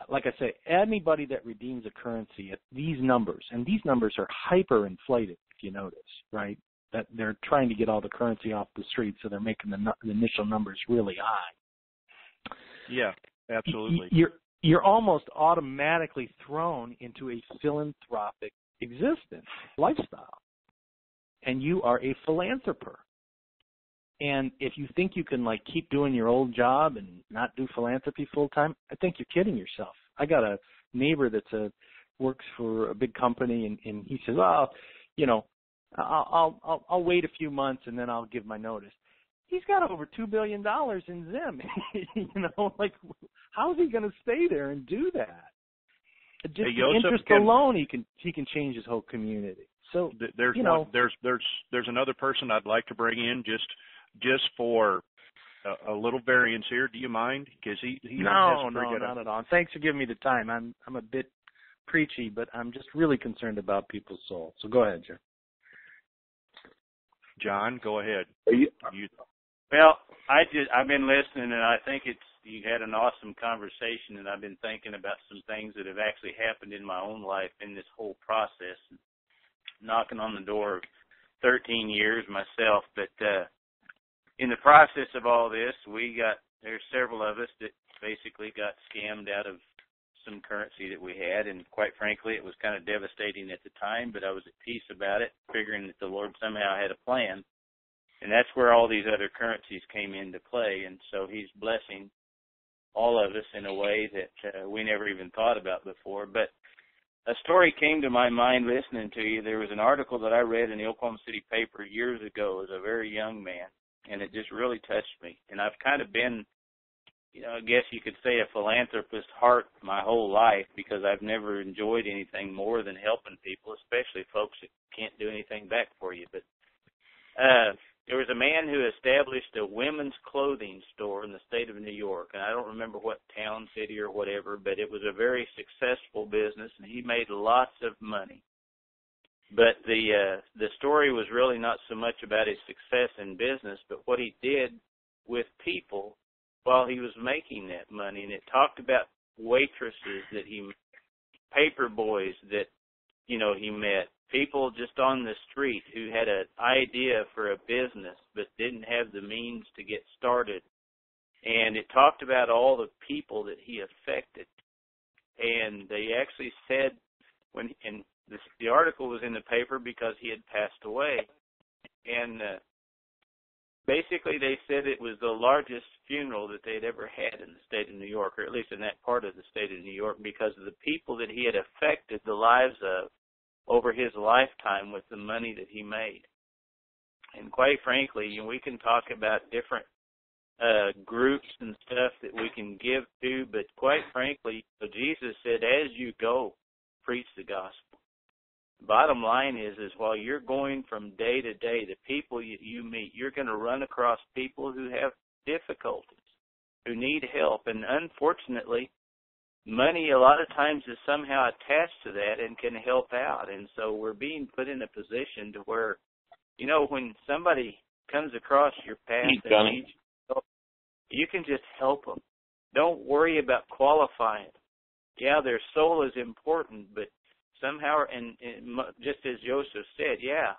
like I say, anybody that redeems a currency at these numbers, and these numbers are hyper-inflated, if you notice, right? That they're trying to get all the currency off the street, so they're making the initial numbers really high. Yeah, absolutely. You're almost automatically thrown into a philanthropic existence, lifestyle. And you are a philanthropist. And if you think you can keep doing your old job and not do philanthropy full time, I think you're kidding yourself. I got a neighbor that's works for a big company, and he says, "Well, I'll wait a few months and then I'll give my notice." He's got over $2 billion in Zim. How's he going to stay there and do that? Just the interest alone, he can change his whole community. So there's another person I'd like to bring in just for a little variance here. Do you mind? Because he no, not at all. Thanks for giving me the time. I'm a bit preachy, but I'm just really concerned about people's souls. So go ahead, John. John, go ahead. Well, I've been listening, and I think you had an awesome conversation, and I've been thinking about some things that have actually happened in my own life in this whole process. Knocking on the door of 13 years myself, but in the process of all this, there's several of us that basically got scammed out of some currency that we had, and quite frankly, it was kind of devastating at the time, but I was at peace about it, figuring that the Lord somehow had a plan. And that's where all these other currencies came into play. And so he's blessing all of us in a way that we never even thought about before. But a story came to my mind listening to you. There was an article that I read in the Oklahoma City paper years ago as a very young man, and it just really touched me. And I've kind of been, I guess you could say a philanthropist heart my whole life, because I've never enjoyed anything more than helping people, especially folks that can't do anything back for you. But there was a man who established a women's clothing store in the state of New York, and I don't remember what town, city, or whatever, but it was a very successful business, and he made lots of money. But the story was really not so much about his success in business, but what he did with people while he was making that money. And it talked about waitresses that paper boys that, he met, people just on the street who had an idea for a business but didn't have the means to get started. And it talked about all the people that he affected. And they actually said, the article was in the paper because he had passed away. And basically they said it was the largest funeral that they'd ever had in the state of New York, or at least in that part of the state of New York, because of the people that he had affected the lives of over his lifetime with the money that he made. And quite frankly, we can talk about different groups and stuff that we can give to, but quite frankly, Jesus said, as you go, preach the gospel. Bottom line is while you're going from day to day, the people you meet, you're going to run across people who have difficulties, who need help. And unfortunately, money a lot of times is somehow attached to that and can help out. And so we're being put in a position to where, when somebody comes across your path and needs help, you can just help them. Don't worry about qualifying. Yeah, their soul is important, but somehow, and just as Joseph said, yeah,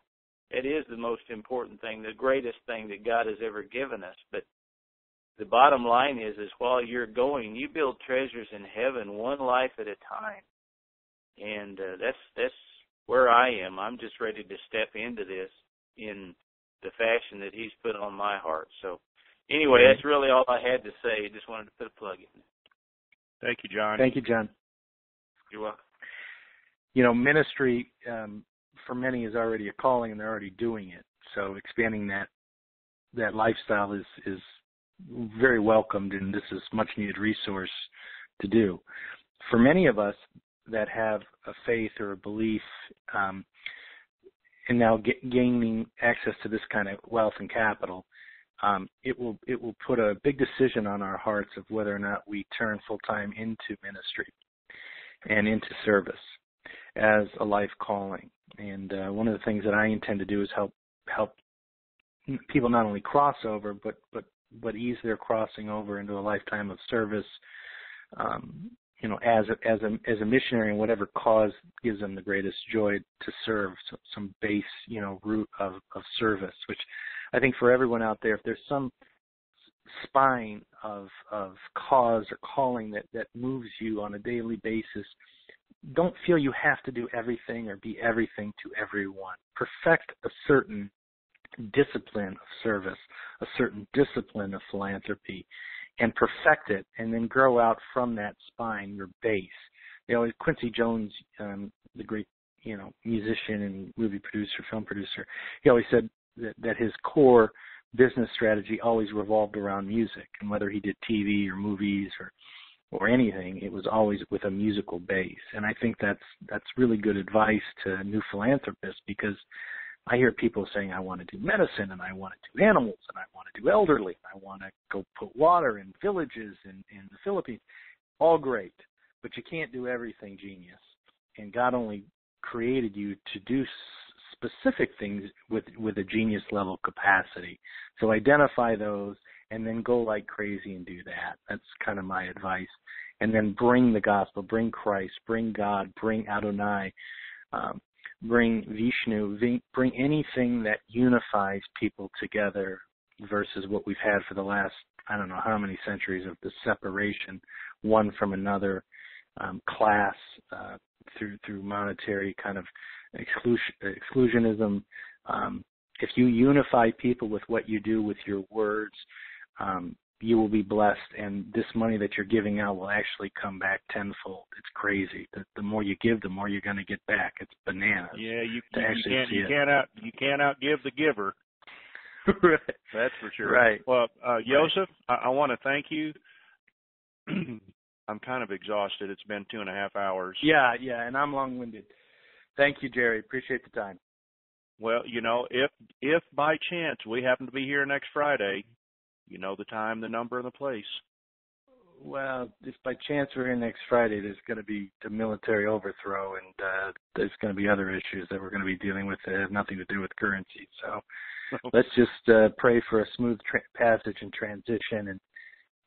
it is the most important thing, the greatest thing that God has ever given us. But the bottom line is while you're going, you build treasures in heaven one life at a time. And that's where I am. I'm just ready to step into this in the fashion that he's put on my heart. So Anyway, that's really all I had to say. Just wanted to put a plug in. Thank you, John. Thank you, John. You're welcome. Ministry for many is already a calling, and they're already doing it. So expanding that lifestyle is very welcomed, and this is much needed resource to do. For many of us that have a faith or a belief, and now gaining access to this kind of wealth and capital, it will put a big decision on our hearts of whether or not we turn full time into ministry and into service as a life calling. And one of the things that I intend to do is help people not only cross over, but ease their crossing over into a lifetime of service. As a missionary in whatever cause gives them the greatest joy to serve, so some base, root of service, which I think for everyone out there, if there's some spine of cause or calling that moves you on a daily basis, don't feel you have to do everything or be everything to everyone. Perfect a certain discipline of service, a certain discipline of philanthropy, and perfect it, and then grow out from that spine, your base. Quincy Jones, the great, musician and movie producer, film producer, he always said that his core business strategy always revolved around music, and whether he did TV or movies or anything, it was always with a musical base. And I think that's really good advice to new philanthropists, because I hear people saying, I want to do medicine, and I want to do animals, and I want to do elderly, and I want to go put water in villages in the Philippines. All great, but you can't do everything, genius. And God only created you to do specific things with a genius level capacity. So identify those and then go like crazy and do that. That's kind of my advice. And then bring the gospel, bring Christ, bring God, bring Adonai, bring Vishnu, bring anything that unifies people together versus what we've had for the last, I don't know how many centuries of the separation, one from another, class, through monetary kind of exclusionism. If you unify people with what you do with your words, you will be blessed, and this money that you're giving out will actually come back tenfold. It's crazy. The more you give, the more you're going to get back. It's bananas. Yeah, you can't outgive the giver. Right. That's for sure. Right. Well, Joseph, I want to thank you. I'm kind of exhausted. It's been 2.5 hours. Yeah, and I'm long-winded. Thank you, Jerry. Appreciate the time. Well, if by chance we happen to be here next Friday, you know the time, the number, and the place. Well, if by chance we're here next Friday, there's going to be the military overthrow, and there's going to be other issues that we're going to be dealing with that have nothing to do with currency. So let's just pray for a smooth passage and transition,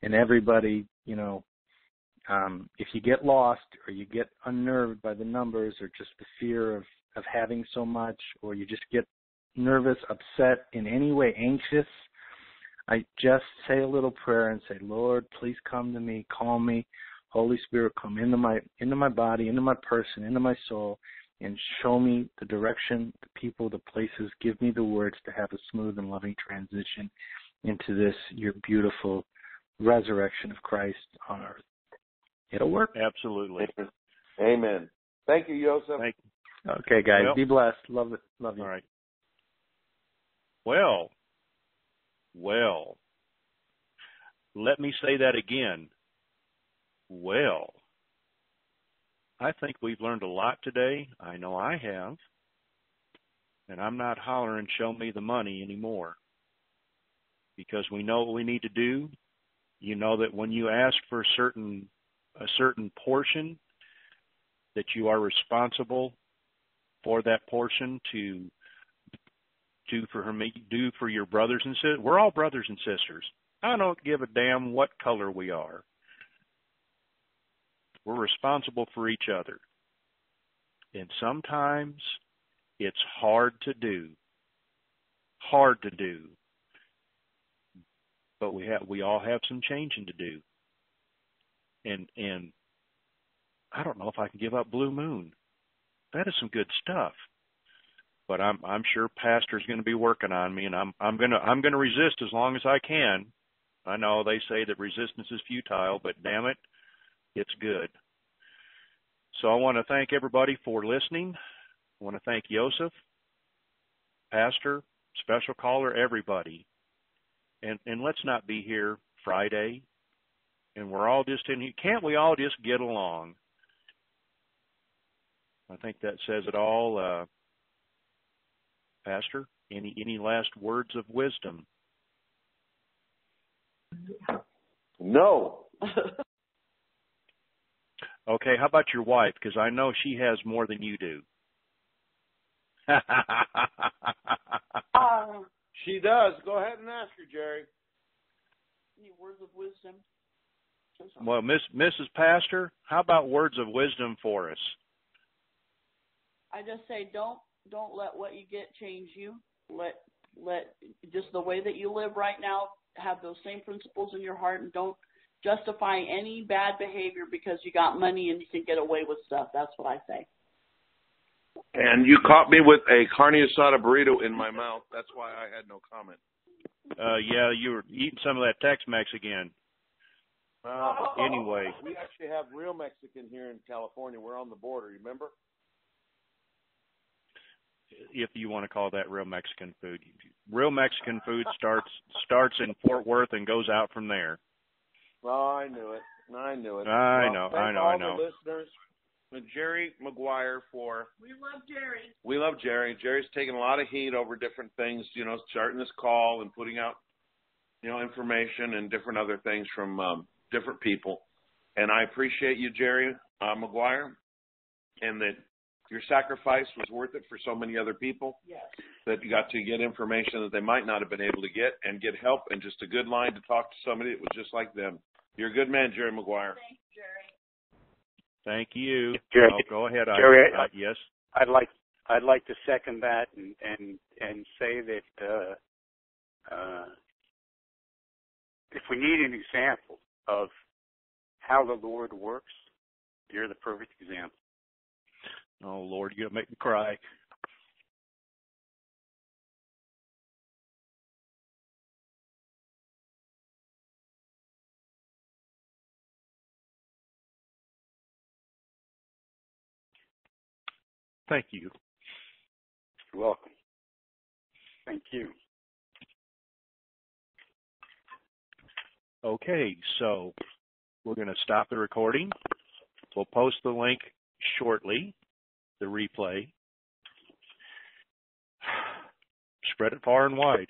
and everybody, if you get lost or you get unnerved by the numbers or just the fear of having so much, or you just get nervous, upset, in any way anxious, I just say a little prayer and say, Lord, please come to me, calm me. Holy Spirit, come into my body, into my person, into my soul, and show me the direction, the people, the places. Give me the words to have a smooth and loving transition into this, your beautiful resurrection of Christ on earth. It'll work. Absolutely. Amen. Thank you, Joseph. Thank you. Okay, guys. Be blessed. Love you. All right. Well, let me say that again. Well, I think we've learned a lot today. I know I have. And I'm not hollering, show me the money anymore. Because we know what we need to do. You know that when you ask for a certain portion, that you are responsible for that portion to do for your brothers and sisters. We're all brothers and sisters. I don't give a damn what color we are. We're responsible for each other. And sometimes it's hard to do. But we all have some changing to do. And I don't know if I can give up Blue Moon. That is some good stuff. But I'm sure Pastor's going to be working on me, and I'm going to resist as long as I can. I know they say that resistance is futile, but damn it, it's good. So I want to thank everybody for listening. I want to thank Joseph, Pastor, special caller, everybody. And let's not be here Friday, and we're all just in here. Can't we all just get along? I think that says it all. Pastor, any last words of wisdom? No. Okay, how about your wife? Because I know she has more than you do. She does. Go ahead and ask her, Jerry. Any words of wisdom? Well, Mrs. Pastor, how about words of wisdom for us? I just say don't let what you get change you. Let just the way that you live right now, have those same principles in your heart, and don't justify any bad behavior because you got money and you can get away with stuff. That's what I say. And you caught me with a carne asada burrito in my mouth. That's why I had no comment. Yeah, you were eating some of that Tex-Mex again. Anyway. We actually have real Mexican here in California. We're on the border, remember? If you want to call that real Mexican food. Real Mexican food starts in Fort Worth and goes out from there. Oh, I knew it. I know. The listeners, Jerry Maguire for... We love Jerry. We love Jerry. Jerry's taking a lot of heat over different things, starting this call and putting out, information and different other things from different people. And I appreciate you, Jerry Maguire, and that your sacrifice was worth it for so many other people. Yes. That you got to get information that they might not have been able to get and get help and just a good line to talk to somebody that was just like them. You're a good man, Jerry Maguire. Thanks, Jerry. Thank you. Jerry, go ahead. Jerry, yes. I'd like to second that and say that if we need an example of how the Lord works, you're the perfect example. Oh, Lord, you're going to make me cry. Thank you. You're welcome. Thank you. Okay, so we're going to stop the recording. We'll post the link shortly, the replay. Spread it far and wide.